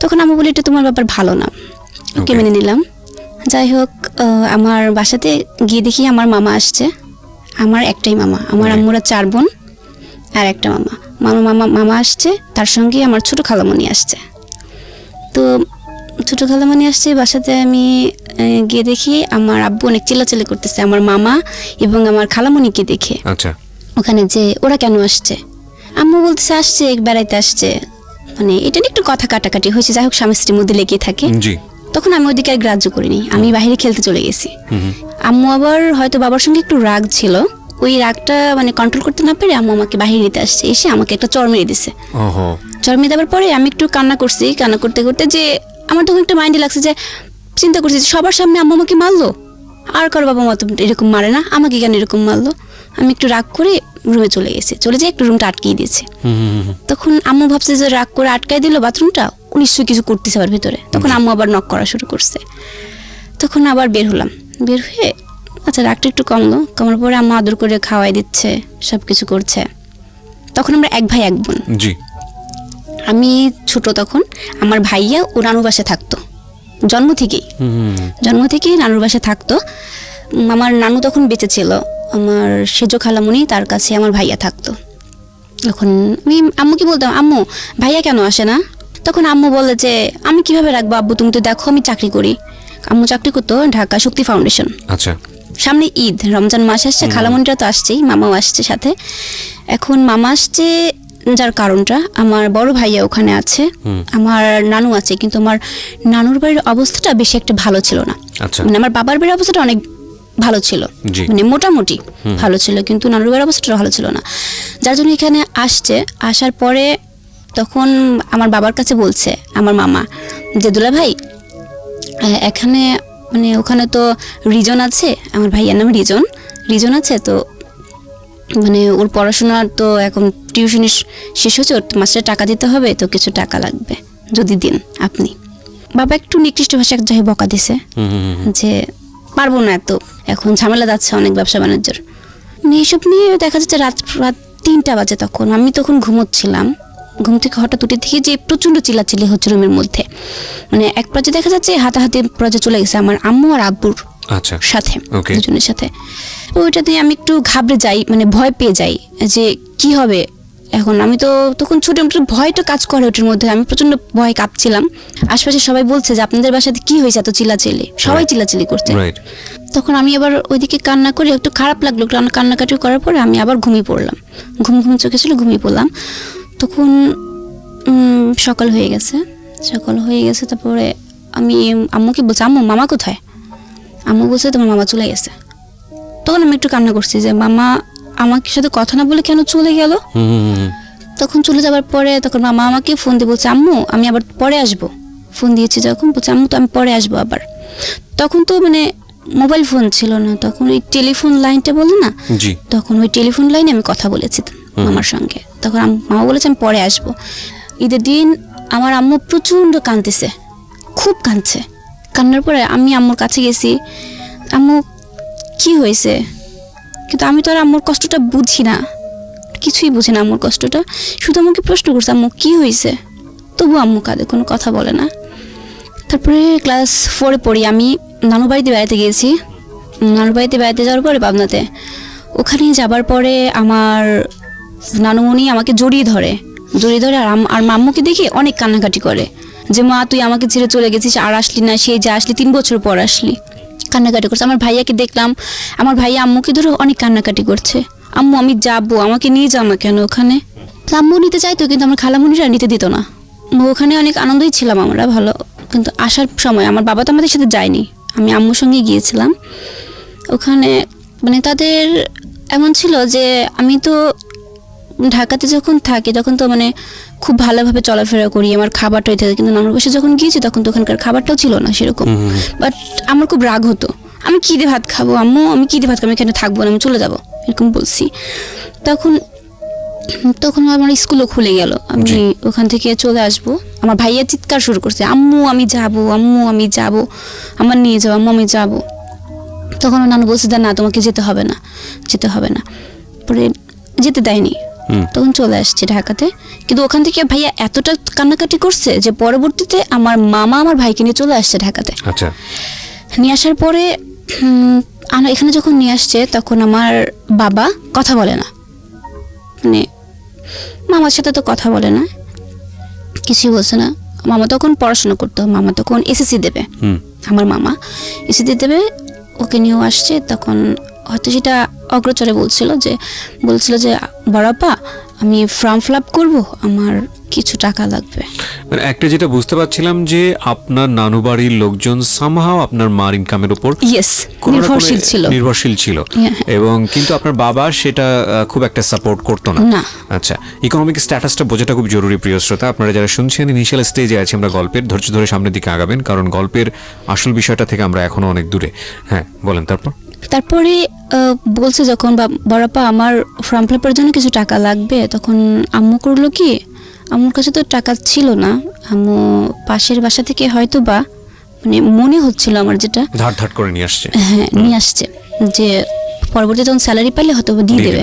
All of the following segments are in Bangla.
তখন আম্মু বলে এটা তোমার ব্যাপার ভালো না, ওকে মেনে নিলাম। যাই হোক, আমার বাসাতে গিয়ে দেখি আমার মামা আসছে। আমার একটাই মামা, আমার আম্মুরা 4 বোন আর একটা মামা। মামা আসছে, তার সঙ্গে আমার ছোট খালামণি আসছে। তো ছোট খালামণি আসছে বাসাতে, আমি গিয়ে দেখি আমার আব্বু অনেক চিল্লাচিল্লি করতেছে আমার মামা এবং আমার খালামণিকে দেখে। আচ্ছা, ওখানে যে ওরা কেন আসছে, আম্মু বলতেছে আসছে বেড়াইতে আসছে, মানে এটা নিয়ে একটু কথা কাটাকাটি হয়েছে। যাই হোক, স্বামী স্ত্রীর মধ্যে লেগে থাকে। জি। তখন আমি ওদিকে আর গ্রাহ্য করিনি, আমি বাইরে খেলতে চলে গেছি। আম্মু আবার হয়তো বাবার সঙ্গে একটু রাগ ছিল, ওই রাগটা মানে কন্ট্রোল করতে না পেরে আম্মু আমাকে বাইরে নিতে আসছে, এসে আমাকে একটা চড় মেরে দিছে। চড় মেরে দেওয়ার পরে আমি একটু কান্না করছি, কান্না করতে করতে যে আমার তখন একটা মাইন্ডে লাগছে যে চিন্তা করছি যে সবার সামনে আম্মু আমাকে মারলো, আর কারো বাবা মতো এরকম মারে না, আমাকে কেন এরকম মারলো। আমি একটু রাগ করে রুমে চলে গেছি, চলে যেয়ে একটু রুমটা আটকিয়ে দিয়েছে। তখন আম্মু ভাবছে যে রাগ করে আটকাই দিল বাথরুমটা, নিশ্চয়ই কিছু করতেছে আবার ভিতরে। তখন আম্মু আবার নক করা শুরু করছে। তখন আবার বের হলাম, বের হয়ে আচ্ছা রাগটা একটু কমলো, কমার পরে আম্মু আদর করে খাওয়াই দিচ্ছে, সব কিছু করছে। তখন আমরা 1 ভাই 1 বোন। জি। আমি ছোট তখন, আমার ভাইয়া ও নানুর বাসায় থাকতো জন্ম থেকেই নানুর বাসায় থাকতো। আমার নানু তখন বেঁচে ছিল, আমার সেজ খালামুনি, তার কাছে আমার ভাইয়া থাকতো। তখন আমি আম্মুকে বলতাম, আম্মু ভাইয়া কেন আসে না? তখন আম্মু বলে যে আমি কিভাবে রাখবো আব্বু, তুমি তো দেখো আমি চাকরি করি। আম্মু চাকরি করতো ঢাকা শক্তি ফাউন্ডেশন। আচ্ছা। সামনে ঈদ, রমজান মাস আসছে, খালামুনিটা তো আসছেই, মামাও আসছে সাথে। এখন মামা আসছে যার কারণটা, আমার বড় ভাইয়া ওখানে আছে, আমার নানু আছে, কিন্তু আমার নানুর বাড়ির অবস্থাটা বেশি একটা ভালো ছিল না। মানে আমার বাবার বাড়ির অবস্থাটা অনেক ভালো ছিল, মানে মোটামুটি ভালো ছিল, কিন্তু নানুর বাড়ির অবস্থাটা ভালো ছিল না। যার জন্য এখানে আসছে, আসার পরে তখন আমার বাবার কাছে বলছে আমার মামা যে দুলা ভাই এখানে মানে ওখানে তো রিজন আছে, আমার ভাইয়ার নাম রিজন আছে, তো মানে ওর পড়াশোনার তো এখন টিউশনি শেষ হচ্ছে, ওর মাস্টারে টাকা দিতে হবে, তো কিছু টাকা লাগবে, যদি দিন আপনি। বাবা একটু নিকৃষ্ট ভাষায় যাই বকা দিছে যে পারবো না, এত এখন ঝামেলা যাচ্ছে অনেক ব্যবসা বাণিজ্যের। মানে এইসব নিয়ে দেখা যাচ্ছে রাত 3টা বাজে, আমি তখন ঘুমোচ্ছিলাম। ঘুম থেকে হঠাৎ উঠে দেখি যে প্রচণ্ড চিল্লাচিল্লি হচ্ছে রুমের মধ্যে, মানে এক পর্যায়ে দেখা যাচ্ছে হাতাহাতি পর্যায়ে চলে গেছে আমার আম্মু আর আব্বুর সাথে, দুজনের সাথে। ওইটাতে আমি একটু ঘাবড়ে যাই, মানে ভয় পেয়ে যাই যে কি হবে এখন। আমি তো তখন ছোট, ভয়টা কাজ করে ওটার মধ্যে, আমি প্রচন্ড ভয় কাঁপছিলাম। আশপাশে সবাই বলছে যে আপনাদের বাসাতে কি হয়েছে, এত চিল্লাচিল্লি, সবাই চিল্লাচিল্লি করছে। তখন আমি আবার ওইদিকে কান্না করে, একটু খারাপ লাগলো, কান্নাকাটি করার পরে আমি আবার ঘুমিয়ে পড়লাম, ঘুম চোখে ছিল, ঘুমিয়ে পড়লাম। তখন সকাল হয়ে গেছে। তারপরে আমি আম্মুকে বলছি, আম্মু মামা কোথায়? আম্মু বলছে তোমার মামা চলে গেছে। তখন আমি একটু কান্না করছি যে মামা আমাকে সাথে কথা না বলে কেন চলে গেল। তখন চলে যাওয়ার পরে তখন মামা আমাকে ফোন দিয়ে বলছে, আম্মু আমি আবার পরে আসবো। ফোন দিয়েছি যখন, বলছে আম্মু তো আমি পরে আসবো আবার। তখন তো মানে মোবাইল ফোন ছিল না, তখন ওই টেলিফোন লাইনটা বলে না, তখন ওই টেলিফোন লাইনে আমি কথা বলেছি মামার সঙ্গে। তখন মামা বলেছে আমি পরে আসবো। ঈদের দিন আমার আম্মু প্রচণ্ড কাঁদতেছে, খুব কাঁদছে। কান্নার পরে আমি আম্মুর কাছে গেছি, আম্মু কি হয়েছে? কিন্তু আমি তো আর আম্মুর কষ্টটা বুঝি না, কিছুই বুঝি না আম্মুর কষ্টটা। শুধু আমাকে প্রশ্ন করছে আম্মু কি হয়েছে, তবু আম্মু কাঁদে, কোনো কথা বলে না। তারপরে ক্লাস 4-এ পড়ি, আমি নানুর বাড়িতে বেড়াতে গিয়েছি। নানুর বাড়িতে বেড়াতে যাওয়ার পরে পাবনাতে, ওখানে যাবার পরে আমার নানুমণি আমাকে জড়িয়ে ধরে আর মাম্মুকে দেখে অনেক কান্নাকাটি করে যে মা তুই আমাকে ছেড়ে চলে গেছিস, আর আসলি না, সেই যে আসলি 3 বছর পর আসলি, কান্নাকাটি করছে। আমার ভাইয়াকে দেখলাম, আমার ভাইয়া আম্মুকে ধরে অনেক কান্নাকাটি করছে, আম্মু আমি যাবো, আমাকে নিয়ে যাও না কেন ওখানে। আম্মু নিতে চাইতো, কিন্তু আমার খালামণিরা নিতে দিত না। ওখানে অনেক আনন্দই ছিলাম আমরা, ভালো। কিন্তু আসার সময় আমার বাবা তো আমাদের সাথে যায়নি, আমি আম্মুর সঙ্গে গিয়েছিলাম। ওখানে মানে তাদের এমন ছিল যে আমি তো ঢাকাতে যখন থাকি তখন তো মানে খুব ভালোভাবে চলাফেরা করি, আমার খাবারটাই থাকে, কিন্তু নানুর বাসায় যখন গিয়েছি তখন তো ওখানকার খাবারটাও ছিল না সেরকম। বাট আমার খুব রাগ হতো, আমি কী দিয়ে ভাত খাবো আম্মু, আমি কী দিয়ে ভাত খাবো, আমি এখানে থাকবো না, আমি চলে যাবো, এরকম বলছি। তখন আমার স্কুলও খুলে গেল, আমি ওখান থেকে চলে আসবো। আমার ভাইয়া চিৎকার শুরু করছে, আম্মু আমি যাবো, আম্মু আমি যাবো, আমার নিয়ে যাবো, আম্মু আমি যাবো। তখন নানু বলছে না তোমাকে যেতে হবে না। পরে যেতে দেয়নি, তখন চলে আসছে ঢাকাতে। কিন্তু ওখান থেকে ভাইয়া এতটা কান্নাকাটি করছে যে পরবর্তীতে আমার মামা আমার ভাইকে নিয়ে চলে আসছে ঢাকাতে। আচ্ছা, নিয়ে আসার পরে এখানে যখন নিয়ে আসছে তখন আমার বাবা কথা বলে না, মানে মামার সাথে তো কথা বলে না, কিছুই বলছে না। মামা তখন পড়াশোনা করতো, মামা তখন এসএসসি দেবে, আমার মামা এসএসসি দেবে, ওকে নিয়েও আসছে। তখন হয়তো সেটা অগ্রচরে বলছিল যে বড়াপা আমি ফর্ম ফিল আপ করবো, আমার কিছু টাকা লাগবে। মানে একটা যেটা বুঝতে পারছিলাম যে আপনার নানু বাড়ির লোকজন সামহাও আপনার মার ইনকামের উপর নির্ভরশীল ছিল এবং কিন্তু আপনার বাবা সেটা খুব একটা সাপোর্ট করতো না। আচ্ছা, ইকোনমিক স্ট্যাটাসটা বোঝাটা খুব জরুরি প্রিয় শ্রোতা। আপনারা যারা শুনছেন ইনিশিয়াল স্টেজে আছি আমরা গল্পের, ধৈর্য ধরে সামনের দিকে আগাবেন কারণ গল্পের আসল বিষয়টা থেকে আমরা এখনো অনেক দূরে। হ্যাঁ বলেন। তারপরে বলছে যখন বড়াপা আমার ফর্ম ফিল আপের জন্য কিছু টাকা লাগবে, তখন আম্মু করলো কি, আম্মুর কাছে তো টাকা ছিল না, আম্মু পাশের বাসা থেকে হয়তো বা মানে মনে হচ্ছিল আমার যেটা ধার করে নিয়ে আসছে। হ্যাঁ নিয়ে আসছে, যে পরবর্তীতে তখন স্যালারি পাইলে হয়তো দিয়ে দেবে।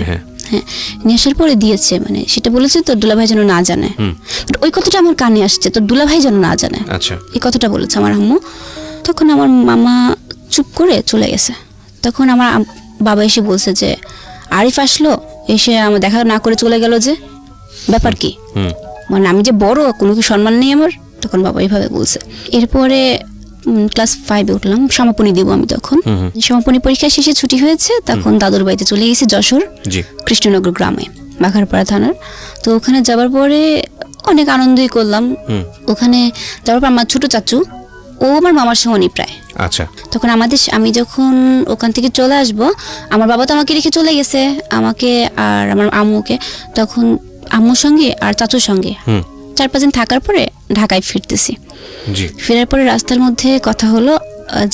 হ্যাঁ নিয়ে আসার পরে দিয়েছে, মানে সেটা বলেছে তোর দুলাভাই যেন না জানে। ওই কথাটা আমার কানে আসছে, তোর দুলাভাই যেন না জানে, এই কথাটা বলেছে আমার আম্মু। তখন আমার মামা চুপ করে চলে গেছে। তখন আমার বাবা এসে বলছে যে আরিফ আসলো, এসে আমার দেখা না করে চলে গেল, যে ব্যাপার কি, মানে আমি যে বড় কোনো কি সম্মান নেই আমার? তখন বাবা এইভাবে বলছে। এরপরে ক্লাস 5-এ উঠলাম, সমাপনী দেবো আমি। তখন সমাপনী পরীক্ষা শেষে ছুটি হয়েছে, তখন দাদুর বাড়িতে চলে গেছি যশোর কৃষ্ণনগর গ্রামে, বাঘারপাড়া থানার। তো ওখানে যাবার পরে অনেক আনন্দই করলাম। ওখানে যাওয়ার পর আমার ছোট চাচু, ও আমার মামার সমানই প্রায়। আচ্ছা, তখন আমি যখন ওখান থেকে চলে আসব, আমার বাবা তো আমাকে রেখে চলে গেছে, আমাকে আর আমার আম্মুকে। তখন আম্মুর সঙ্গে আর চাচুর সঙ্গে 4-5 দিন থাকার পরে ঢাকায় ফিরতেছি। ফেরার পরে রাস্তার মধ্যে কথা হলো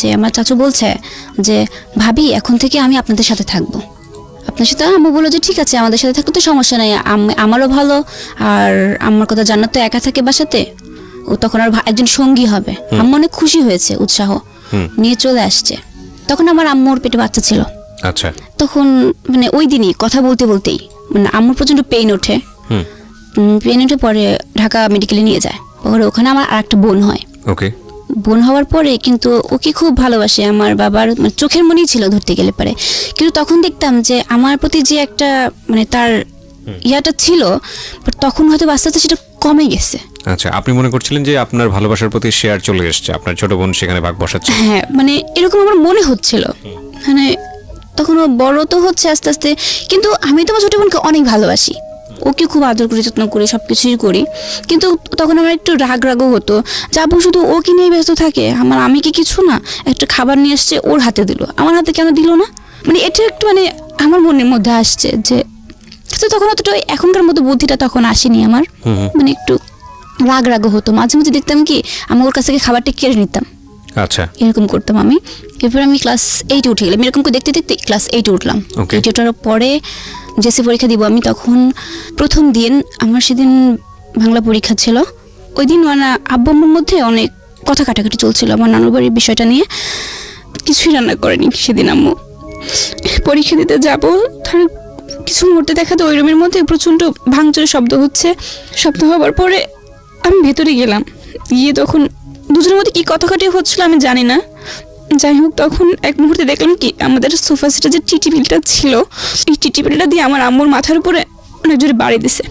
যে আমার চাচু বলছে যে ভাবি এখন থেকে আমি আপনাদের সাথে থাকবো, আপনার সাথে। আম্মু বললো যে ঠিক আছে, আমাদের সাথে থাকতে তো সমস্যা নাই, আমারও ভালো, আর আমার কথা জান্নাত তো একা থাকে বাসাতে, ও তখন আর একজন সঙ্গী হবে। আম্মু অনেক খুশি হয়েছে, উৎসাহ নিয়ে চলে আসছে। তখন আমার আম্মুর পেটে বাচ্চা ছিল। আচ্ছা, তখন মানে ওই দিনই কথা বলতেই মানে আম্মুর প্রচন্ড পেইন ওঠে। পেইন উঠে পরে ঢাকা মেডিকেলে নিয়ে যায়। পরে ওখানে আমার আর একটা বোন হয়। বোন হওয়ার পরে কিন্তু ওকে খুব ভালোবাসে, আমার বাবার মানে চোখের মনেই ছিল ধরতে গেলে পারে। কিন্তু তখন দেখতাম যে আমার প্রতি যে একটা মানে তার ইয়াটা ছিল, তখন হয়তো আস্তে আস্তে সেটা কমে গেছে। আচ্ছা, আপনি মনে করছিলেন যে আপনার ভালোবাসার প্রতি শেয়ার চলে এসেছে, আপনার ছোট বোন সেখানে ভাগ বসাচ্ছে। হ্যাঁ, মানে এরকম আমার মনে হচ্ছিল। মানে তখন ও বড় তো হচ্ছে আস্তে আস্তে, কিন্তু আমি তো আমার ছোট বোনকে অনেক ভালোবাসি, ওকে খুব আদর করে যত্ন করে সব কিছুই করি। কিন্তু তখন আমার একটু রাগও হতো, যাবো শুধু ওকে নিয়ে ব্যস্ত থাকে, আমি কি কিছু না, একটা খাবার নিয়ে আসছে ওর হাতে দিল, আমার হাতে কেন দিল না, মানে এটা একটু মানে আমার মনের মধ্যে আসছে যে তখন অতটা এখনকার মতো বুদ্ধিটা তখন আসেনি আমার, মানে একটু রাগও হতো। মাঝে মাঝে দেখতাম কি আমি ওর কাছ থেকে খাবারটা কেড়ে নিতাম। আচ্ছা, এরকম করতাম আমি। এরপর আমি ক্লাস 8-এ উঠে গেলাম, এরকম করে দেখতে দেখতে ক্লাস 8-এ উঠলাম। 8-এ ওঠার পরে জেসি পরীক্ষা দিব আমি। তখন প্রথম দিন আমার সেদিন বাংলা পরীক্ষা ছিল। ওই দিন মানে আব্বু আম্মুর মধ্যে অনেক কথা কাটাকাটি চলছিল আমার নানুর বাড়ির বিষয়টা নিয়ে। কিছুই রান্না করেনি সেদিন আম্মু। পরীক্ষা দিতে যাবো, তার কিছু মুহূর্তে দেখা যায় ওই রুমের মধ্যে প্রচণ্ড ভাঙচুরের শব্দ হচ্ছে। শব্দ হওয়ার পরে আমি ভেতরে গেলাম, গিয়ে তখন দুজনের মধ্যে কি কথা কাটি হচ্ছিল আমি জানি না। যাই হোক, তখন এক মুহূর্তে দেখলাম কি আমাদের সোফা সেটে যে টিটিপিলটা ছিল, এই টিটিপিলটা দিয়ে আমার আম্মুর মাথার উপরে অনেক জোরে বাড়ি দিছে।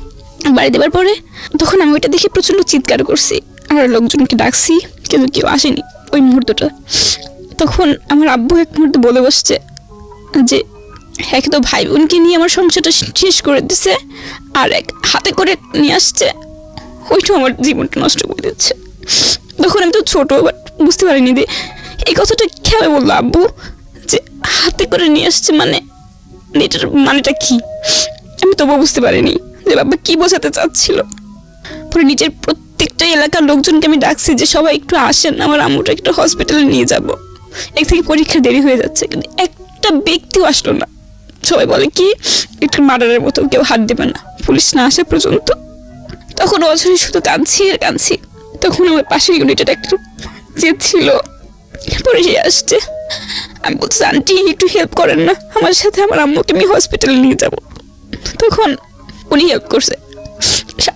বাড়ি দেওয়ার পরে তখন আমি ওইটা দেখে প্রচণ্ড চিৎকার করছি, আর লোকজনকে ডাকছি, কিন্তু কেউ আসেনি ওই মুহূর্তটা। তখন আমার আব্বু এক মুহূর্তে বলে বসছে যে এক তো ভাই বোনকে নিয়ে আমার সংসারটা শেষ করে দিছে, আর এক হাতে করে নিয়ে আসছে, ওইটাও আমার জীবনটা নষ্ট করে দিচ্ছে। তখন আমি তো ছোটো, বাট বুঝতে পারিনি যে এই কথাটা খেয়াল বললো আব্বু যে হাতে করে নিয়ে আসছে, মানে এটার মানেটা কি। আমি তবুও বুঝতে পারিনি যে বাবা কি বোঝাতে চাচ্ছিল। পরে নিজের প্রত্যেকটা এলাকার লোকজনকে আমি ডাকছি যে সবাই একটু আসেন, আমার আম্মুটা একটু হসপিটালে নিয়ে যাব, এক থেকে পরীক্ষা দেরি হয়ে যাচ্ছে। কিন্তু একটা ব্যক্তিও আসলো না। সবাই বলে কি একটু মার্ডারের মতো, কেউ হাত দেবে না পুলিশ না আসা পর্যন্ত। তখন অঝরে শুধু কাঁদছি আর কাঁদছি। তখন আমার পাশের ইউনিটের একটু যে ছিল, পরে সে আসছে, আমি বলছি আন্টি একটু হেল্প করেন না আমার সাথে, আমার আম্মুকে আমি হসপিটালে নিয়ে যাব। তখন উনি হেল্প করছে।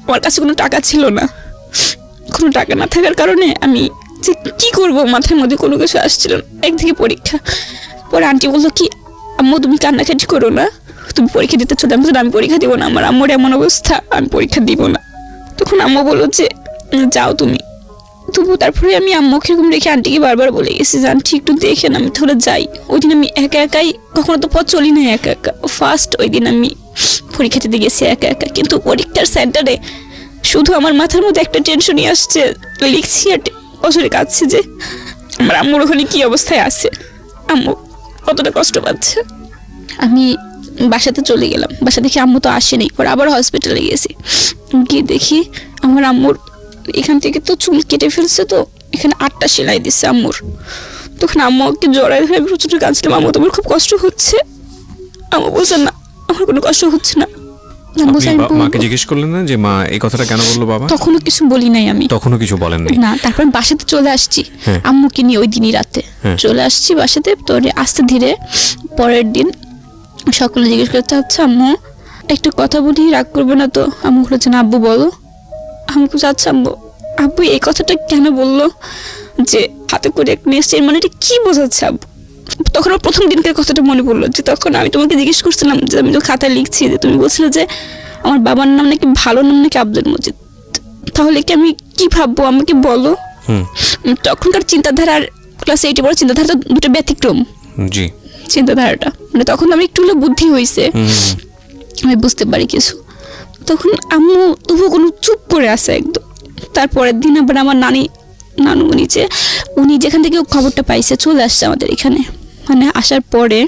আমার কাছে কোনো টাকা ছিল না, কোনো টাকা না থাকার কারণে আমি যে কী করবো মাথার মধ্যে কোনো কিছু আসছিল না। একদিকে পরীক্ষা, পরে আন্টি বললো কি আম্মু তুমি কান্নাকাটি করো না, তুমি পরীক্ষা দিতে চলে। আমি পরীক্ষা দিব না, আমার আম্মুর এমন অবস্থা, আমি পরীক্ষা দিব না। তখন আম্মু বললো যে যাও তুমি। তবু তারপরে আমি আম্মুকে এরকম রেখে আন্টিকে বারবার বলে গেছি যে আন্টি একটু দেখেন, আমি তাহলে যাই। ওই দিন আমি একা একাই, কখনো তো পথ চলি না একা একা, ফার্স্ট ওই দিন আমি পরীক্ষা দিতে গেছি একা একা। কিন্তু পরীক্ষার সেন্টারে শুধু আমার মাথার মধ্যে একটা টেনশনই আসছে, লিখছি আর বছরে কাঁদছি যে আমার আম্মুর ওখানে কী অবস্থায় আছে, আম্মু কতটা কষ্ট পাচ্ছে। আমি বাসাতে চলে গেলাম, বাসা দেখি আম্মু তো আসেনি। পরে আবার হসপিটালে গেছি, গিয়ে দেখি আমার আম্মুর এখান থেকে তো চুল কেটে ফেলছে, তো এখানে 8টা সেলাই দিচ্ছে আম্মুর। তখন আম্মুকে জড়াই ধরে আমি প্রচুর কাঁদছিলাম, আম্মু তোমার খুব কষ্ট হচ্ছে। আম্মু বলছে না আমার কোনো কষ্ট হচ্ছে না। মাকে জিজ্ঞেস করলেন না যে মা এই কথাটা কেন বললো বাবা? তখনও কিছু বলি নাই আমি, তখনও কিছু বলেননি না। তারপর বাসাতে চলে আসছি আম্মুকে নিয়ে, ওই দিনই রাতে চলে আসছি বাসাতে। তো আস্তে ধীরে পরের দিন সকলে জিজ্ঞেস করতে হচ্ছে আম্মু একটা কথা বলি, রাগ করবে না তো? আম্মু বলেছে না আব্বু বলো। আমি বলছি আচ্ছা আম্মু, আব্বু এই কথাটা কেন বললো যে হাতে করে নিয়ে এসছে, মানে এটা কী বোঝাচ্ছে আব্বু? তখন আমার প্রথম দিনকার কথাটা মনে পড়লো যে তখন আমি তোমাকে জিজ্ঞেস করছিলাম যে আমি তো খাতায় লিখছি যে তুমি বলছিলে যে আমার বাবার নাম নাকি ভালো নাম নাকি আব্দুল মজিদ, তাহলে কি আমি কি ভাববো আমাকে বলো? তখনকার চিন্তাধারা আর ক্লাস 8-এ পড়ার চিন্তাধারা তো দুটো ব্যতিক্রম। জি, চিন্তাধারাটা মানে তখন আমি একটু হলে বুদ্ধি হয়েছে, আমি বুঝতে পারি কিছু। তখন আম্মু তবু কোনো চুপ করে আসে একদম। তারপরের দিন আবার আমার নানু উনি যেখান থেকে খবরটা পাইছে চলে আসছে আমাদের এখানে। মানে আসার পরে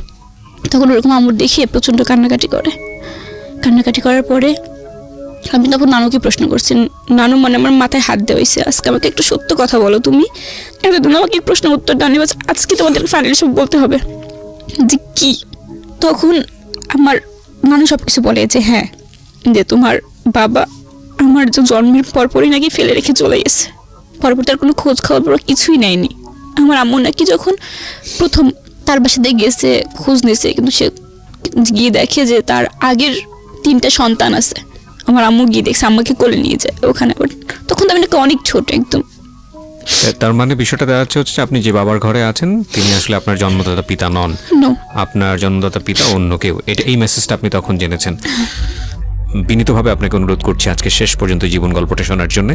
তখন ওরকম আম্মুর দেখে প্রচণ্ড কান্নাকাটি করার পরে আমি তখন নানুকে প্রশ্ন করছি, নানু মানে আমার মাথায় হাত দেওয়াইছে, আজকে আমাকে একটু সত্য কথা বলো, তুমি এতদিন আমাকে প্রশ্ন উত্তর দানি, আজকে তোমাদের ফাইনালি সব বলতে হবে যে কি। তখন আমার নানু সব কিছু বলে যে হ্যাঁ, যে তোমার বাবা আমার যে জন্মের পরপরই নাকি ফেলে রেখে চলে গেছে, পরপর তার কোনো খোঁজ খবর কিছুই নেয়নি। আমার আম্মু নাকি যখন প্রথম তার বাসাতে গেছে খোঁজ নিয়েছে, কিন্তু সে গিয়ে দেখে যে তার আগের 3টা সন্তান আছে। আমার আম্মু গিয়ে দেখছে, আম্মাকে কোলে নিয়ে যায় ওখানে। আবার তখন তো আমি নাকি অনেক ছোট একদম। তার মানে বিষয়টা দেখা যাচ্ছে হচ্ছে আপনি যে বাবার ঘরে আছেন তিনি আসলে আপনার জন্মদাতা পিতা নন, আপনার জন্মদাতা পিতা অন্য কেউ। এই মেসেজটা আপনি তখন জেনেছেন। বিনীতভাবে আপনাকে অনুরোধ করছি আজকে শেষ পর্যন্ত জীবন গল্পটা শোনার জন্য।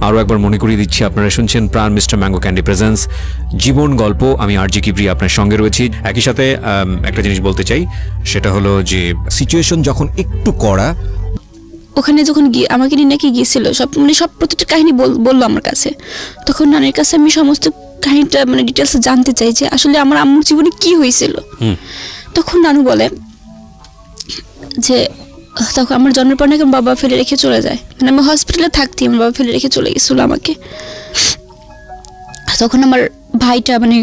আরও একবার মনে করিয়ে দিচ্ছি, আপনারা শুনছেন প্রাণ মিস্টার ম্যাঙ্গো ক্যান্ডি প্রেজেন্স জীবন গল্প। আমি আরজি কিবরি আপনার সঙ্গে রয়েছি। একই সাথে একটা জিনিস বলতে চাই, সেটা হলো যে সিচুয়েশন যখন একটু কড়া, ওখানে যখন গিয়ে আমাকে নিয়ে নাকি গিয়েছিল সব মানে সব প্রতিটা কাহিনী বললো আমার কাছে। তখন নানির কাছে আমি সমস্ত কাহিনীটা মানে ডিটেলস জানতে চাই যে আসলে আমার আম্মুর জীবনে কি হয়েছিল। তখন নানু বলে যে তখন আমার জন্মের পর নাকি বাবা ফেলে রেখে চলে যায়, মানে আমি হসপিটালে থাকতে আমার বাবা ফেলে রেখে চলে গেছিলো আমাকে। তখন আমার ভাইটা মানে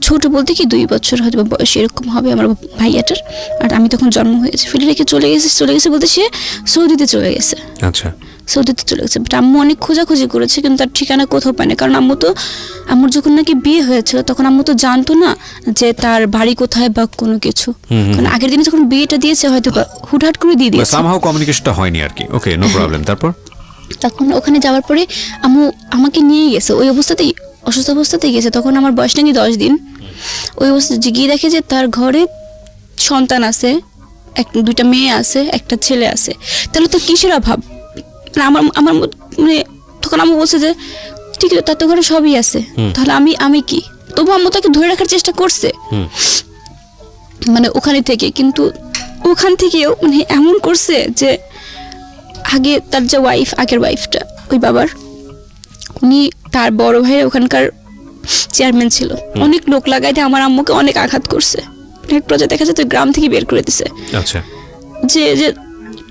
ছোট বলতে কি 2 বছর হয়তো বয়স এরকম হবে আমার ভাইয়াটার, আর আমি তখন জন্ম হয়েছে। ফেলে রেখে চলে গেছে বলতে সে সৌদিতে চলে গেছে। আচ্ছা, সৌদিতে চলে গেছে। বাট আম্মু অনেক খোঁজাখুঁজি করেছে কিন্তু তার ঠিকানা কোথাও পায়নি, কারণ আম্মুর যখন নাকি বিয়ে হয়েছিল তখন আম্মু তো জানতো না যে তার বাড়ি কোথায় বা কোনো কিছু। কারণ আগের দিনে যখন বিয়েটা দিয়েছে হয়তো হুটহাট করে দিয়ে দিয়েছে, সামহাউ কমিউনিকেশনটা হয়নি আর কি। ওকে, নো প্রবলেম। তারপর তখন ওখানে যাওয়ার পরে আম্মু আমাকে নিয়ে গেছে, ওই অবস্থাতেই অসুস্থ অবস্থাতেই গেছে। তখন আমার বয়স নাকি 10 দিন। ওই অবস্থা গিয়ে দেখে যে তার ঘরে সন্তান আছে, 2টা মেয়ে আছে, একটা ছেলে আছে। তাহলে তো কিসের অভাব? আমার মানে তখন আম্মু বলছে যে ঠিক আছে তার তো ঘরে সবই আছে, তাহলে আমি কি? তবু আম্মু তাকে ধরে রাখার চেষ্টা করছে মানে ওখানে থেকে, কিন্তু ওখান থেকেও মানে এমন করছে যে আগে তার যে আগের ওয়াইফটা ওই বাবার, উনি তার বড় ভাই ওখানকার চেয়ারম্যান ছিল, অনেক লোক লাগাই দিয়ে আমার আম্মুকে অনেক আঘাত করছে। এক পর্যায়ে দেখা যায় তুই গ্রাম থেকে বের করে দিছে। আচ্ছা, যে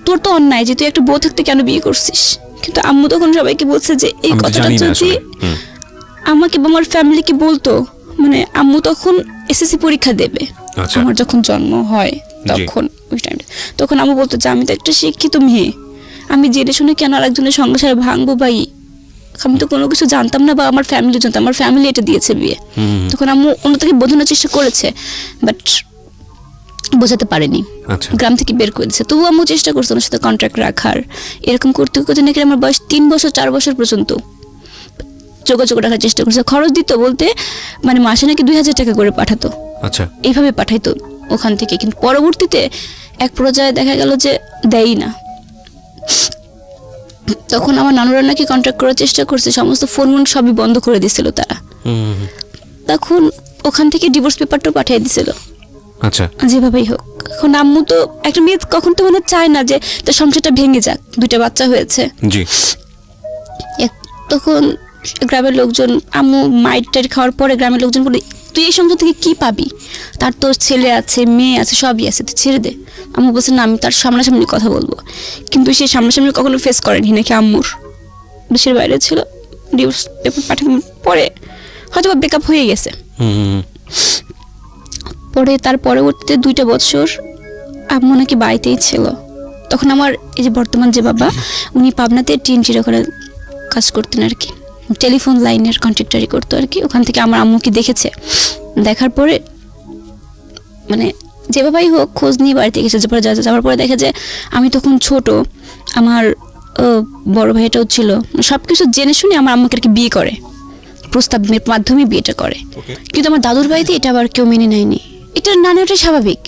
তোর তো অন্যায় যে তুই একটা বউ থাকতে কেন বিয়ে করছিস। কিন্তু আম্মু তখন সবাইকে বলছে যে এই কথাটা যদি আমাকে বা আমার ফ্যামিলিকে বলতো, মানে আম্মু তখন এসএসসি পরীক্ষা দেবে আমার যখন জন্ম হয় তখন ওই টাইমটা, তখন আম্মু বলতো যে আমি তো একটা শিক্ষিত মেয়ে, আমি জেনে শুনে কেন আরেকজনের সংসারে ভাঙবো ভাই, আমি তো কোনো কিছু জানতাম না বা আমার ফ্যামিলি জানতাম, আমার ফ্যামিলি এটা দিয়েছে বিয়ে। তখন আম্মু অন্যটাকে বোঝানোর চেষ্টা করেছে, বাট বোঝাতে পারেনি, গ্রাম থেকে বের করে দিচ্ছে। তবুও আম্মু চেষ্টা করছে ওনার সাথে কন্ট্রাক্ট রাখার। এরকম করতে করতে নাকি আমার বয়স 3 বছর 4 বছর পর্যন্ত যোগাযোগ রাখার চেষ্টা করছে। খরচ দিত বলতে মানে মাসে নাকি 2000 টাকা করে পাঠাতো, আচ্ছা এইভাবে পাঠাইতো ওখান থেকে। কিন্তু পরবর্তীতে এক পর্যায়ে দেখা গেল যে দেয়ই না। তখন আমার নানুরা নাকি কন্ট্যাক্ট করার চেষ্টা করছে, সমস্ত ফোন সবই বন্ধ করে দিছিল তারা। তখন ওখান থেকে ডিভোর্স পেপারটাও পাঠিয়ে দিছিল, আচ্ছা যেভাবেই হোক। এখন আম্মু তো একটা মেয়ে কখন তো মনে চায় না যে তার সংসারটা ভেঙে যাক, 2টা বাচ্চা হয়েছে। জি তখন গ্রামের লোকজন, আম্মু মাইট টাইট খাওয়ার পরে গ্রামের লোকজন বলে তুই এই সংসার থেকে কি পাবি, তার তো ছেলে আছে মেয়ে আছে সবই আছে, তুই ছেড়ে দে। আম্মু বলছে না আমি তার সামনাসামনি কথা বলবো। কিন্তু সে সামনাসামনি কখনো ফেস করেনি, নাকি আম্মুর দেশের বাইরে ছিল। ডিভোর্স পেপার পাঠানোর পরে হয়তো বা ব্রেকআপ হয়ে গেছে। পরে তার পরবর্তীতে 2টা বছর আম্মু নাকি বাড়িতেই ছিল। তখন আমার এই যে বর্তমান যে বাবা, উনি পাবনাতে টিএনটির ওখানে কাজ করতেন আর কি, টেলিফোন লাইনের কন্ট্রাক্টারি করতো আর কি। ওখান থেকে আমার আম্মুকে দেখেছে, দেখার পরে মানে যেভাবেই হোক খোঁজ নিয়ে বাড়িতে গেছে। যাওয়ার পরে দেখে যে আমি তখন ছোট, আমার বড় ভাইটাও ছিল, সব কিছু জেনে শুনে আমার আম্মুকে আর কি বিয়ে করে, প্রস্তাবের মাধ্যমে বিয়েটা করে। কিন্তু আমার দাদুর বাড়িতে এটা আবার কেউ মেনে নেয়নি। এটা ওটা স্বাভাবিক,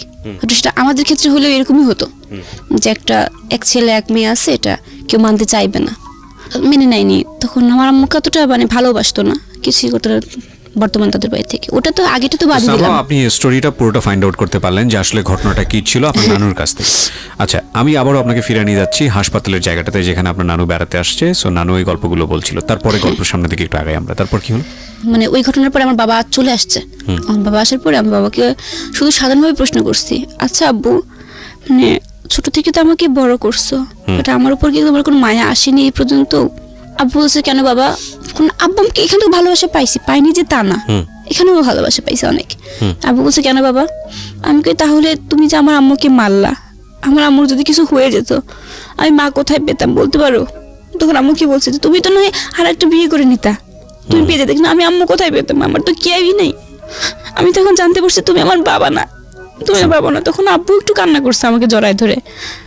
সেটা আমাদের ক্ষেত্রে হলেও এরকমই হতো যে এক ছেলে এক মেয়ে আছে, এটা কেউ মানতে চাইবে না, মেনে নেয়নি। তখন আমার আম্মুকে অতটা মানে ভালোবাসতো না, কিছুই করতো না বর্তমান তাদের বাড়ি থেকে। ওটা তো আগেটা তো বাদ দিলাম। আপনি স্টোরিটা পুরোটা ফাইন্ড আউট করতে পারলেন যে আসলে ঘটনাটা কি ছিল আপনার নানুর কাছ থেকে। আচ্ছা আমি আবারও আপনাকে ফিরে নিয়ে যাচ্ছি হাসপাতালের জায়গাটাতে যেখানে আপনার নানু বেড়াতে আসছে। সো নানু ওই গল্পগুলো বলছিল, তারপরে গল্পের সামনে দিকে একটু আগাই আমরা। তারপর কি হলো? মানে ওই ঘটনার পরে আমার বাবা চলে আসছে। আমার বাবা আসার পরে আমি বাবাকে শুধু সাধারণভাবে প্রশ্ন করছি, আচ্ছা আব্বু মানে ছোট থেকে তো আমাকে বড় করছো, এটা আমার উপর কি তোমার কোনো মায়া আসেনি এই পর্যন্ত? আব্বু বলছে কেন বাবা? আব্বু আমাকে এখানেও ভালোবাসা পাইনি যে তা না, এখানেও ভালোবাসা পাইছে অনেক। আব্বু বলছে কেন বাবা? আমি কই তাহলে তুমি যে আমার আম্মুকে মারলা, আমার আম্মুর যদি কিছু হয়ে যেত আমি মা কোথায় পেতাম বলতে পারো? তখন আম্মু কি বলছে, তুমি তো নয় আর একটা বিয়ে করে নিতা, তুমি পেয়ে যেতে, কিন্তু আমি আম্মু কোথায় পেতাম? আমার তো কেউই নেই। আমি তখন জানতে পারছি তুমি আমার বাবা না, তুমি আমার বাবা না। তখন আব্বু একটু কান্না করছে আমাকে জড়ায় ধরে,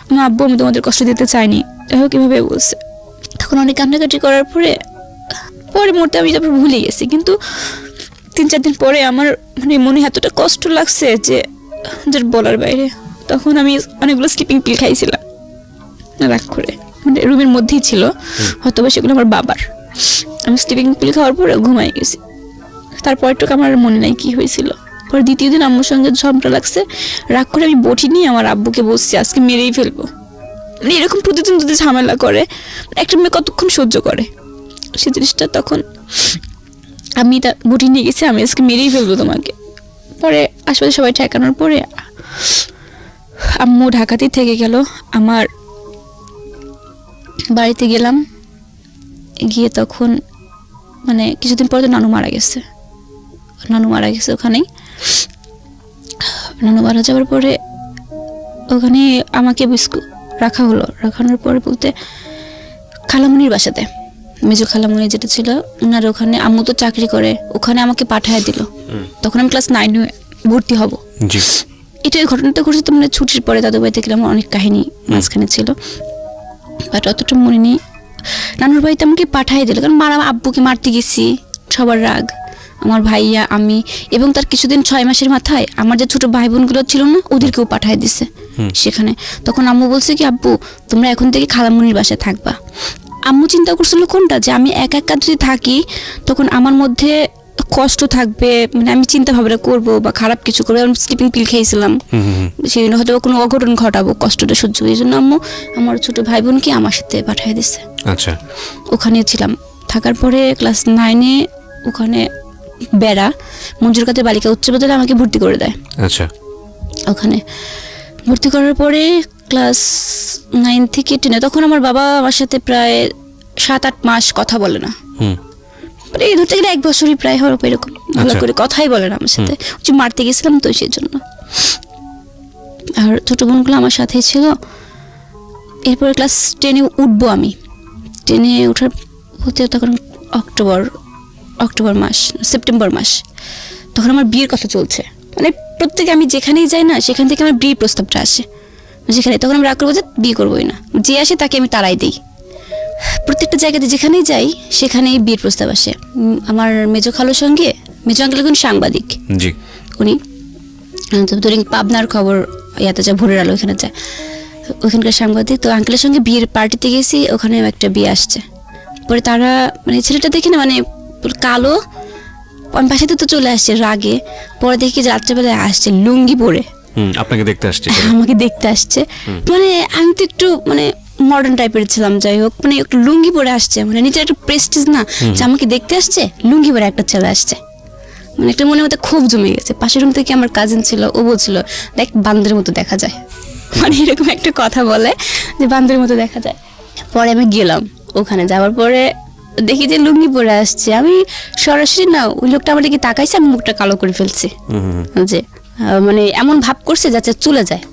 আমার আব্বু আমি তোমাদের কষ্ট দিতে চাইনি, যাই হোক কিভাবে বলছে। তখন অনেক কান্নাকাটি করার পরে মুহূর্তে আমি তারপর ভুলে গেছি। কিন্তু 3-4 দিন পরে আমার মানে মনে এতটা কষ্ট লাগছে যে যার বলার বাইরে। তখন আমি অনেকগুলো স্লিপিং পিল খাইছিলাম রাগ করে, মানে রুমের মধ্যেই ছিল, হয়তো বা সেগুলো আমার বাবার। আমি স্লিপিং পিল খাওয়ার পরে ঘুমাই গেছি। তারপরটুকু আমার মনে নাই কি হয়েছিল। পরে 2য় দিন আম্মুর সঙ্গে ঝগড়া লাগছে, রাগ করে আমি বটি নিয়ে আমার আব্বুকে বলছি আজকে মেরেই ফেলবো। মানে এরকম প্রতিদিন যদি ঝামেলা করে একটা মেয়ে কতক্ষণ সহ্য করে সে জিনিসটা। তখন আমি তার বটি নিয়ে গেছি, আমি আজকে মেরেই ফেলবো তোমাকে। পরে আশেপাশে সবাই ঠেকানোর পরে আম্মু ঢাকাতেই থেকে গেল। আমার বাড়িতে গেলাম, গিয়ে তখন মানে কিছুদিন পরে তো নানু মারা গেছে ওখানেই। নানু মারা যাওয়ার পরে ওখানে আমাকে রাখা হলো। রাখানোর পরে বলতে খালামুনির বাসাতে, মেজো খালামুনি যেটা ছিল ওনার ওখানে, আম্মু তো চাকরি করে, ওখানে আমাকে পাঠায় দিল। তখন আমি ক্লাস 9 ভর্তি হব। এটা ঘটনাটা ঘটেছে তো মানে ছুটির পরে দাদু বাড়িতে গেলাম, অনেক কাহিনী মাঝখানে ছিল, বাট অতটা মনে নেই। নানুর বাড়িতে আমাকে পাঠায় দিল, কারণ মারা আব্বুকে মারতে গেছি, সবার রাগ, আমার ভাইয়া আমি এবং তার কিছুদিন 6 মাসের মাথায় আমার যে ছোট ভাই বোনগুলো ছিল না ওদেরকেও পাঠায় দিছে সেখানে। তখন আম্মু বলছে কি আব্বু তোমরা এখন থেকে খালামুনির বাসায় থাকবা। আম্মু চিন্তা করছিল কোনটা, যে আমি একা যদি থাকি তখন আমার মধ্যে কষ্ট থাকবে, মানে আমি চিন্তা ভাবনা করবো বা খারাপ কিছু করবো। আমি স্লিপিং পিল খেয়েছিলাম, সেদিন হয়তো কোনো অঘটন ঘটাবো, কষ্টটা সহ্য। এই জন্য আম্মু আমার ছোট ভাই বোনকে আমার সাথে পাঠিয়ে দিছে। আচ্ছা ওখানে ছিলাম। থাকার পরে ক্লাস 9 ওখানে বেড়া মঞ্জুর কাতে বালিকা উচ্চ বিদ্যালয়ে আমাকে ভর্তি করে দেয়। আচ্ছা ওখানে ভর্তি করার পরে ক্লাস 9 থেকে 10 তখন আমার বাবা আমার সাথে প্রায় 7-8 মাস কথা বলে না। মানে এই ধরতে গেলে 1 বছরই প্রায় হওয়ার এরকম, ভালো করে কথাই বলে না আমার সাথে। মারতে গেছিলাম তো সেই জন্য। আর ছোট বোনগুলো আমার সাথেই ছিল। এরপরে ক্লাস 10 উঠবো আমি। 10 ওঠার হতে তখন অক্টোবর মাস, সেপ্টেম্বর মাস, তখন আমার বিয়ের কথা চলছে। মানে প্রত্যেকে আমি যেখানেই যাই না সেখান থেকে আমার বিয়ে প্রস্তাবটা আসে, যেখানে তখন আমি রাগ করবো যে বিয়ে করবোই না, যে আসে তাকে আমি তাড়াই দিই। প্রত্যেকটা জায়গাতে যেখানেই যাই সেখানেই বিয়ের প্রস্তাব আসে। আমার মেজো খালোর সঙ্গে, মেজো আঙ্কেল এখন সাংবাদিক, জি, উনি ধরেন পাবনার খবর ইয়াতে যায়, ভোরের আলো ওখানে যায়, ওখানকার সাংবাদিক। তো আঙ্কেলের সঙ্গে বিয়ের পার্টিতে গেছি, ওখানে একটা বিয়ে আসছে। পরে তারা মানে ছেলেটা দেখে না মানে কালো, আমি বাসাতে তো চলে আসছে রাগে। পরে দেখি যে রাত্রেবেলায় আসছে লুঙ্গি পরে, আপনাকে দেখতে আসছে, আমাকে দেখতে আসছে। মানে আমি তো একটু মানে মডার্ন টাইপের ছিলাম, যাই হোক মানে একটু লুঙ্গি পরে আসছে, মানে নিজের একটা প্রেস্টিজ না যে আমাকে দেখতে আসছে, লুঙ্গি পরে একটা ছেলে আসছে। মানে একটা মনে মতো খুব জমে গেছে। পাশের রুম থেকে আমার কাজিন ছিল, ও বলছিল দেখ বান্দরের মতো দেখা যায়, মানে এরকম একটা কথা বলে যে বান্দরের মতো দেখা যায়। পরে আমি গেলাম, ওখানে যাওয়ার পরে দেখি যে লুঙ্গি পরে আসছে। আমি সরাসরি না, ওই লোকটা আমার দিকে তাকাইছে, আমি মুখটা কালো করে ফেলছি, যে মানে এমন ভাব করছে যাতে চলে যায়।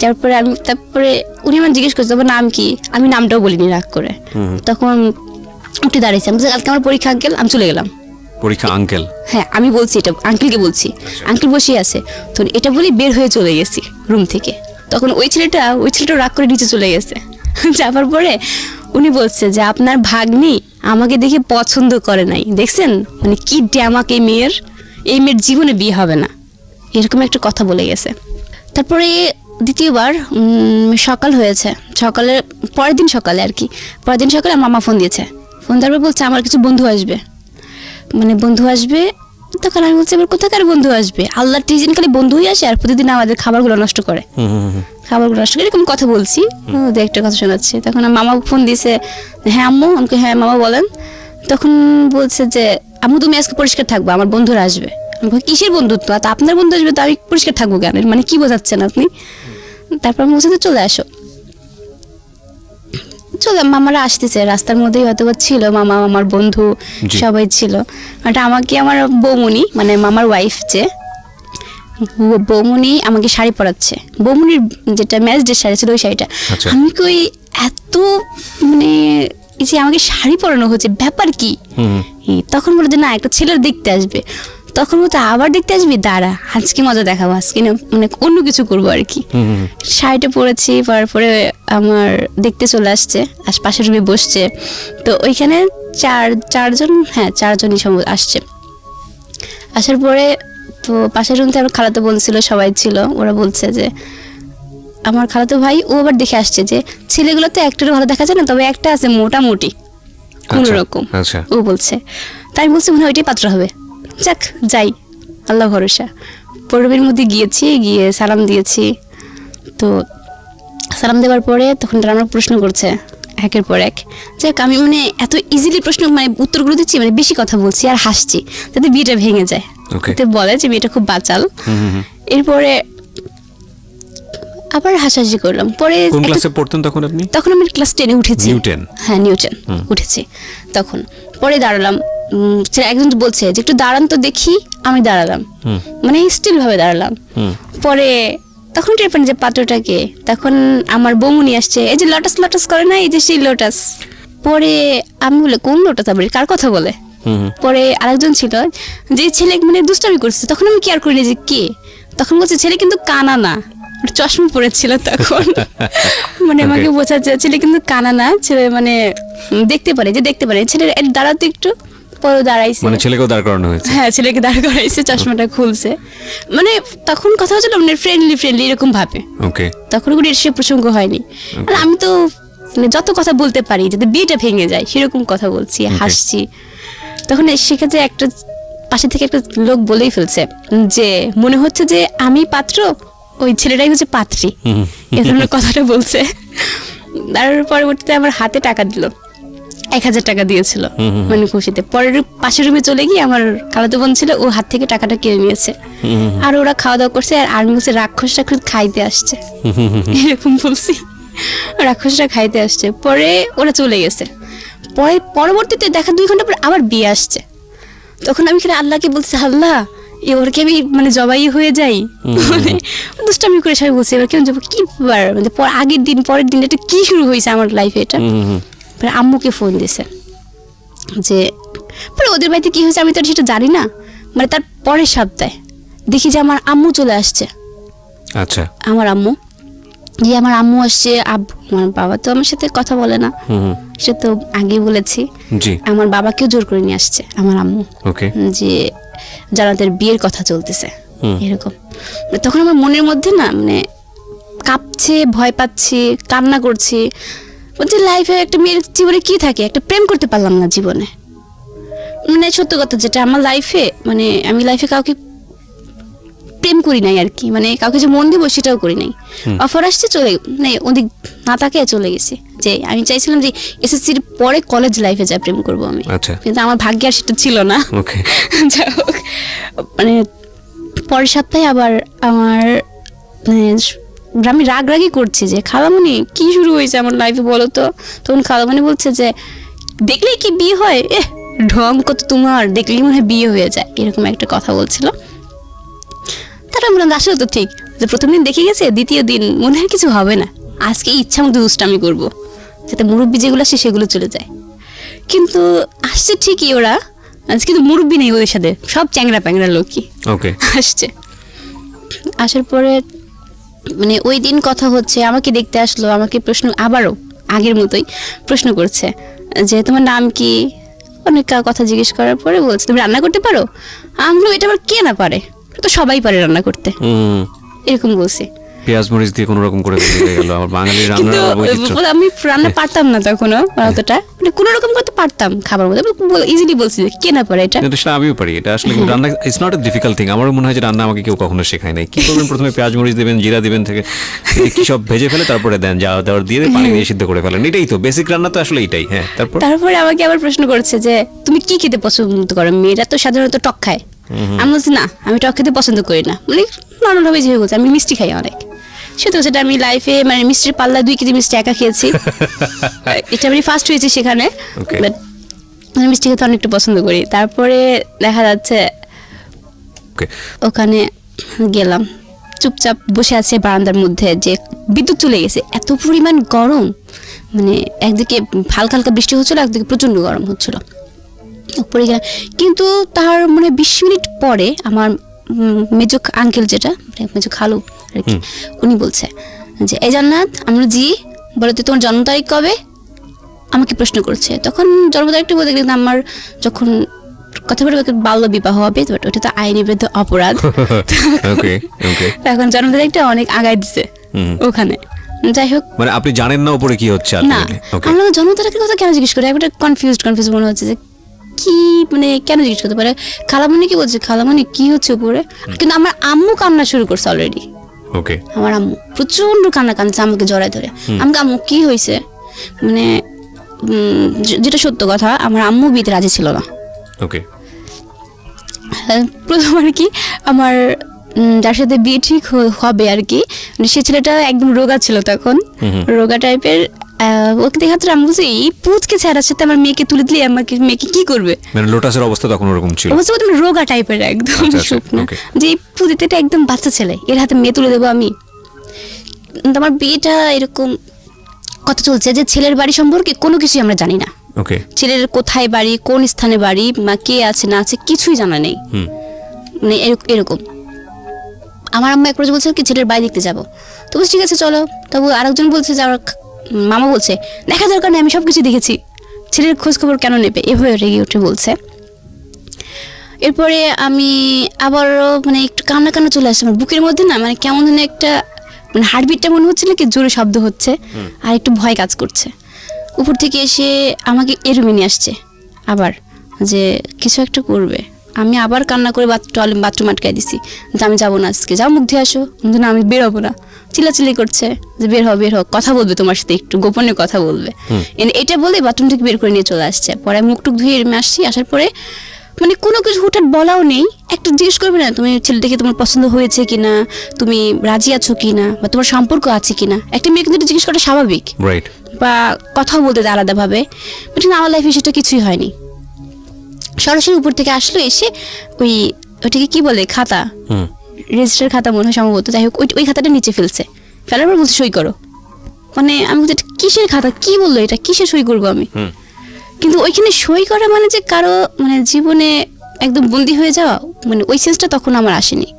তারপরে আমি তারপরে উনি আমার জিজ্ঞেস করছে তোমার নাম কি, আমি নামটাও বলিনি রাগ করে। তখন উঠে দাঁড়িয়েছি, আমি কালকে আমার পরীক্ষা আঙ্কেল, আমি চলে গেলাম। পরীক্ষা আঙ্কেল? হ্যাঁ আমি বলছি, এটা আঙ্কেলকে বলছি, আঙ্কেল বসে আছে। তো এটা বলি বের হয়ে চলে গেছি রুম থেকে। তখন ওই ছেলেটা রাগ করে নিচে চলে গেছে। যাবার পরে উনি বলছে যে আপনার ভাগ্নি আমাকে দেখে পছন্দ করে নাই, দেখছেন মানে কি ড্যামাক এই মেয়ের জীবনে বিয়ে হবে না, এরকম একটা কথা বলে গেছে। তারপরে দ্বিতীয়বার সকাল হয়েছে, সকালের পরের দিন সকালে আর কি, পরের দিন সকালে মামা ফোন দিয়েছে। ফোন দেওয়ার পর বলছে আমার কিছু বন্ধু আসবে, মানে বন্ধু আসবে। তখন আমি বলছি এবার কোথাকার বন্ধু আসবে, আল্লাহর টিজিন খালি বন্ধুই আসে আর প্রতিদিন আমাদের খাবারগুলো নষ্ট করে, খাবারগুলো নষ্ট করে, এরকম কথা বলছি, ওদের একটা কথা শোনাচ্ছে। তখন মামা ফোন দিয়েছে, হ্যাঁ আম্মু, আমাকে হ্যাঁ মামা বলেন। তখন বলছে যে আম্মু তুমি আজকে পরিষ্কার থাকবো, আমার বন্ধুরা আসবে। আমি বলি কিসের বন্ধুত্ব, তা আপনার বন্ধু আসবে তো আমি পরিষ্কার থাকবো কেন, মানে কি বোঝাচ্ছেন আপনি? তারপর আমি বলছি চলে আসো, চলে মামারা আসতেছে, রাস্তার মধ্যেই হয়তো ছিল মামা, আমার বন্ধু সবাই ছিল। ওটা আমাকে আমার বৌমনি মানে মামার ওয়াইফ, যে বৌমনি আমাকে শাড়ি পরাচ্ছে, বৌমনির যেটা ম্যারেজ ডে শাড়ি ছিল ওই শাড়িটা। আমি কই এত মানে এই যে আমাকে শাড়ি পরানো হচ্ছে, ব্যাপার কি? তখন বলে যে না একটা ছেলের দেখতে আসবে। তখন বলতে আবার দেখতে আসবি, দাঁড়া আজকে মজা দেখাবো, আজকে না মানে অন্য কিছু করবো আর কি। শাড়িটা পরেছি, পরার পরে আমার দেখতে চলে আসছে, পাশের রুমে বসছে। তো ওইখানে চারজনই সম্ভব আসছে। আসার পরে তো পাশের রুমতে আমার খালাতো বোন ছিল, সবাই ছিল। ওরা বলছে যে আমার খালাতো ভাই ও আবার দেখে আসছে যে ছেলেগুলো তো একটারও ভালো দেখা যায় না, তবে একটা আছে মোটামুটি কোনো রকম, ও বলছে। তাই বলছে মনে হয় ওইটাই পাত্র হবে, যাক যাই আল্লাহ ভরসা। পর্বের মধ্যে গিয়ে সালাম দিয়েছি। তো সালাম দেওয়ার পরে তখন তারা আমার প্রশ্ন করছে একের পর এক, যাক আমি মানে এত ইজিলি প্রশ্ন মানে উত্তরগুলো দিচ্ছি, মানে বেশি কথা বলছি আর হাসছি যাতে বিয়েটা ভেঙে যায়, যাতে বলে যে মেয়েটা খুব বাচাল। এরপরে আবার হাসাহাসি করলাম। পরে কোন ক্লাসে পড়তেন তখন আপনি? তখন আমি ক্লাস 10 এ উঠেছি। হ্যাঁ নিউটন উঠেছি তখন। পরে দাঁড়ালাম, একজন বলছে যে একটু দাঁড়ান তো দেখি, আমি দাঁড়ালাম, মানে স্টিল ভাবে দাঁড়ালাম। পরে তখন টের পান যে পাত্রটাকে, তখন আমার বৌমনি আসছে, এই যে লোটাস লোটাস করে না, এই যে সেই লোটাস। পরে আমি বলে কোন লোটাস, আবার কার কথা বলে? পরে আরেকজন ছিল যে ছেলে মানে দুষ্টামি করছে, তখন আমি কেয়ার করিনি যে কে। তখন বলছে ছেলে কিন্তু কানা না, চশমা পড়েছিল তখন, মানে আমাকে বোঝাচ্ছে ছেলে কিন্তু কানা না, ছেলে মানে দেখতে পারে, যে দেখতে পারে। ছেলের দাঁড়াতে একটু পরে দাঁড়াইছে, মানে ছেলেকেও দাঁড় করানো হয়েছে। হ্যাঁ ছেলেকে দাঁড় করাইছে, চশমাটা খুলছে, মানে তখন কথা হচ্ছিল মানে ফ্রেন্ডলি এরকম ভাবে। তখন কোনো সে প্রসঙ্গ হয়নি। আর আমি তো মানে যত কথা বলতে পারি যাতে বিয়েটা ভেঙে যায় সেরকম কথা বলছি, হাসছি। তখন সেক্ষেত্রে একটা পাশে থেকে একটা লোক বলেই ফেলছে যে মনে হচ্ছে যে আমি পাত্র, ওই ছেলেটাই হচ্ছে পাত্রী, এ ধরনের কথাটা বলছে। তার পরবর্তীতে আমার হাতে টাকা দিল, 1000 টাকা দিয়েছিল মানে খুশিতে। পরের পাশের রুমে চলে গিয়ে আমার খালাতো বোন ছিল, ও হাত থেকে টাকাটা কেড়ে নিয়েছে। আর ওরা খাওয়া দাওয়া করছে, আর আমি বলছে রাক্ষসটা খাইতে আসছে, এরকম বলছি, রাক্ষসটা খাইতে আসছে। পরে ওরা চলে গেছে। পরে পরবর্তীতে দেখা 2 ঘন্টা পর আবার বিয়ে আসছে। তখন আমি এখানে আল্লাহকে বলছি, আল্লাহ এবারকে আমি মানে জবাই হয়ে যাই, মানে দুষ্টামি করে সবাই বলছে এবার কেমন যাবো, কি মানে আগের দিন পরের দিন এটা কি শুরু হয়েছে আমার লাইফে। এটা আম্মুকে ফোন দিছে যে পরে ওদের বাড়িতে কি হয়েছে আমি তো সেটা জানি না, মানে তার পরের সপ্তাহে দেখি যে আমার আম্মু চলে আসছে। আচ্ছা, আমার আম্মু আসছে। আমার বাবা তো আমার সাথে কথা বলে না, সেটা তো আগেই বলেছি। জি, আমার বাবাকেও জোর করে নিয়ে আসছে আমার আম্মু, ওকে, যে জান্নাতের বিয়ের কথা চলতেছে এরকম। তখন আমার মনের মধ্যে না মানে কাঁপছে, ভয় পাচ্ছি, কান্না করছি। বলছি লাইফে একটা মেয়ের জীবনে কি থাকে, একটা প্রেম করতে পারলাম না জীবনে। মানে সত্য কথা যেটা, আমার লাইফে মানে আমি লাইফে কাউকে প্রেম করি নাই আর কি, মানে কাউকে যে মন দিব সেটাও করি নাই। অফার আসছে চলে, মানে ওদিক না তাকে চলে গেছি। যে আমি চাইছিলাম যে এসএসসির পরে কলেজ লাইফে যা প্রেম করবো আমি, কিন্তু আমার ভাগ্যে আর সেটা ছিল না। যাই হোক, মানে পরের সপ্তাহে আবার আমার মানে আমি রাগরাগি করছি যে খালামণি কি শুরু হয়েছে আমার লাইফে বলো তো। তখন খালামণি বলছে যে দেখলেই কি বিয়ে হয়, ঢং কত তোমার, দেখলেই মনে হয় বিয়ে হয়ে যায়, এরকম একটা কথা বলছিল। তারা বললাম আসলে তো ঠিক, যে প্রথম দিন দেখে গেছে, দ্বিতীয় দিন মনে হয় কিছু হবে না, আজকে ইচ্ছা মতো দুষ্টামি করবো, যাতে মুরব্বী যেগুলো আসে সেগুলো চলে যায়। কিন্তু আসছে ঠিকই ওরা, কিন্তু মুরব্বী নেই ওদের সাথে, সব চ্যাংরা প্যাংরা লোকই আসছে। আসার পরে মানে ওই দিন কথা হচ্ছে, আমাকে দেখতে আসলো, আমাকে প্রশ্ন আবারও আগের মতোই প্রশ্ন করছে যে তোমার নাম কি, অনেক কথা জিজ্ঞেস করার পরে বলছে তুমি রান্না করতে পারো। আমি বললাম এটা আবার কে না পারে, তো সবাই পারে রান্না করতে, এরকম বলছে। পেঁয়াজ মরিচ দিয়ে কোনো রকম করে গেল আমার বাঙালি রান্না। আমি রান্না পারতাম না তখনও অতটা, মানে কোনো রকম করতে পারতাম খাবার মধ্যে, ইজিলি বলছি যে কে না পারে এটা। কিন্তু সেটা আমিও পারি, এটা আসলে রান্না it's not a difficult thing. আমারও মনে হয় যে রান্না আমাকে কেউ কখনো শেখায় নাই। কি করবেন, প্রথমে পেঁয়াজ মরিচ দেবেন, জিরা দিবেন, থেকে কি সব ভেজে ফেলে তারপরে দেন, যা দেওয়ার দিয়ে পানি দিয়ে সিদ্ধ করে ফেলেন, এটাই তো বেসিক রান্না তো আসলে এটাই। হ্যাঁ, তারপরে আমাকে আবার প্রশ্ন করছে যে তুমি কি খেতে পছন্দ করো, মেয়েরা তো সাধারণত টক খায়। আমি বলছি না, আমি টক খেতে পছন্দ করি না, মানে নর্মালভাবে যেভাবে বলছি, আমি মিষ্টি খাই অনেক। সেটা সেটা আমি লাইফে মানে মিষ্টির পাল্লা 2 কেজি মিষ্টি একা খেয়েছি, এটা আমি ফার্স্ট হয়েছি সেখানে। আমি মিষ্টি খেতে অনেকটা পছন্দ করি। তারপরে দেখা যাচ্ছে ওখানে গেলাম, চুপচাপ বসে আছে বারান্দার মধ্যে, যে বিদ্যুৎ চলে গেছে, এত পরিমাণ গরম, মানে একদিকে হালকা হালকা বৃষ্টি হচ্ছিল, একদিকে প্রচণ্ড গরম হচ্ছিল। উপরে গেলাম, কিন্তু তার মানে 20 মিনিট পরে আমার মেজো আঙ্কেল, যেটা মেজো খালু আর কি, উনি বলছে যে এই জান্নাত, আমরা জি বলে তো তোমার জন্ম তারিখ কবে, আমাকে প্রশ্ন করছে। তখন জন্ম তারিখটা বলতে গেলে আমার যখন কথা বলে বাল্য বিবাহ হবে, ওটা তো আইনি বিরুদ্ধে অপরাধ। এখন জন্ম তারিখটা অনেক আগায় দিছে ওখানে। যাই হোক, মানে আপনি জানেন না উপরে কি হচ্ছে না, আমরা জন্ম তারিখের কথা কেন জিজ্ঞেস করি, একটা কনফিউজ মনে হচ্ছে যে কি, মানে কেন জিজ্ঞেস করতে পারে। খালামণি কি বলছে, খালামণি কি হচ্ছে উপরে, কিন্তু আমার আম্মু কান্না শুরু করছে অলরেডি। আমার আম্মু প্রচন্ড কান্না কাঁদছে, আমাকে জড়ায় ধরে। আমাকে আম্মু কি হয়েছে, মানে যেটা সত্য কথা, আমার আম্মু বিয়েতে রাজি ছিল না। প্রথম আর কি আমার যার সাথে বিয়ে ঠিক হবে আর কি, সে ছেলেটা একদম রোগা ছিল তখন, রোগা টাইপের। ওকে দেখাতে আমি বলছি এই পুচকে ছেড়ার সাথে আমার মেয়েকে তুলে দিলে আমাকে মেয়েকে কি করবে, মানে লোটাসের অবস্থা তখন ওরকম ছিল, অবস্থা রোগা টাইপের একদম শুকনো, যে এই পুঁতিতে একদম বাচ্চা ছেলে, এর হাতে মেয়ে তুলে দেবো আমি। আমার বিয়েটা এরকম কথা চলছে যে ছেলের বাড়ি সম্পর্কে কোনো কিছুই আমরা জানি না, ছেলের কোথায় বাড়ি, কোন স্থানে বাড়ি, কে আছে না আছে কিছুই জানা নেই, মানে এরকম। আমার আম্মা এক বলছে কি ছেলের বাড়ি দেখতে যাবো, তো বলছি ঠিক আছে চলো। তবু আরেকজন বলছে যে আমার মামা বলছে দেখা দরকার নেই, আমি সব কিছু দেখেছি, ছেলের খোঁজ খবর কেন নেবে, এভাবে রেগে উঠে বলছে। এরপরে আমি আবারও মানে একটু কান্না কান্না চলে আসছে আমার বুকের মধ্যে, না মানে কেমন যেন একটা মানে হার্টবিটটা মনে হচ্ছিল কি জোরে শব্দ হচ্ছে, আর একটু ভয় কাজ করছে। উপর থেকে এসে আমাকে এরুমে নিয়ে আসছে আবার, যে কিছু একটা করবে। আমি আবার কান্না করে বাথরুম আটকাই দিছি যে আমি যাবো না আজকে, যাও মুখ ধুয়ে আসো। না আমি বেরোবো না, চিল্লাচিল্লি করছে যে বের হও বের হও, কথা বলবে তোমার সাথে, একটু গোপনে কথা বলবে। এটা বলে বাথরুম থেকে বের করে নিয়ে চলে আসছে। পরে আমি মুখটুক ধুয়ে এরমে আসছি, আসার পরে মানে কোনো কিছু হুটহাট বলাও নেই, একটু জিজ্ঞেস করবে না তুমি ছেলেটাকে তোমার পছন্দ হয়েছে কিনা, তুমি রাজি আছো কিনা, বা তোমার সম্পর্ক আছে কিনা। একটা মেয়ে কিন্তু জিজ্ঞেস করা স্বাভাবিক, বা কথাও বলতে দেয় আলাদাভাবে, বাট আমার লাইফে সেটা কিছুই হয়নি। সরাসরি উপর থেকে আসলো, এসে ওইটাকে কি বলে খাতা, রেজিস্টার খাতা মনে হয় সম্ভবত, যাই হোক ওই খাতাটা নিচে ফেলছে, ফেলার পর বলছে সই করো। মানে আমি বলছি কিসের খাতা, কি বললো এটা, কিসে সই করবো আমি। কিন্তু ওইখানে সই করা মানে যে কারো মানে জীবনে একদম বন্দি হয়ে যাওয়া, মানে ওই সেন্সটা তখন আমার আসেনি।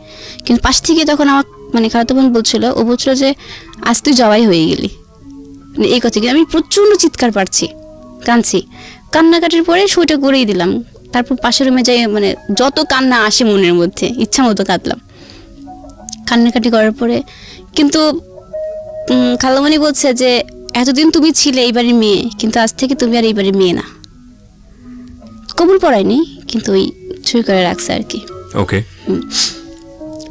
কিন্তু পাশ থেকে তখন আমার মানে খালাতো বোন বলছিল, ও বলছিল যে আজ তুই জবাই হয়ে গেলি, মানে এই কথা। কিন্তু আমি প্রচণ্ড চিৎকার পাচ্ছি, কাঁদছি, কান্নাকাটির পরে সইটা করেই দিলাম। তারপর পাশের রুমে যাই, মানে যত কান্না আসে মনের মধ্যে ইচ্ছা মতো কাঁদলাম কান্নাকাটি করার পরে। কিন্তু খালামণি বলছে যে এতদিন তুমি ছিলে এই বাড়ির মেয়ে, কিন্তু আজ থেকে তুমি আর এই বাড়ির মেয়ে না। কবুল পড়ায়নি, কিন্তু ওই ছুঁই করে রাখছে আর কি। ওকে,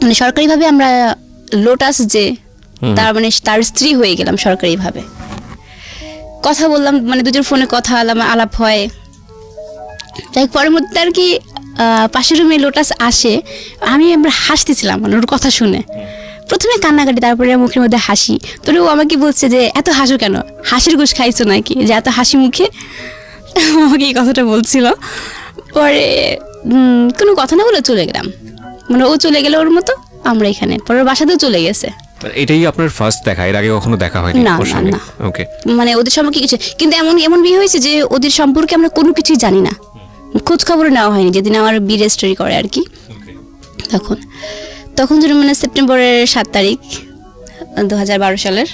মানে সরকারিভাবে আমরা লোটাস যে তার মানে তার স্ত্রী হয়ে গেলাম সরকারিভাবে। কথা বললাম, মানে দুজন ফোনে কথা আলাপ হয়। তাই পরের মধ্যে আর কি পাশের রুমে লোটাস আসে, আমরা হাসতেছিলাম মানে ওর কথা শুনে। প্রথমে কান্নাকাটি, তারপরে মুখের মধ্যে হাসি। তোরে ও আমাকে বলছে যে এত হাসো কেন, হাসির ঘুষ খাইছো নাকি যে এত হাসি মুখে, আমাকে এই কথাটা বলছিল। পরে কোনো কথা না বলে চলে গেলাম, মানে ও চলে গেল ওর মতো, আমরা এখানে পরে বাসাতেও চলে গেছে। এটাই আপনার ফার্স্ট দেখা, এর আগে কখনো দেখা হয়নি? না না, ওকে। মানে ওদের সম্পর্কে কিছু, কিন্তু এমন বিয়ে হয়েছে যে ওদের সম্পর্কে আমরা কোনো কিছুই জানি না, খোঁজ খবর নেওয়া হয়নি। যেদিন আমার বিয়ের স্টোরি করে আর কি, তখন যেন মানে সেপ্টেম্বরের 7 তারিখ 2012 সালের।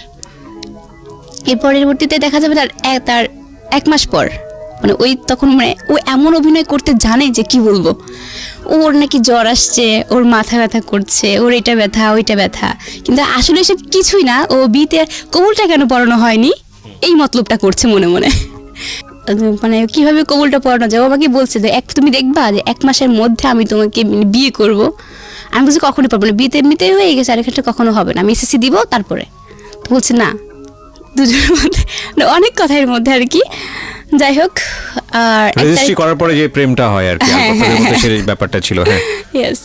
এর পরবর্তীতে দেখা যাবে তার 1 মাস পর, মানে ওই তখন মানে ও এমন অভিনয় করতে জানে যে কি বলবো। ওর নাকি জ্বর আসছে, ওর মাথা ব্যথা করছে, ওর এটা ব্যথা ওইটা ব্যথা, কিন্তু আসলে এসব কিছুই না। ও বিয়েতে কবুলটা কেন পড়ানো হয়নি এই মতলবটা করছে মনে মনে। মানে কিভাবে কবুলটা পড়ানো যায়, ও আমাকে বলছে যে তুমি দেখবা যে 1 মাসের মধ্যে আমি তোমাকে বিয়ে করব। আমি বলছি কখনোই পারবো না, বিয়েতে এমনিতেই হয়ে গেছে, আর এক্ষেত্রে কখনো হবে না, আমি এসএসসি দিব তারপরে। বলছে না, দুজনের মধ্যে অনেক কথার মধ্যে আর কি। যাই হোক, আর রেজিস্ট্রি করার পরে যে প্রেমটা হয় আর কি, আপনাদের মধ্যে সেই ব্যাপারটা ছিল। হ্যাঁ, ইয়েস।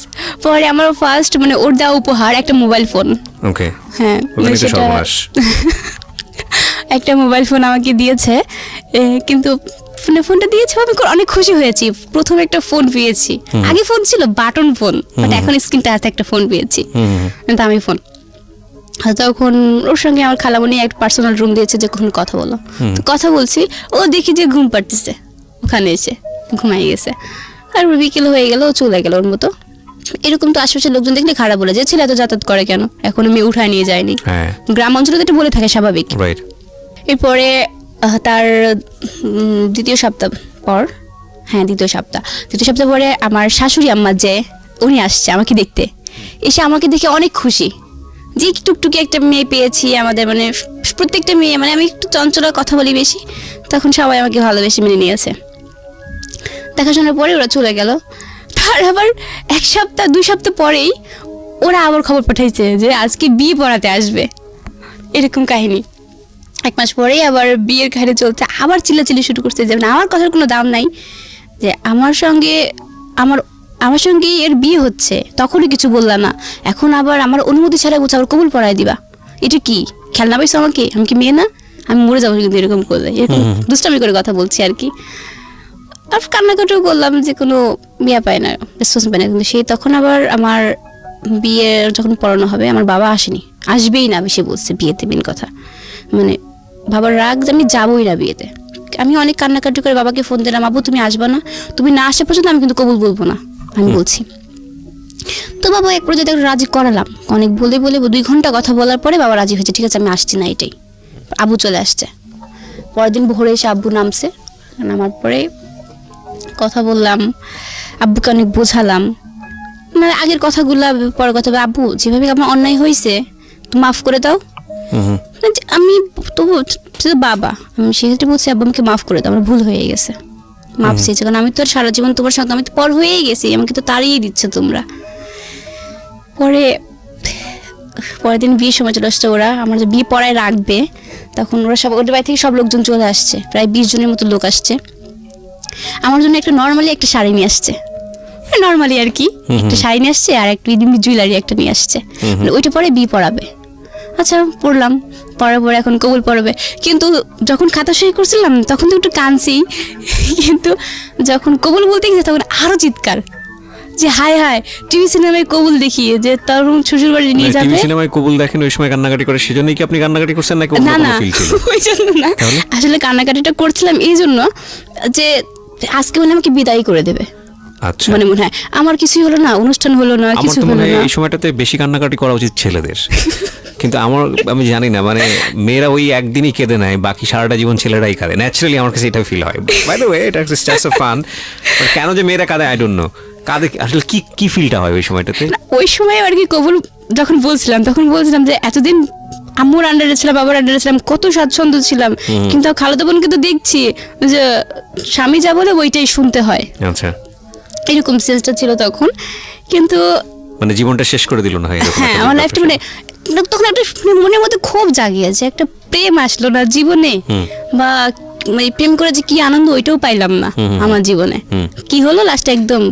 পরে আমার ফার্স্ট মানে ওর দেওয়া উপহার একটা মোবাইল ফোন। ওকে, হ্যাঁ, একটা মোবাইল ফোন আমাকে দিয়েছে। কিন্তু ফোনটা দিয়েছে আমি অনেক খুশি হয়েছি, প্রথম একটা ফোন পেয়েছি। আগে ফোন ছিল বাটন ফোন, বাট এখন স্ক্রিন টাচ একটা ফোন পেয়েছি, দামি ফোন। তখন ওর সঙ্গে আমার খালামণি একটা পার্সোনাল রুম দিয়েছে যে কখন কথা বলো। তো কথা বলছি, ও দেখি যে ঘুম পাড়তেছে, ওখানে এসে ঘুমাই গেছে। তারপর বিকেল হয়ে গেল, ও চলে গেল ওর মতো। এরকম তো আশেপাশের লোকজন দেখলে খারাপ বলে যে ছেলে এত যাতায়াত করে কেন, এখনো মেয়ে উঠায় নিয়ে যায়নি। গ্রাম অঞ্চলে তো এটা বলে থাকে স্বাভাবিক। এরপরে তার দ্বিতীয় সপ্তাহ পরে আমার শাশুড়ি আম্মা যে উনি আসছে আমাকে দেখতে, এসে আমাকে দেখে অনেক খুশি যে টুকটুকি একটা মেয়ে পেয়েছি। আমাদের মানে প্রত্যেকটা মেয়ে, মানে আমি একটু চঞ্চলা, কথা বলি বেশি, তখন সবাই আমাকে ভালোবেসে মেনে নিয়েছে। দেখাশোনার পরে ওরা চলে গেল। তার আবার 1 সপ্তাহ 2 সপ্তাহ পরেই ওরা আবার খবর পাঠাইছে যে আজকে বিয়ে পড়াতে আসবে, এরকম কাহিনী। 1 মাস পরেই আবার বিয়ের কাহিনী চলছে, আবার চিল্লাচিল্লি শুরু করছে যে আমার কথার কোনো দাম নাই, যে আমার সঙ্গে এর বিয়ে হচ্ছে, তখনই কিছু বললা না, এখন আবার আমার অনুমতি ছাড়া বলছে আবার কবুল পড়ায় দিবা। এটা কি খেলনা পাইছো আমাকে, আমি কি মেয়ে না, আমি মরে যাবো কিন্তু এরকম করলে, এরকম দুষ্টামি করে কথা বলছি আর কি। আর কান্নাকাটিও করলাম যে কোনো বিয়ে পায় না, রেসপন্স পায় না। কিন্তু তখন আবার আমার বিয়ে যখন পড়ানো হবে, আমার বাবা আসবেই না, বেশি বলছে বিয়েতে মেন কথা। মানে বাবার রাগ যে আমি যাবোই না বিয়েতে। আমি অনেক কান্নাকাটি করে বাবাকে ফোন দিলাম, আবু তুমি আসবা না, তুমি না আসা পর্যন্ত আমি কিন্তু কবুল বলবো না, আমি বলছি। তো বাবা এক পর্যায়ে রাজি করালাম, অনেক বলে 2 ঘন্টা কথা বলার পরে বাবা রাজি হয়েছে, ঠিক আছে আমি আসছি না, এটাই। আবু চলে আসছে, পরের দিন ভোরে এসে আব্বু নামছে, নামার পরে কথা বললাম, আব্বুকে অনেক বোঝালাম, মানে আগের কথাগুলা পরে কথা, আব্বু যেভাবে আমার অন্যায় হয়েছে তুমি মাফ করে দাও। আমি তবু বাবা, আমি সেক্ষেত্রে বলছি আব্বু আমাকে মাফ করে দাও, আমার ভুল হয়ে গেছে, মাফ চেয়েছে, কারণ আমি তো আর সারা জীবন তোমার সঙ্গে, আমি তো পর হয়েই গেছি, আমাকে তো তাড়িয়ে দিচ্ছ তোমরা। পরের দিন বিয়ের সময় চলে আসছে ওরা, আমার যে বিয়ে পড়ায় রাখবে, তখন ওরা সব ওদের বাড়ি থেকে সব লোকজন চলে আসছে, প্রায় 20 জনের মতো লোক আসছে। আমার জন্য নর্মালি একটা শাড়ি নিয়ে আসছে, নর্মালি আর কি একটা শাড়ি নিয়ে আসছে, আর একটা জুয়েলারি একটা নিয়ে আসছে, ওইটা পরে বিয়ে পড়াবে। আচ্ছা পড়লাম, পরে এখন কবুল পড়াবে। কিন্তু যখন খাতা সই করছিলাম তখন তো একটু কাঁদছি, কিন্তু যখন কবুল বলতে গেছে তখন আরো চিৎকার, যে হায় হায় টিভি সিনেমায় কবুল দেখিয়ে যে তার শ্বশুর বাড়ি নিয়ে যাবে। টিভি সিনেমায় কবুল দেখেন ওই সময় কান্নাকাটি করে, সেজন্যই কি আপনি কান্নাকাটি করছেন নাকি অন্য কোনো ফিল ছিল? ওই জন্য না, আসলে কান্নাকাটিটা করছিলাম এই জন্য যে আজকে মানে আমাকে বিদায় করে দেবে, আচ্ছা। মনে হয় আমার কিছুই হলো না, অনুষ্ঠান হলো না, আমার কিছু তো হলো মনে হয় না। এই সময়টাতে বেশি কান্নাকাটি করা উচিত ছেলেদের, কিন্তু আমি জানি না, মানে মেয়েরা ওই একদিনই কেঁদে নেয়, বাকি সারাটা জীবন ছেলেরাই কাঁদে। ন্যাচারালি আমার কাছে এটা ফিল হয়। বাই দ্য ওয়ে, এটা জাস্ট আ ফান। কেন যে মেয়েরা কাঁদে আই ডোন্ট নো, কাঁদে আসলে কি ফিলটা হয় ওই সময়টাতে? ওই সময় আর কি কবুল যখন বলছিলাম তখন বলছিলাম যে এতদিন আম্মুর আন্ডারে ছিলাম, বাবার আন্ডারে ছিলাম, কত স্বাচ্ছন্দ্য ছিলাম, কিন্তু খালাতো বোনকে তো দেখছি যে স্বামী যা বলে ওইটাই শুনতে হয়। আচ্ছা, এরকম সেন্সটা ছিল তখন। কিন্তু মানে জীবনটা শেষ করে দিল না? হ্যাঁ, আমার লাইফটা মানে তখন একটা মনের মধ্যে ক্ষোভ জাগিয়েছে, একটা প্রেম আসলো না জীবনে, বা মানে প্রেম করে যে কি আনন্দ ওইটাও পাইলাম না আমার জীবনে। কি হলো লাস্টে একদম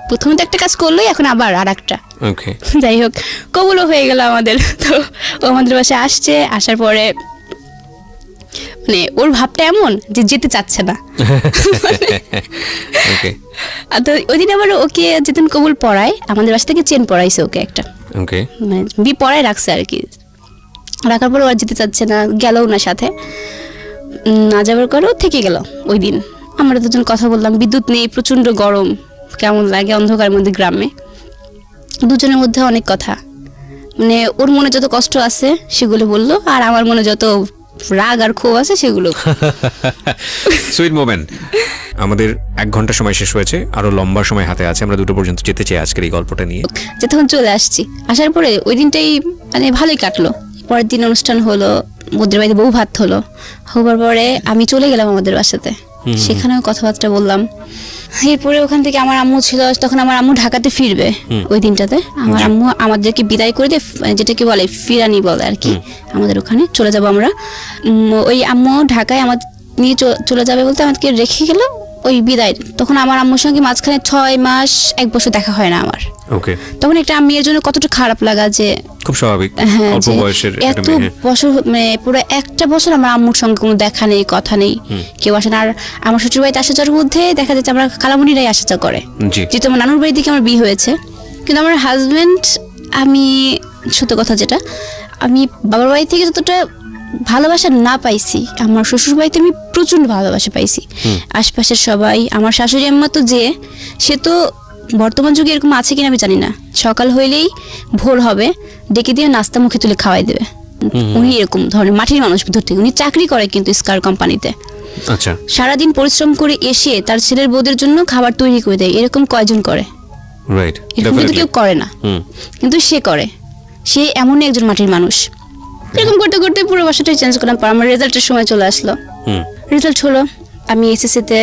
প্রথমে তো একটা কাজ করলোই, এখন আবার আর একটা। ওকে, যাই হোক, কবুলও হয়ে গেল আমাদের। তো ও আমাদের বাসায় আসছে, আসার পরে মানে ওর ভাবটা এমন যে যেতে চাচ্ছে না। ওকে, তো ওই দিন আবার ওকে যেদিন কবুল পড়ায় আমাদের বাসা থেকে চেন পড়াইছে ওকে একটা, ওকে, মানে পড়ায় রাখছে আর কি। রাখার পর ও আর যেতে চাচ্ছে না, গেলও না সাথে, না যাবার করেও থেকে গেল ওই দিন। আমরা দুজন কথা বললাম, বিদ্যুৎ নেই, প্রচণ্ড গরম, কেমন লাগে অন্ধকারের মধ্যে গ্রামে। দুজনের মধ্যে অনেক কথা, মানে ওর মনে যত কষ্ট আছে সেগুলো বললো, আর আমার মনে যত রাগ আর ক্ষোভ আছে সেগুলো। Sweet moment. আমাদের 1 ঘন্টা সময় শেষ হয়েছে, আরো লম্বা সময় হাতে আছে। আমরা 2টা পর্যন্ত যেতে চাই আজকের এই গল্পটা নিয়ে। যে তখন চলে আসছি, আসার পরে ওই দিনটাই মানে ভালোই কাটলো। পরের দিন অনুষ্ঠান হলো, ওদের বাড়িতে বউ ভাত হলো, হবার পরে আমি চলে গেলাম আমাদের বাসাতে, সেখানেও কথাবার্তা বললাম। এরপরে ওখান থেকে আমার আম্মু ছিল, তখন আমার আম্মু ঢাকাতে ফিরবে ওই দিনটাতে। আমার আম্মু আমাদেরকে বিদায় করে দিয়ে, যেটাকে বলে ফিরানি বলে আর কি, আমাদের ওখানে চলে যাব আমরা। ওই আম্মু ঢাকায় আমাদের নিয়ে চলে যাবে বলতে আমাদেরকে রেখে গেল ওই বিদায়। তখন আমার আম্মুর সঙ্গে মাঝখানে 6 মাস 1 বছর দেখা হয় না আমার। ওকে, তখন একটা মেয়ের জন্য কতটা খারাপ লাগা, যে খুব স্বাভাবিক, অল্প বয়সের এত বছর, মানে পুরো একটা বছর আমার আম্মুর সঙ্গে কোনো দেখা নেই, কথা নেই, কেউ আসে না। আর আমার শ্বশুর বাড়িতে আসা যাওয়ার মধ্যে দেখা যাচ্ছে আমরা খালামণিরাই আসা যাওয়া করে, যেহেতু আমার নানুর বাড়ি থেকে আমার বিয়ে হয়েছে। কিন্তু আমার হাজবেন্ড, আমি সত্য কথা যেটা, আমি বাবার বাড়ি থেকে যতটা ভালোবাসা না পাইছি, আমার শ্বশুর বাড়িতে আমি প্রচন্ড ভালোবাসা পাইছি। আশপাশের সবাই, আমার শাশুড়ি আম্মা তো যে, সে তো বর্তমান যুগে এরকম আছে কিনা আমি জানি না, সকাল হইলেই ভোর হবে ডেকে দিয়ে নাস্তা মুখে তুলে খাওয়াই দেবে। উনি এরকম ধরনের মাটির মানুষ ভিতর থেকে, উনি চাকরি করে কিন্তু স্কার কোম্পানিতে। আচ্ছা, সারাদিন পরিশ্রম করে এসে তার ছেলের বউদের জন্য খাবার তৈরি করে দেয়। এরকম কয়জন করে? রাইট, এরকম কিন্তু কেউ করে না, কিন্তু সে করে। সে এমনই একজন মাটির মানুষ। এরকম করতে করতে পুরো বাসাটাই চেঞ্জ করলাম। পর আমার রেজাল্টের সময় চলে আসলো, রেজাল্ট হলো, আমি এসএসসিতে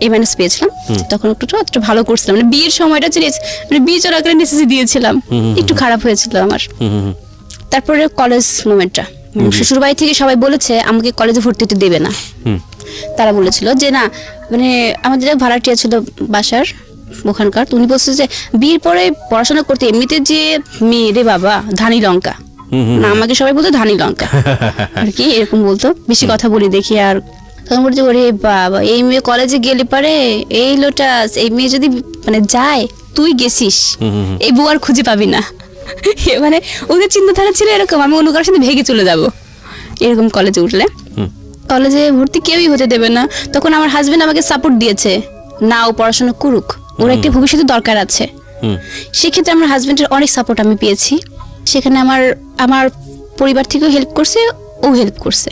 A- পেয়েছিলাম। তখন একটু ভালো করছিলাম, মানে বিয়ের সময়টা ছিল, মানে বিয়ে চলাকালীন এসএসসি দিয়েছিলাম, একটু খারাপ হয়েছিল আমার। তারপরে কলেজ মোমেন্টটা, শ্বশুর বাড়ি থেকে সবাই বলেছে আমাকে কলেজে ভর্তি হতে দেবে না। তারা বলেছিল যে না, মানে আমাদের এক ভাড়াটিয়া ছিল বাসার ওখানকার, তো উনি বলছে যে বিয়ের পরে পড়াশোনা করতে এমনিতে যে মেয়ে রে বাবা ধানি লঙ্কা, না আমাকে সবাই বলতো ধানি লঙ্কা আর কি, এরকম বলতো, বেশি কথা বলি দেখি। আর তখন বলছে ওরে বাবা, এই মেয়ে কলেজে গেলে পারে, এই লোটাস, এই মেয়ে যদি মানে যায়, তুই গেছিস, এই বউ আর খুঁজে পাবি না। মানে ওদের চিন্তাধারা ছিল এরকম, আমি অন্য কারোর সাথে ভেগে চলে যাব এরকম। কলেজে উঠলে কলেজে ভর্তি কেউই হতে দেবে না। তখন আমার হাজবেন্ড আমাকে সাপোর্ট দিয়েছে, না ও পড়াশোনা করুক, ওর একটা ভবিষ্যতে দরকার আছে। সেক্ষেত্রে আমার হাজবেন্ডের অনেক সাপোর্ট আমি পেয়েছি। সেখানে আমার পরিবার থেকেও হেল্প করছে, ও হেল্প করছে।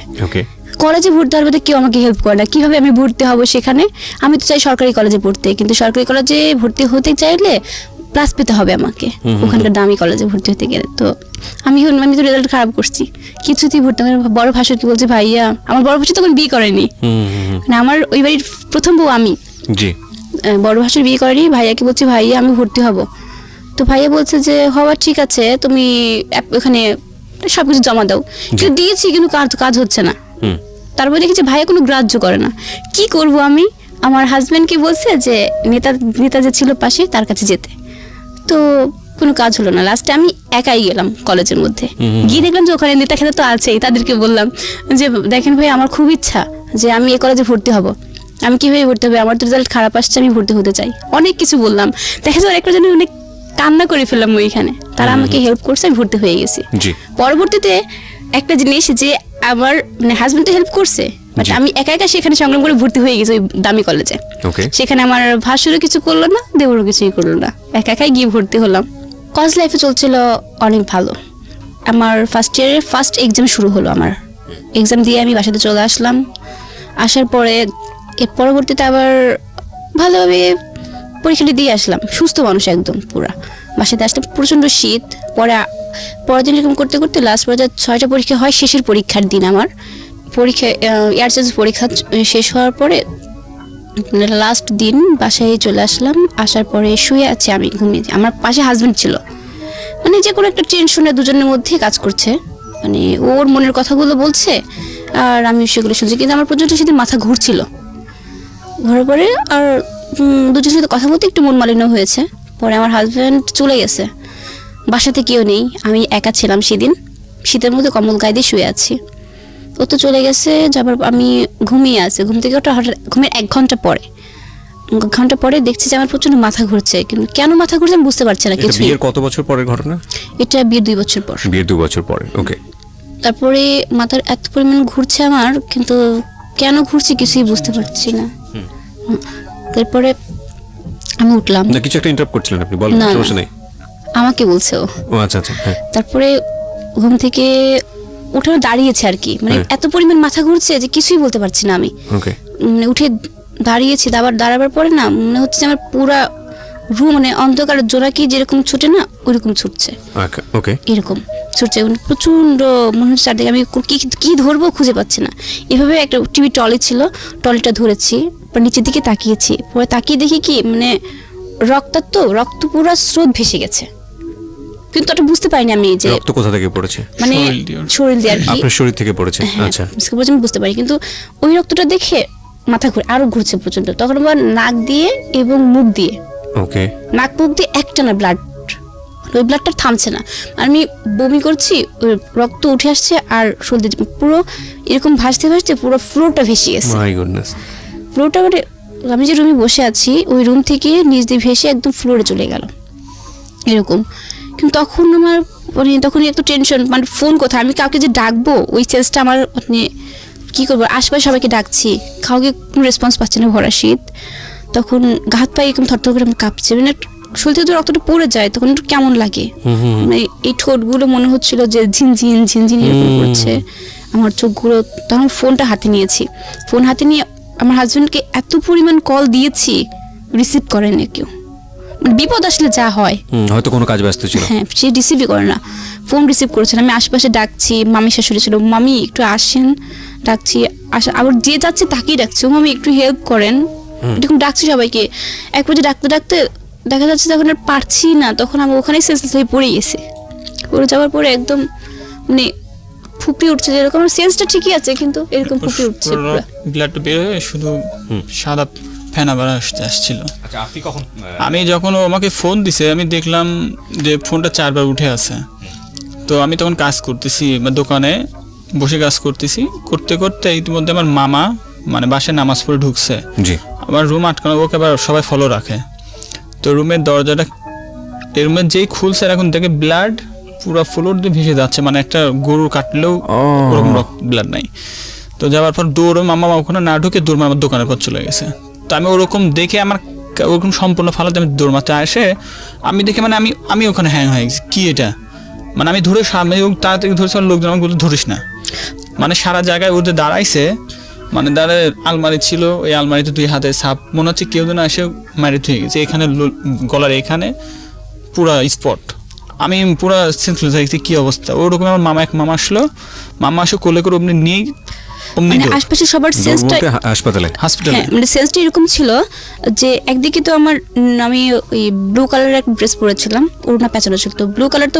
কলেজে ভর্তি হওয়ার মধ্যে কেউ আমাকে হেল্প করে না, কিভাবে আমি ভর্তি হব সেখানে। আমি তো চাই সরকারি কলেজে পড়তে, কিন্তু সরকারি কলেজে ভর্তি হতে চাইলে প্লাস পেতে হবে আমাকে, ওখানকার দামি কলেজে ভর্তি হতে গেলে। তো আমি তো রেজাল্ট খারাপ করছি, কিছুতেই ভর্তি। আমার বড় ভাসুর কি বলছে, ভাইয়া, আমার বড় ভাসুর তখন বিয়ে করেনি, মানে আমার ওই বাড়ির প্রথম বউ আমি, বড় ভাসুর বিয়ে করেনি। ভাইয়াকে বলছি, ভাইয়া আমি ভর্তি হব। তো ভাইয়া বলছে যে হওয়া ঠিক আছে, তুমি ওখানে সবকিছু জমা দাও। কিন্তু দিয়েছি, কিন্তু কাজ হচ্ছে না। তারপরে দেখি যে ভাইয়া কোনো গ্রাহ্য করে না। কি করব আমি? আমার হাজবেন্ডকে বলছে যে নেতা যে ছিল পাশে তার কাছে যেতে, তো কোনো কাজ হলো না। লাস্টে আমি একাই গেলাম কলেজের মধ্যে, গিয়ে দেখলাম যে ওখানে নেতা খেতা তো আছেই। তাদেরকে বললাম যে দেখেন ভাই, আমার খুব ইচ্ছা যে আমি এই কলেজে ভর্তি হব, আমি কিভাবে ভর্তি হবে, আমার তো রেজাল্ট খারাপ আসছে, আমি ভর্তি হতে চাই। অনেক কিছু বললাম, দেখা যায় একটা জন্য অনেক কান্না করে ফেললাম ওইখানে। তারা আমাকে হেল্প করছে, আমি ভর্তি হয়ে গেছি। পরবর্তীতে একটা জিনিস যে আমার মানে হাজবেন্ড তো হেল্প করছে, বাট আমি একা একা সেখানে সংগ্রাম করে ভর্তি হয়ে গেছি ওই দামি কলেজে। সেখানে আমার ভাসুরও কিছু করলো না, দেবরও কিছুই করলো না, একা একাই গিয়ে ভর্তি হলাম। কলেজ লাইফে চলছিল অনেক ভালো। আমার ফার্স্ট ইয়ারের ফার্স্ট এক্সাম শুরু হলো, আমার এক্সাম দিয়ে আমি বাসাতে চলে আসলাম। আসার পরে এর পরবর্তীতে আবার ভালোভাবে পরীক্ষাটি দিয়ে আসলাম, সুস্থ মানুষ একদম পুরা। বাসাতে আসলাম, প্রচণ্ড শীত। পরের দিন এরকম করতে করতে লাস্ট পর্যায়ে 6টা পরীক্ষা হয়, শেষের পরীক্ষার দিন আমার পরীক্ষা, এয়ার চার্জ পরীক্ষা শেষ হওয়ার পরে লাস্ট দিন বাসায় চলে আসলাম। আসার পরে শুয়ে আছি, আমি ঘুমিয়ে। আমার পাশে হাজবেন্ড ছিল, মানে যে কোনো একটা টেনশনে দুজনের মধ্যে কাজ করছে, মানে ওর মনের কথাগুলো বলছে আর আমি সেগুলো শুনছি, কিন্তু আমার পর্যন্ত সেদিন মাথা ঘুরছিল। ঘোরার পরে আর দুজনের সাথে কথা বলতে একটু মন মালিন্য হয়েছে। পরে আমার হাজব্যান্ড চলে গেছে, বাসাতে কেউ নেই, আমি একা ছিলাম সেদিন, শীতের মধ্যে কম্বল গায়ে দিয়ে শুয়ে আছি। ও তো চলে গেছে, যাবার আমি ঘুমিয়ে আছি। ঘুম থেকে ওটা হঠাৎ ঘুমের 1 ঘন্টা পরে দেখছি যে আমার প্রচন্ড মাথা ঘুরছে, কিন্তু কেন মাথা ঘুরছে আমি বুঝতে পারছি না কিছু। বিয়ের কত বছর পরের ঘটনা এটা? বিয়ের 2 বছর পর। বিয়ের 2 বছর পরে, ওকে। তারপরে মাথার এত পরিমাণ ঘুরছে আমার, কিন্তু কেন ঘুরছে কিছুই বুঝতে পারছি না। তারপরে আমি উঠলাম। না, কিছু একটা ইন্টারাপ্ট করছিলেন আপনি, বলেন, সমস্যা নেই। আমাকে বলছে ও আচ্ছা আচ্ছা, হ্যাঁ। তারপরে ঘুম থেকে উঠে দাঁড়িয়েছে আর কি, মানে এত পরিমাণ মাথা ঘুরছে যে কিছুই বলতে পারছি না আমি। ওকে। মানে উঠে দাঁড়িয়েছি, দাঁড়াবার পরে না মনে হচ্ছে আমার পুরা রুম মানে অন্ধকার জোনাকি যেরকম ছুটে না ওইরকম ছুটছে। ওকে। এরকম ছুটছে, প্রচন্ড মনে হচ্ছে চারদিকে আমি কি ধরবো খুঁজে পাচ্ছি না। এভাবে একটা টিভি টলি ছিল, টলিটা ধরেছি, নিচের দিকে তাকিয়েছি। পরে তাকিয়ে দেখি কি মানে রক্ত পুরো স্রোত ভেসে গেছে, কিন্তু ওটা বুঝতে পারিনি আমি যে রক্ত কোথা থেকে পড়েছে, মানে শরীর দিয়ে আর কি, আপনার শরীর থেকে পড়েছে। আচ্ছা, আমি বুঝতে পারি, কিন্তু ওই রক্তটা দেখে মাথা ঘুরে আরো ঘুরছে প্রচন্ড। তখন আবার নাক দিয়ে এবং মুখ দিয়ে, ওকে, নাক মুখ দিয়ে একটানা ব্লাড, ওই ব্লাডটা থামছে না। আমি বমি করছি, ওই রক্ত উঠে আসছে আর শরীর পুরো এরকম ভাসতে ভাসতে পুরো ফ্লোরটা ভেসে গেছে। My goodness. ফ্লোরটা মানে আমি যে রুমে বসে আছি ওই রুম থেকে নিচ দিয়ে ভেসে একদম ফ্লোরে চলে গেল এরকম। কিন্তু তখন আমার মানে তখনই একটু টেনশন, মানে ফোন কোথায়, আমি কাউকে যে ডাকবো ওই চেষ্টা আমার, মানে কী করবো, আশপাশে সবাইকে ডাকছি, কাউকে কোনো রেসপন্স পাচ্ছি না, ভরা শীত। তখন হাত পায়ে এরকম থরথর করে আমি কাঁপছে, মানে শরীর থেকে রক্তটা পড়ে যায় তখন একটু কেমন লাগে, মানে এই ঠোঁটগুলো মনে হচ্ছিল যে ঝিনঝিন এরকম করছে। আমার চোখগুলো, তখন ফোনটা হাতে নিয়েছি, ফোন হাতে নিয়ে আমার হাজবেন্ডকে এত পরিমাণ কল দিয়েছি, রিসিভ করেনি কেউ। মানে বিপদ আসলে যা হয়, হয়তো কোনো কাজ ব্যস্ত ছিল, হ্যাঁ, সে রিসিভই করে না, ফোন রিসিভ করেছে না। আমি আশেপাশে ডাকছি, মামি শাশুড়ি ছিল, মামি একটু আসেন, ডাকছি, আবার যে যাচ্ছে তাকেই ডাকছি, ও মামি একটু হেল্প করেন, এরকম ডাকছি সবাইকে। এক পর্যায়ে ডাকতে ডাকতে দেখা যাচ্ছে যখন আর পারছি না, তখন আমি ওখানেই সেন্সলেস হয়ে পড়ে গেছি। পড়ে যাওয়ার পরে একদম মানে ফুপিয়ে উঠছে, যেরকম আমার সেন্সটা ঠিকই আছে কিন্তু এরকম ফুপিয়ে উঠছে, ব্লাডটা বের হয়ে শুধু সাদা ফেনা বার আসছিল। আচ্ছা, আপনি কখন? আমি যখন ও আমাকে ফোন দিছে আমি দেখলাম যে ফোনটা 4 বার উঠে আছে। তো আমি তখন কাজ করতেছি, দোকানে বসে কাজ করতেছি, করতে করতে ইতিমধ্যে আমার মামা মানে বাসায় নামাজ পড়ে ঢুকছে। জি। আমার রুম আটকানো, ওকে আবার সবাই ফলো রাখে। তো রুমের দরজাটা রুমের যেই খুলছে এখন দেখে ব্লাড পুরো ফ্লোর দিয়ে ভেসে যাচ্ছে, মানে একটা গরু কাটলেও ওরকম ব্লাড নাই। তো যাওয়ার পর দৌড়, মামা ওখানে না ঢুকে দৌড় আমার দোকানের পর চলে গেছে। তো আমি ওরকম দেখে আমার ওরকম সম্পূর্ণ ফালাতে আমি দৌড় মারতে আসে, আমি দেখে মানে আমি ওখানে হ্যাং হয়ে গেছি, কি এটা, মানে আমি ধরে সামনে তাড়াতাড়ি ধরেছি, লোকজন আমাকে বলতে ধরিস না, মানে সারা জায়গায় ওদের দাঁড়াইছে, মানে দাঁড়ায় আলমারি ছিল, ওই আলমারিতে 2 হাতে ছাপ, মনে হচ্ছে কেউ যেন এসে মারি থুয়ে গেছে, এখানে গলার এখানে পুরা স্পট। আমি পুরা সেন্সলেস হয়ে গেছি, কি অবস্থা। ওরকম আমার মামা আসলো, মামা আসে কোলে করে অমনি নিয়ে মানে আশপাশে সবার সেন্সটা হাসপাতালে মানে সেন্সটা এরকম ছিল যে একদিকে তো আমি ওই ব্লু কালারের একটা ড্রেস পরেছিলাম, ওড়না পেঁচানো ছিল, তো ব্লু কালার তো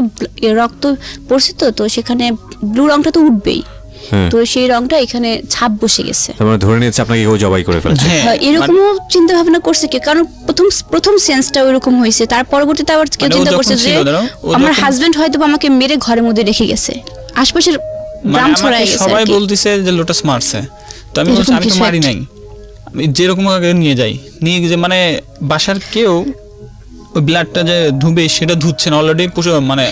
রক্ত পড়ছে, তো সেখানে ব্লু রংটা তো উঠবেই, তো সেই রংটা এখানে ছাপ বসে গেছে, মানে ধরে নিয়েছে আপনাকে কেউ জবাই করে ফেলেছে। এরকমও চিন্তা ভাবনা করছে কি, কারণ প্রথম সেন্সটা ওইরকম হয়েছে, তার পরবর্তীতে আবার কেউ চিন্তা করছে যে আমার হাজবেন্ড হয়তো আমাকে মেরে ঘরের মধ্যে রেখে গেছে, আশপাশের গ্রাম ছড়ায় গেছে, সবাই বলতেছে যে লোটাস মারছে। তো আমি বলছি আমি তো মারি নাই, আমি যেরকম আগে নিয়ে গিয়ে মানে বাসার কেউ ওই ব্লাডটা যে ধুবে সেটা ধুচ্ছে না, অলরেডি মানে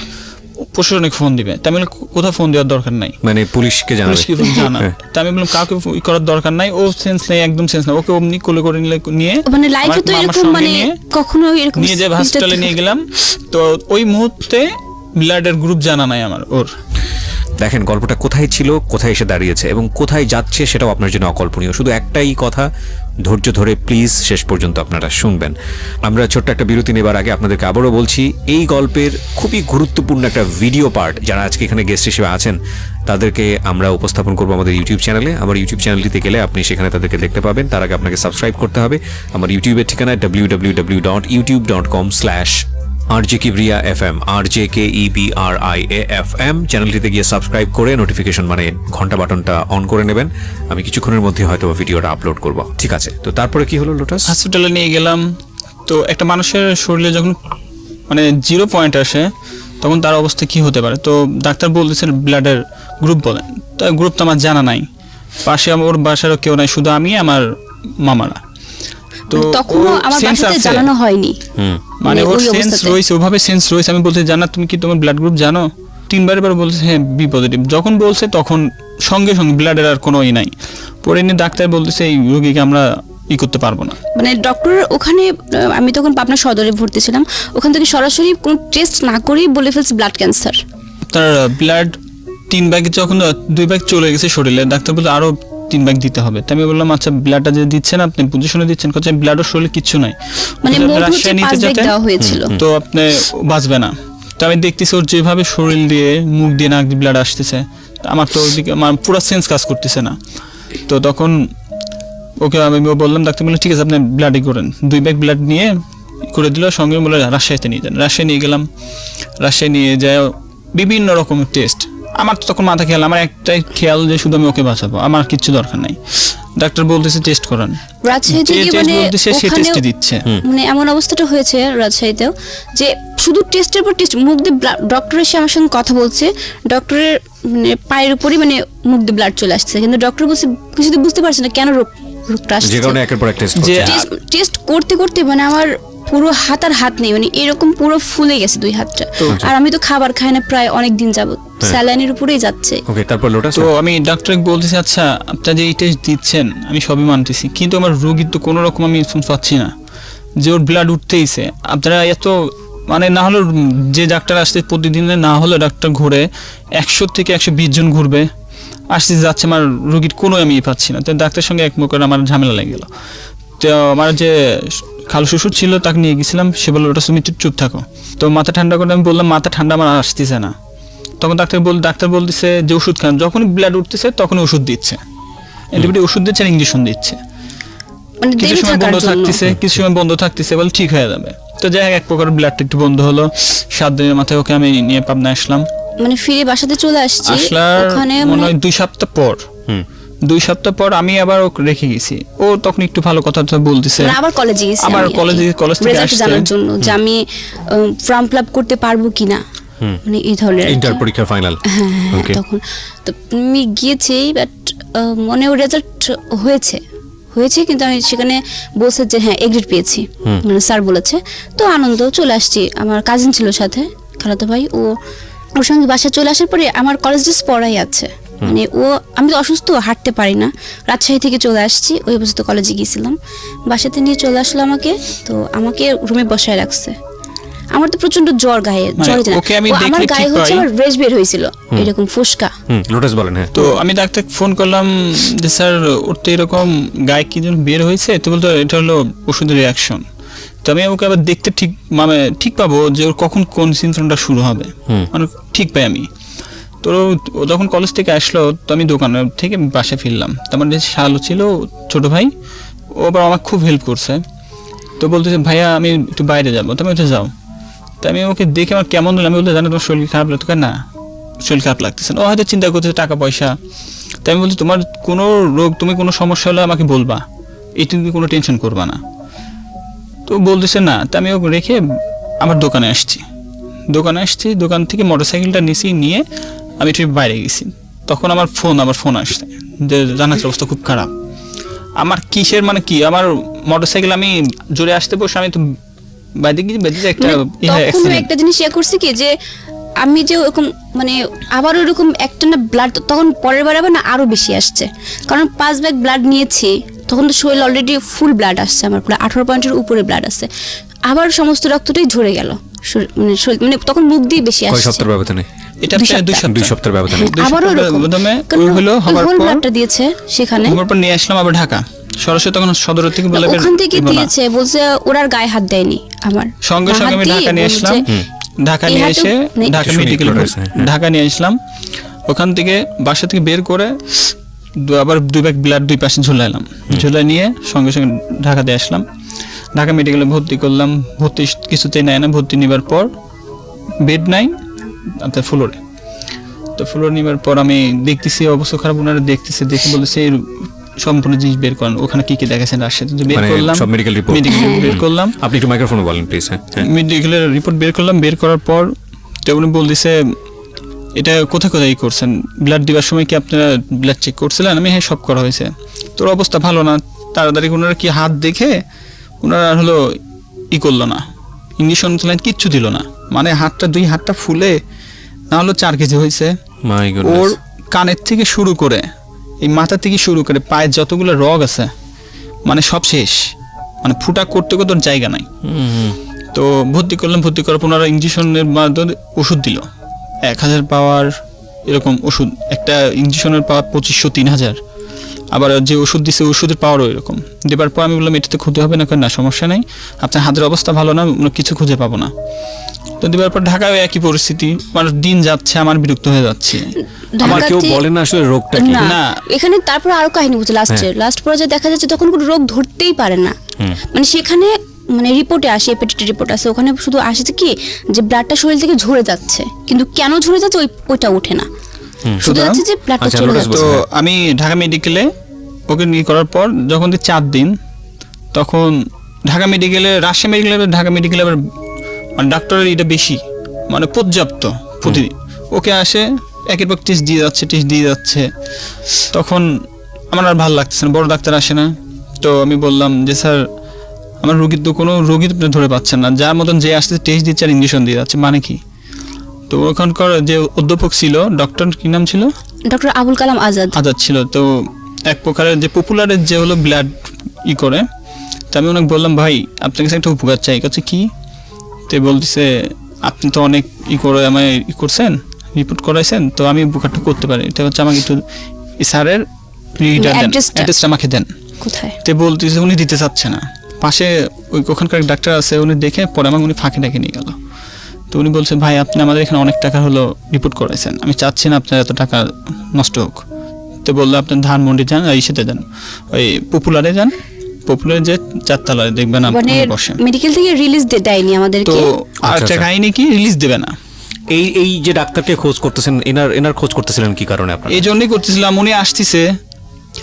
প্রশাসনিক ফোন দিবে। তাই আমি বললাম কোথাও ফোন দেওয়ার দরকার নাই, মানে পুলিশকে জানাবে, পুলিশকে জানা। তাই আমি বললাম কাউকে করার দরকার নাই, ও সেন্স নেই, একদম সেন্স নেই, ওকে অমনি কোলে করে নিয়ে মানে লাইফে তো এরকম মানে কখনো এরকম নিয়ে যে হসপিটালে নিয়ে গেলাম। তো ওই মুহূর্তে ব্লাডের গ্রুপ জানা নাই আমার ওর। দেখেন গল্পটা কোথায় ছিল, কোথায় এসে দাঁড়িয়েছে এবং কোথায় যাচ্ছে সেটাও আপনার জন্য অকল্পনীয়। শুধু একটাই কথা, ধৈর্য ধরে প্লিজ শেষ পর্যন্ত আপনারা শুনবেন। আমরা ছোট্ট একটা বিরতি নেবার আগে আপনাদেরকে আবারও বলছি, এই গল্পের খুবই গুরুত্বপূর্ণ একটা ভিডিও পার্ট যারা আজকে এখানে গেস্ট হিসেবে আছেন তাদেরকে আমরা উপস্থাপন করবো আমাদের ইউটিউব চ্যানেলে। আমার ইউটিউব চ্যানেলটিতে গেলে আপনি সেখানে তাদেরকে দেখতে পাবেন। তার আগে আপনাকে সাবস্ক্রাইব করতে হবে। আমার ইউটিউবের ঠিকানায় www.youtube.com/RJKebriya FM, RJKEBRIAFM চ্যানেলটিতে গিয়ে সাবস্ক্রাইব করে নোটিফিকেশন মানে ঘন্টা বাটনটা অন করে নেবেন। আমি কিছুক্ষণের মধ্যে হয়তো ভিডিওটা আপলোড করব। ঠিক আছে, তো তারপরে কি হলো লোটাস? হসপিটালে নিয়ে গেলাম। তো একটা মানুষের শরীরে যখন মানে 0 পয়েন্ট আসে তখন তার অবস্থা কি হতে পারে। তো ডাক্তার বলতেছেন ব্লাডের গ্রুপ বলেন। তো গ্রুপ তো আমার জানা নাই, পাশে ওর বাসারও কেউ নাই, শুধু আমি আমার মামারা। তো তখনও আমার বাসাতে জানানো হয়নি, মানে ওর সেন্স রয়েছে, ওভাবে সেন্স রয়েছে। আমি বলতে জানা তুমি কি তোমার ব্লাড গ্রুপ জানো? 3বার বলছে হ্যাঁ বি পজিটিভ। যখন বলছে তখন সঙ্গে সঙ্গে ব্লাডের আর কোনো নাই। পরে নিয়ে ডাক্তার বলতেছে এই রোগীকে আমরা করতে পারবো না। মানে ডক্টর ওখানে, আমি তখন পাবনা সদরে ভর্তি ছিলাম, ওখান থেকে সরাসরি কোনো টেস্ট না করেই বলে ফেলছে ব্লাড ক্যান্সার। তার ব্লাড 3 ব্যাগ, যখন 2 ব্যাগ চলে গেছে শরীরে, ডাক্তার বলতে আরো 3 ব্যাগ দিতে হবে। তাই আমি বললাম আচ্ছা ব্লাডটা যে দিচ্ছেন আপনি পজিশনে দিচ্ছেন, কথা ব্লাডও শরীরে কিচ্ছু নাই, মানে রাজশাহী নিতে যেতে হয়েছিল, তো আপনি বাঁচবে না। তো আমি দেখতেছি ওর যেভাবে শরীর দিয়ে মুখ দিয়ে নাক দিয়ে ব্লাড আসতেছে, আমার তো ওইদিকে আমার পুরো সেন্স কাজ করতেছে না। তো তখন ওকে আমি বললাম, ডাক্তার বললেন ঠিক আছে আপনি ব্লাডই করেন। 2 ব্যাগ ব্লাড নিয়ে করে দিল, সঙ্গে বলে রাজশাহীতে নিয়ে যান। রাজশাহী নিয়ে গেলাম, রাজশাহী নিয়ে যায় বিভিন্ন রকমের টেস্ট। আমার তো তখন মাথা খেয়াল, আমার একটাই খেয়াল যে শুধু আমি ওকে বাঁচাবো, আমার কিচ্ছু দরকার নাই। ডাক্তার বলতেছে টেস্ট করান, মানে এমন অবস্থাটা হয়েছে রাজশাহীতেও যে শুধু টেস্টের পর টেস্ট, মুখ দিয়ে ডক্টর এসে আমার সঙ্গে কথা বলছে, ডক্টরের মানে পায়ের উপরই মানে মুখ দিয়ে ব্লাড চলে আসছে, কিন্তু ডক্টর বলছে কিছুতে বুঝতে পারছে না কেন রোগটা আসছে। টেস্ট করতে করতে মানে আমার পুরো হাত আর হাত নেই, মানে এরকম পুরো ফুলে গেছে 2 হাতটা। আর আমি তো খাবার খাই না প্রায় অনেক দিন যাবত, স্যালাইনের উপরেই যাচ্ছে। ওকে, তারপর লোটাস? তো আমি ডাক্তারকে বলতেছি আচ্ছা আপনারা যে এই টেস্ট দিচ্ছেন আমি সবই মানতেছি, কিন্তু আমার রোগীর তো কোনো রকম আমি পাচ্ছি না যে ওর ব্লাড উঠতেইছে। আপনারা এত মানে না হলে যে ডাক্তার আসতে প্রতিদিনে না হলে ডাক্তার ঘুরে 100 থেকে 120 জন ঘুরবে, আসতে যাচ্ছে, আমার রোগীর কোনো আমি পাচ্ছি না। তো ডাক্তারের সঙ্গে এক মুখে আমার ঝামেলা লেগে গেল। তো আমার যে খালু শ্বশুর ছিল তাকে নিয়ে গেছিলাম, সে বললো ওটা তুমি চুপ থাকো। তো মাথা ঠান্ডা করে আমি বললাম মাথা ঠান্ডা আমার আসতেছে না। তখন ডাক্তার বলতেছে যে ওষুধ খান, যখনই ব্লাড উঠতেছে তখনই ওষুধ দিচ্ছে, অ্যান্টিবায়োটিক ওষুধ দিচ্ছে আর ইঞ্জেকশন দিচ্ছে। কিছু সময় বন্ধ থাকতেছে বলে ঠিক হয়ে যাবে। তো যাই হোক এক প্রকার ব্লাডটা একটু বন্ধ হলো। 7 দিনের মাথায় ওকে আমি নিয়ে পাবনা আসলাম, মানে ফিরে বাসাতে চলে আসছি। ওখানে মনে হয় 2 সপ্তাহ পর 2 সপ্তাহ পর আমি আবার ওকে রেখে গেছি। ও তখন একটু ভালো কথা বলতেছে, আবার কলেজে গেছি, আবার কলেজ থেকে আসছে জানার জন্য যে আমি ফর্ম ফিল আপ করতে পারবো কিনা, মানে এই ধরনের ইন্টার পরীক্ষা ফাইনাল। তখন তো আমি গিয়েছি, বাট মনে রেজাল্ট হয়েছে কিন্তু আমি সেখানে বলছে যে হ্যাঁ এগ্রিড পেয়েছি, মানে স্যার বলেছে। তো আনন্দ চলে আসছি, আমার কাজিন ছিল সাথে, খালাতো ভাই, ওর সঙ্গে বাসায় চলে আসার পরে আমার কলেজ ড্রেস পরাই আছে, মানে আমি তো অসুস্থ, হাঁটতে পারি না। রাজশাহী থেকে চলে আসছি, ওই অবস্থা কলেজে গিয়েছিলাম, বাসাতে নিয়ে চলে আসলো আমাকে। তো আমাকে রুমে বসায় রাখছে, আমার তো প্রচন্ড জ্বর, গায়ে জ্বর, আমার গায়ে হচ্ছে আমার রেশ বের হয়েছিল এরকম ফুসকা। লোটাস বলেন। হ্যাঁ, তো আমি ডাক্তার ফোন করলাম যে স্যার ওর তো এরকম গায়ে কি যেন বের হয়েছে। তো বলতো এটা হলো ওষুধের রিয়াকশন। তো আমি ওকে আবার দেখতে ঠিক পাবো যে ওর কখন কোন সিমটমটা শুরু হবে, মানে ঠিক পাই আমি। তো ও যখন কলেজ থেকে আসলো তো আমি দোকানে থেকে বাসায় ফিরলাম। তো আমার যে শালু ছিল ছোট ভাই, ও আবার আমাকে খুব হেল্প করছে। তো বলতেছে ভাইয়া আমি একটু বাইরে যাবো, তুমি ওটা যাও। তো আমি ওকে দেখে আমার কেমন হলো, আমি বলতে জানি তোমার শরীর খারাপ লাগতো না, শরীর খারাপ লাগতেছে না। ও হয়তো চিন্তা করতেছে টাকা পয়সা। তাই আমি বলছি তোমার কোনো রোগ, তুমি কোনো সমস্যা হলে আমাকে বলবা, এই তুমি কোনো টেনশন করবা না। তো বলতেছে না। তা আমি ওকে রেখে আমার দোকানে আসছি, দোকান থেকে মোটরসাইকেলটা নিয়ে আমি একটু বাইরে গেছি। তখন আমার ফোন আসছে যে জানার অবস্থা খুব খারাপ। আমার কিসের মানে কি, আমার মোটরসাইকেল আমি জোরে আসতে বসে আমি তো বাইরে গিয়ে একটা একটা জিনিস করছি কি যে আমি যে ওরকম মানে আবার ওরকম একটা না ব্লাড তখন পরের বার আবার না আরো বেশি আসছে, কারণ 5 ব্যাগ ব্লাড নিয়েছি তখন তো শরীর অলরেডি ফুল ব্লাড আসছে, আমার প্রায় 18 পয়েন্টের উপরে ব্লাড আছে, আবার সমস্ত রক্তটাই ঝরে গেল, মানে তখন মুখ দিয়ে বেশি আসছে। কয় সপ্তাহের ব্যবধানে? এটা 2 সপ্তাহের ব্যবধানে আবারও হলো হবার পর ব্লাডটা দিয়েছে সেখানে, হবার পর নিয়ে আসলাম আবার ঢাকা সরাসরি, তখন সদর থেকে বলে ওখান থেকে দিয়েছে, বলছে ওরা আর গায়ে হাত দেয়নি আমার, সঙ্গে সঙ্গে আমি ঢাকা নিয়ে আসলাম, ঢাকা নিয়ে এসে ঢাকা মেডিকেল ঢাকা নিয়ে আসলাম, ওখান থেকে বাসা থেকে বের করে আবার 2 ব্যাগ ব্লাড 2 পাশে ঝুলাইলাম, ঝুলাই নিয়ে সঙ্গে সঙ্গে ঢাকাতে আসলাম, ঢাকা মেডিকেলে ভর্তি করলাম, ভর্তি কিছুতেই নেয় না, ভর্তি নেবার পর বেড নাই আপনার ফ্লোরে, তো ফ্লোর নেবার পর আমি দেখতেছি অবস্থা খারাপ, ওনারা দেখতেছে, দেখে বলেছে সম্পূর্ণ জিনিস বের করেন, ওখানে কি কি দেখাচ্ছেন রাজশাহীতে বের করলাম, সব মেডিকেল রিপোর্ট বের করলাম, আপনি একটু মাইক্রোফোনে বলেন প্লিজ। মেডিকেলের রিপোর্ট বের করলাম, বের করার পর তো উনি বলতেছে এটা কোথায় কোথায় করছেন, ব্লাড দেওয়ার সময় কি আপনারা ব্লাড চেক করছিলেন? আমি হ্যাঁ সব করা হয়েছে। তোর অবস্থা ভালো না, তাড়াতাড়ি ওনারা কি হাত দেখে ওনারা হলো করলো না, ইঞ্জেকশন কিচ্ছু দিল না, মানে হাতটা 2 হাতটা ফুলে না হলো 4 কেজি হয়েছে। ওর কানের থেকে শুরু করে এই মাথা থেকে শুরু করে পায়ের যতগুলো রগ আছে মানে সব শেষ, মানে ফুটা করতে করতে জায়গা নাই। তো ভর্তি করলাম, ভর্তি করার পর ওনারা ইঞ্জেকশনের মাধ্যমে ওষুধ দিল, 1000 পাওয়ার এরকম ওষুধ, একটা ইঞ্জেকশনের পাওয়ার 2500 3000, আবার যে ওষুধ দিছে ওষুধের পাওয়ারও এরকম। দেবার পর আমি বললাম এটাতে ক্ষতি হবে না, না সমস্যা নেই, আপনার হাতের অবস্থা ভালো না, কিছু খুঁজে পাবো না। তো দেবার পর ঢাকায় একই পরিস্থিতি, মানে দিন যাচ্ছে, আমার বিরক্ত হয়ে যাচ্ছে, আমার কেউ বলে না আসলে রোগটা কি না এখানে। তারপর আরো কাহিনী বুঝছে লাস্ট পর্যায়ে দেখা যাচ্ছে তখন কোনো রোগ ধরতেই পারে না, মানে সেখানে মানে রিপোর্টে আসে, হেপাটাইটিস রিপোর্ট আছে, ওখানে শুধু আসছে কি যে ব্লাডটা শরীর থেকে ঝরে যাচ্ছে, কিন্তু কেন ঝরে যাচ্ছে ওইটা ওঠে না, শুধু যাচ্ছে যে ব্লাডটা চলে যাচ্ছে। তো আমি ঢাকা মেডিকেলে ওকে নিয়ে করার পর যখন 4 দিন, তখন ঢাকা মেডিকেলে রাজশাহী মেডিকেলে ঢাকা মেডিকেলে আবার মানে ডাক্তারের এটা বেশি, মানে পর্যাপ্ত প্রতিদিন ওকে আসে একের পর টেস্ট দিয়ে যাচ্ছে, তখন আমার আর ভালো লাগতেছে না, বড় ডাক্তার আসে না। তো আমি বললাম যে স্যার আমার রোগীর তো কোনো রোগী আপনি ধরে পাচ্ছেন না, যার মতন যে আসতে টেস্ট দিচ্ছে আর ইঞ্জেকশন দিয়ে যাচ্ছে, মানে কি? তো ওখানকার যে অধ্যাপক ছিল, ডক্টর কি নাম ছিল? ডক্টর আবুল কালাম আজাদ ছিল। তো এক প্রকারের যে পপুলারের যে হলো ব্লাড করে, তো আমি ওনাকে বললাম ভাই আপনার কাছে একটা উপকার চাই, কাছে কি? তো বলতেছে আপনি তো অনেক করে আমায় করছেন, রিপোর্ট করাইছেন, তো আমি উপকারটা করতে পারি, এটা হচ্ছে আমাকে একটু স্যারের অ্যাড্রেসটা আমাকে দেন। কোথায়? তো বলতেছে উনি দিতে চাচ্ছে না, পাশে ওখানকার ডাক্তার আছে, উনি দেখে পরে আমাকে উনি ফাঁকে ডেকে নিয়ে গেল। তো উনি বলছে ভাই আপনি আমাদের এখানে অনেক টাকা হলো রিপোর্ট করাইছেন, আমি চাচ্ছি না আপনার এত টাকা নষ্ট হোক। তো বললো আপনি ধানমন্ডি যান, এই সাথে যান, ওই পপুলারে যান, পপুলারে যে 4 তলায় দেখবেন আপনি বসেন। মেডিকেল থেকে রিলিজ দেয়নি আমাদেরকে। তো আরেকটা কাহিনী কি, রিলিজ দেবে না। এই যে ডাক্তারকে খোঁজ করতেছেন, এনার খোঁজ করতেছিলেন কি কারণে আপনারা? এই জন্যই করতেছিলাম, উনি আসতেছে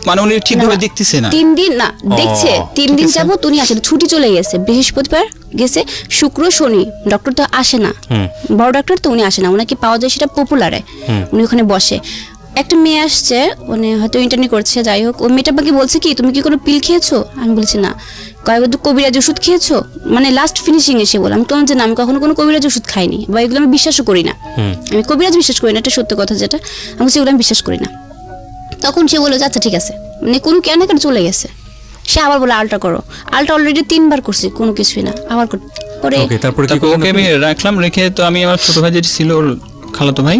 মানে উনি ঠিকভাবে দেখতেছে না, 3 দিন না দেখছে, 3 দিন যাবত উনি আসে, ছুটি চলে গেছে, বৃহস্পতিবার গেছে, শুক্র শনি ডক্টর তো আসে না, বড় ডাক্তার তো উনি আসে না, ওনাকে পাওয়া যায় সেটা পপুলারে, উনি ওখানে বসে। একটা মেয়ে আসছে, মানে হয়তো ইন্টারভিউ করছে, যাই হোক, ওই মেয়েটা আমাকে বলছে কি তুমি কি কোনো পিল খেয়েছো? আমি বলছি না। কয়েকবার কবিরাজ ওষুধ খেয়েছো? মানে লাস্ট ফিনিশিং এসে বললাম, আমি তোমার যে না আমি কখনো কোনো কবিরাজ ওষুধ খাইনি, বা এগুলো আমি বিশ্বাসও করি না, আমি কবিরাজ বিশ্বাস করি না, এটা সত্য কথা যেটা, আমি সেগুলো আমি বিশ্বাস করি না। তখন সে বললো আচ্ছা ঠিক আছে, মানে কোনো কেন চলে গেছে। সে আবার বলে আলট্রা করো, আলট্রা অলরেডি 3 বার করছি, কোনো কিছুই না, আবার করে ওকে আমি রাখলাম, রেখে তো আমি আমার ছোট ভাই যেটি ছিল ওর খালাতো ভাই,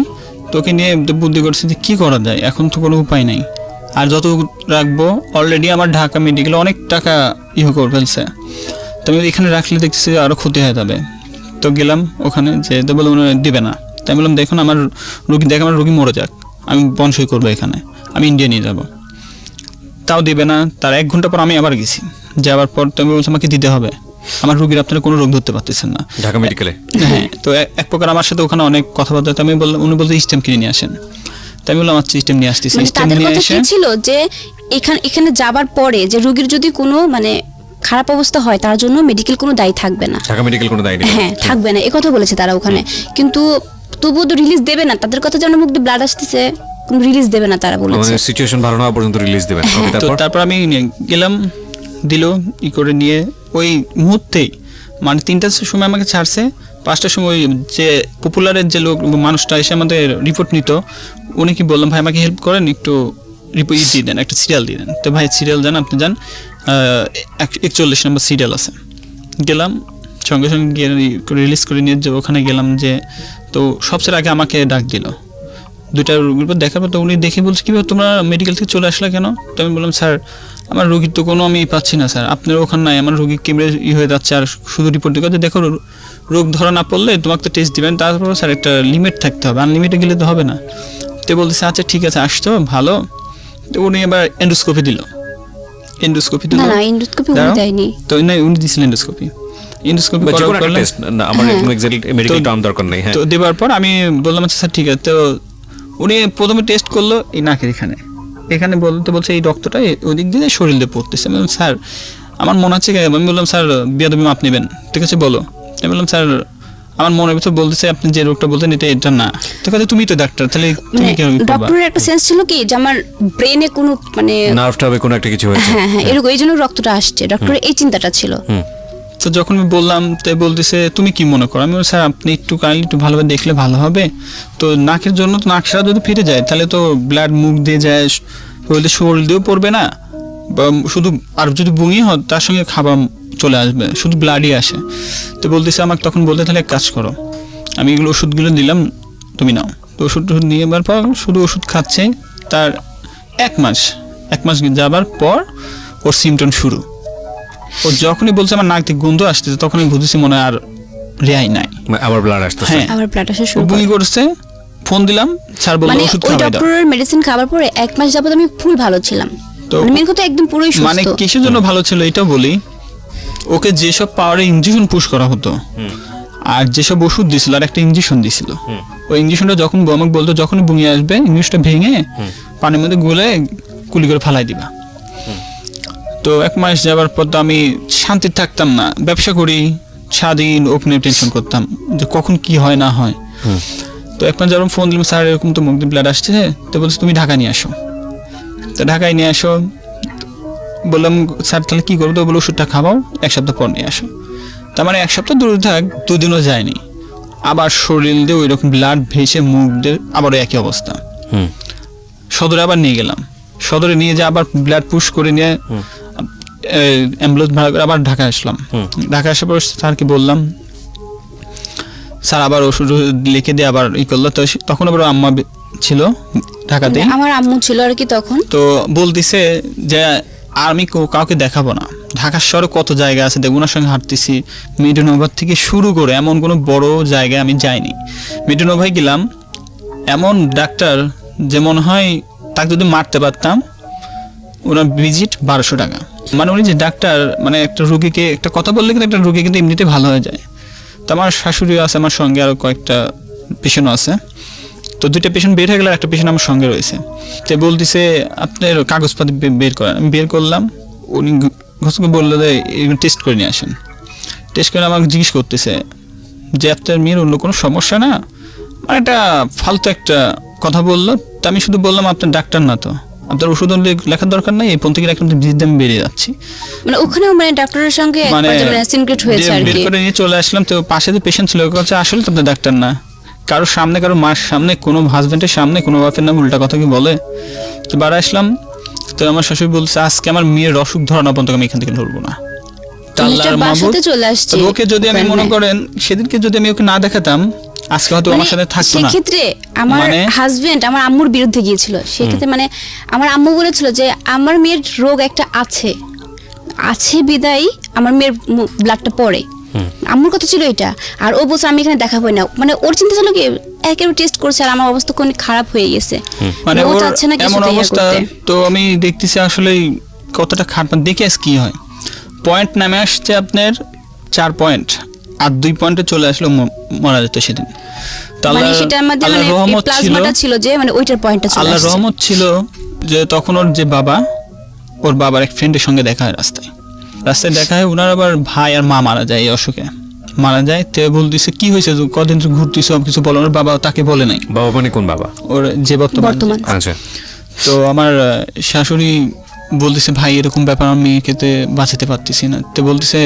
তোকে নিয়ে বুদ্ধি করছি যে কী করা যায়, এখন তো কোনো উপায় নাই, আর যত রাখবো অলরেডি আমার ঢাকা মেডিকেলে অনেক টাকা করে ফেলছে, তো আমি এখানে রাখলে দেখতেছি আরও ক্ষতি হয়ে যাবে। তো গেলাম ওখানে, যে তো বলে দিবে না, তাই বললাম দেখুন আমার রুগী মরে যাক, আমি বনসই করবো এখানে, আমি ইন্ডিয়া নিয়ে যাব, তাও দিবে না। তার 1 ঘন্টা পর আমি আবার গেছি, যাওয়ার পর তুমি বলছো আমাকে দিতে হবে, আমার রুগীর আপনারা কোনো রোগ ধরতে পারতেছেন না ঢাকা মেডিকেলে। হ্যাঁ, তো এক প্রকার আমার সাথে ওখানে অনেক কথাবার্তা, আমি বললাম, উনি বলতে সিস্টেম কিনে নিয়ে আসেন, তাই বললাম আচ্ছা সিস্টেম নিয়ে আসতেছি। সিস্টেম নিয়ে এসে ছিল যে এখানে যাবার পরে যে রোগীর যদি কোনো মানে খারাপ অবস্থা হয় তার জন্য মেডিকেল কোনো দায়ী থাকবে না, ঢাকা মেডিকেল কোনো দায়ী নেই, হ্যাঁ থাকবে না, এই কথা বলেছে তারা ওখানে, কিন্তু তবুও তো রিলিজ দেবে না, তাদের কথা যেন মুখ দিয়ে ব্লাড আসতেছে, কোনো রিলিজ দেবে না তারা বলেছে, সিচুয়েশন ভালো না হওয়া পর্যন্ত রিলিজ দেবে না। তারপর আমি গেলাম, দিল করে নিয়ে ওই মুহূর্তেই, মানে 3টার সময় আমাকে ছাড়ছে, 5টার সময় যে পপুলারের যে মানুষটা এসে আমাদের রিপোর্ট নিত, উনি কি বললাম ভাই আমাকে হেল্প করেন, একটু রিপোর্ট দিয়ে দেন, একটা সিরিয়াল দিয়ে দেন। তো ভাই সিরিয়াল যান, আপনি যান, 41 নম্বর সিরিয়াল আছে। গেলাম, সঙ্গে সঙ্গে গিয়ে রিলিজ করে নিয়ে যাবো, ওখানে গেলাম যে তো সবচেয়ে আগে আমাকে ডাক দিল। 2টা রোগীর পর দেখার পর তো উনি দেখে বলছে কীভাবে তোমরা মেডিকেল থেকে চলে আসলে কেন? তো আমি বললাম স্যার আমার রোগীর তো কোনো আমি পাচ্ছি না স্যার, আপনার ওখানে নাই, আমার রোগী কেমনে হয়ে যাচ্ছে, আর শুধু রিপোর্ট দিকে দেখো রোগ ধরা না পড়লে তোমাকে তো টেস্ট দিবেন, তারপর স্যার একটা লিমিট থাকতে হবে, আনলিমিটে গেলে তো হবে না। তো বলতেছে আচ্ছা ঠিক আছে আসতো ভালো। তো উনি এবার এন্ডোস্কোপি দিল, এন্ডোস্কোপি দিল না এন্ডোস্কোপি উনি দেয়নি, তো না উনি দিছিলেন এন্ডোস্কোপি। এন্ডোস্কোপি করার পর আমার এক্স্যাক্ট মেডিকেল টার্ম দরকার নেই, হ্যাঁ। তো দেওয়ার পর আমি বললাম আচ্ছা স্যার ঠিক আছে। তো উনি প্রথমে টেস্ট করলো এই নাকের এখানে বলছে এই রক্তটা ওদিক দিয়ে শরীর দিয়ে পড়তেছে। আমি বললাম স্যার আমার মনে হচ্ছে, আমি বললাম স্যার বেয়াদবি মাপ নেবেন, ঠিক আছে বলো। আমি বললাম স্যার আমার মনের ভিতর বলতেছে আপনি যে রোগটা বলতেন এটা না। তো কাছে তুমি তো ডাক্তার, তাহলে তুমি কি করবে? ডক্টরের একটা সেন্স ছিল কি যে আমার ব্রেনে কোনো মানে নার্ভটা হবে কোনো একটা কিছু হয়েছে, হ্যাঁ হ্যাঁ এরকম, এই জন্য রক্তটা আসছে, ডক্টরের এই চিন্তাটা ছিল। তো যখন আমি বললাম তাই বলতেছে তুমি কি মনে করো? আমি বললাম স্যার আপনি একটু কাইন্ডলি একটু ভালোভাবে দেখলে ভালো হবে। তো নাকের জন্য তো নাক সারা যদি ফিরে যায় তাহলে তো ব্লাড মুখ দিয়ে যায়, শরীর দিয়েও পড়বে না, বা শুধু আর যদি বমি হয় তার সঙ্গে খাবার চলে আসবে, শুধু ব্লাডই আসে। তো বলতেছে আমাকে তখন বলতে তাহলে এক কাজ করো, আমি এগুলো ওষুধগুলো দিলাম তুমি নাও। তো ওষুধ নিয়ে যাবার পর শুধু ওষুধ খাচ্ছে, তার 1 মাস যাবার পর ওর সিমটম শুরু। ও যখনই বলছে আমার নাক থেকে গন্ধ আসতেছে তখনই বুঝেছি মনে হয় আর রেহাই নাই, আবার ব্লাড আসতেছে। হ্যাঁ আবার ব্লাড আসা শুরু বমি করছে, ফোন দিলাম, স্যার বলল মানে ওষুধ ওই খাওয়াই দাও। ডক্টরের মেডিসিন খাবার পরে 1 মাস যাবত আমি ফুল ভালো ছিলাম, তো মেন কথা একদম পুরোই সুস্থ। মানে কিসের জন্য ভালো ছিল এটাও বলি, ওকে যেসব পাওয়ারে ইনজেকশন পুশ করা হতো আর যেসব ওষুধ দিছিল আর একটা ইনজেকশন দিছিল, ওই ইনজেকশনটা যখন আমাকে বলতো যখনই বমি আসবে ইংলিশটা ভেঙে পানির মধ্যে গুলে কুলি করে ফালাই দিবা। তো 1 মাস যাবার পর তো আমি শান্তি থাকতাম না, ব্যবসা করি সারাদিন ওপেনে টেনশন করতাম যে কখন কি হয় না হয়। তো 1 মাস যখন ফোন দিলাম স্যার এরকম তো মুখ দিয়ে ব্লাড আসছে, তো বলছে তুমি ঢাকা নিয়ে আসো। তো ঢাকায় নিয়ে আসো, বললাম স্যার তাহলে কী করবো? তো বলে ওষুধটা খাওয়াও, 1 সপ্তাহ পর নিয়ে আসো। তার মানে 1 সপ্তাহ দূরে থাক, 2 দিনও যায়নি, আবার শরীর দিয়ে ওই রকম ব্লাড ভেসে মুখ দিয়ে আবারও একই অবস্থা। সদরে আবার নিয়ে গেলাম, সদরে নিয়ে যে আবার ব্লাড পুশ করে নিয়ে অ্যাম্বুলেন্স ভাড়া করে আবার ঢাকা আসলাম। ঢাকা আসার পর স্যারকে বললাম, স্যার আবার ওষুধ লিখে দিয়ে আবার করলো। তো তখন আবার আম্মা ছিল ঢাকাতে, আমার আম্মু ছিল আর কি তখন। তো বলতেছে যে আমি কাউকে দেখাবো না, ঢাকার শহরে কত জায়গা আছে দেখুন, ওনার সঙ্গে হাঁটতেছি। মিডনভার থেকে শুরু করে এমন কোনো বড় জায়গায় আমি যাইনি। মিডনভায় গেলাম, এমন ডাক্তার যে মনে হয় তাকে যদি মারতে পারতাম। ওনার ভিজিট 1200 টাকা। মানে উনি যে ডাক্তার, মানে একটা রোগীকে একটা কথা বললে কিন্তু একটা রোগী কিন্তু এমনিতে ভালো হয়ে যায়। তো আমার শাশুড়ি আছে আমার সঙ্গে, আরও কয়েকটা পেশেন্টও আছে। তো 2টা পেশেন্ট বের হয়ে গেলে একটা পেশেন্ট আমার সঙ্গে রয়েছে। তো বলতেছে আপনার কাগজপাতি বের করেন। আমি বের করলাম, উনি ঘোষকে বললো যে এগুলো টেস্ট করে নিয়ে আসেন। টেস্ট করে আমাকে জিজ্ঞেস করতেছে যে আপনার মেয়ের অন্য কোনো সমস্যা না, মানে একটা ফালতু একটা কথা বললো। তো আমি শুধু বললাম আপনার ডাক্তার না, তো আপনার ওষুধ লেখার দরকার নাই, এই পর্যন্ত থেকে এখন ভিজিট আমি বেরিয়ে যাচ্ছি। মানে ওখানেও মানে ডাক্তারের সঙ্গে মানে সিনক্রেট হয়েছে আর বের কি। করে নিয়ে চলে আসলাম। তো পাশে যে পেশেন্ট ছিল ওকে বলছে আসলে তো আপনার ডাক্তার না, কারোর সামনে, কারো মার সামনে, কোনো হাজবেন্ডের সামনে কোনো বাপের নাম উল্টা কথা কি বলে? তো বাড়া আসলাম। তো আমার শাশুড়ি বলছে আজকে আমার মেয়ের অসুখ ধরা না পর্যন্ত আমি এখান থেকে ধরবো না। ওকে যদি আমি মনে করেন সেদিনকে যদি আমি ওকে না দেখাতাম আজকে হয়তো আমার সাথে থাকতো না। সেক্ষেত্রে আমার হাজবেন্ড আমার আম্মুর বিরুদ্ধে গিয়েছিল। সেক্ষেত্রে মানে আমার আম্মু বলেছিল যে আমার মেয়ের রোগ একটা আছে বিদায় আমার মেয়ের ব্লাডটা পড়ে। আম্মুর কথা ছিল এটা, আর ও বলছে আমি এখানে দেখাবোই না। মানে ওর চিন্তা ছিল কি একেবারে টেস্ট করছে আর আমার অবস্থা কোন খারাপ হয়ে গেছে, মানে ও চাচ্ছে না কিছু অবস্থা। তো আমি দেখতেছি আসলে কতটা খারাপ, দেখে আস কি হয়। পয়েন্ট নামে আসছে আপনার 4 পয়েন্ট, আর 2 পয়েন্টে চলে আসলো মারা যেত সেদিন। মানে সেটার মধ্যে মানে প্লাজমাটা ছিল যে মানে ওইটার পয়েন্টটা চলে আসছে। আল্লাহর রহমত ছিল যে তখন ওর যে বাবা, ওর বাবার এক ফ্রেন্ডের সঙ্গে দেখা হয় রাস্তায় দেখা হয়। ওনার আবার ভাই আর মা মারা যায়, এই অসুখে মারা যায়। তে বলতেছে কি হয়েছে, কদিন ঘুরতেছ কিছু বলো। ওর বাবা তাকে বলে নাই। বাবা মানে কোন বাবা? ওর যে বর্তমান। আচ্ছা। তো আমার শাশুড়ি বলতেছে ভাই এরকম ব্যাপার, আমি মেয়েকে বাঁচাতে পারতেছি না। তো বলতেছে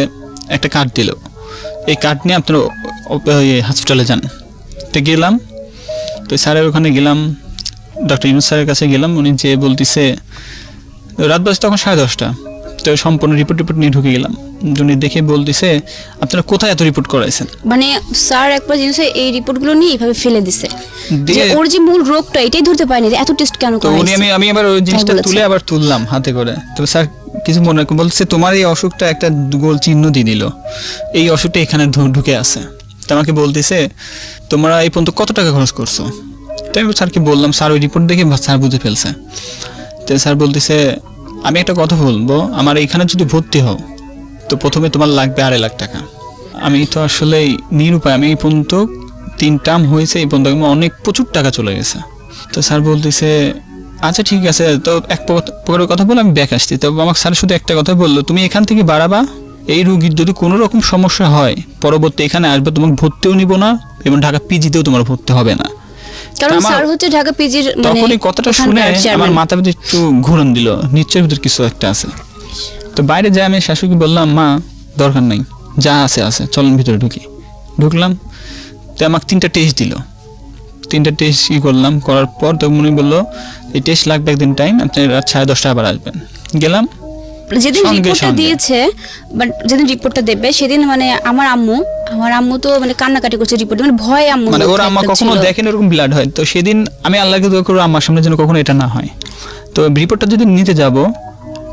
একটা কার্ড দিল, এই কার্ড নিয়ে আপনার হসপিটালে যান। তো গেলাম, তো স্যারের ওখানে গেলাম, ডক্টর ইউনুস স্যারের কাছে গেলাম। উনি যে বলতেছে, রাত বাজে তখন 10:30, তো সম্পূর্ণ রিপোর্ট নিয়ে ঢুকে গেলাম। উনি দেখে বলতেছে, আপনারা কোথায় এত রিপোর্ট করাইছেন? মানে স্যার একবার জিনিস এই রিপোর্টগুলো নিয়ে এইভাবে ফেলে দিছে যে ওর যে মূল রোগটা এটাই ধরতে পারেনি, যে এত টেস্ট কেন তো উনি আমি আবার ওই জিনিসটা তুলে আবার তুললাম হাতে করে। তো স্যার কিছু মনে বলছে, তোমার এই অসুখটা একটা গোল চিহ্ন দিয়ে দিল, এই অসুখটা এখানে ঢুকে আছে। তো আমাকে বলতেছে, তোমরা এই পর্যন্ত কত টাকা খরচ করছো? তো আমি স্যারকে বললাম, স্যার ওই রিপোর্ট দেখে স্যার বুঝে ফেলছে। তো স্যার বলতেছে, আমি একটা কথা বলবো, আমার এইখানে যদি ভর্তি হও তো প্রথমে তোমার লাগবে 2.5 লাখ টাকা। আমি তো আসলে নিরুপায়, আমি এই পর্যন্ত 3 টার্ম হয়েছে, এই পর্যন্ত অনেক প্রচুর টাকা চলে গেছে। তো স্যার বলতেছে, আচ্ছা ঠিক আছে, তো এক প্রকারের কথা বলে আমি ব্যাক আসছি। তো আমার স্যার শুধু একটা কথা বললো, তুমি এখান থেকে বাড়াবা, এই রুগীর যদি কোনো রকম সমস্যা হয় পরবর্তী এখানে আসবে, তোমাকে ভর্তিও নিব না এবং ঢাকা পিজিতেও তোমার ভর্তি হবে না। কারণ স্যার হচ্ছে ঢাকা পিজির, তখন এই কথাটা শুনে আমার মাথা ভিতরে একটু ঘুরন দিল, নিশ্চয়ই ভিতরে কিছু একটা আছে। তো বাইরে যাই আমি শাশুড়িকে বললাম, মা দরকার নাই, যা আছে আছে, চলেন ভিতরে ঢুকলাম। তো আমাকে 3টা টেস্ট দিল, 3টা টেস্ট করলাম, করার পর তো উনি বললো, এই টেস্ট লাগবে একদিন টাইম, আপনি রাত 10:30 আবার আসবেন। গেলাম, যেদিন রিপোর্টটা দিয়েছে, বাট যেদিন রিপোর্টটা দেবে সেদিন মানে আমার আম্মু তো মানে কান্নাকাটি করছে রিপোর্ট, মানে ভয় আম্মু, মানে ওর আম্মা কখনো দেখেন এরকম ব্লাড হয়। তো সেদিন আমি আল্লাহকে দোয়া করব আমার সামনে যেন কখনো এটা না হয়। তো রিপোর্টটা যদি নিতে যাব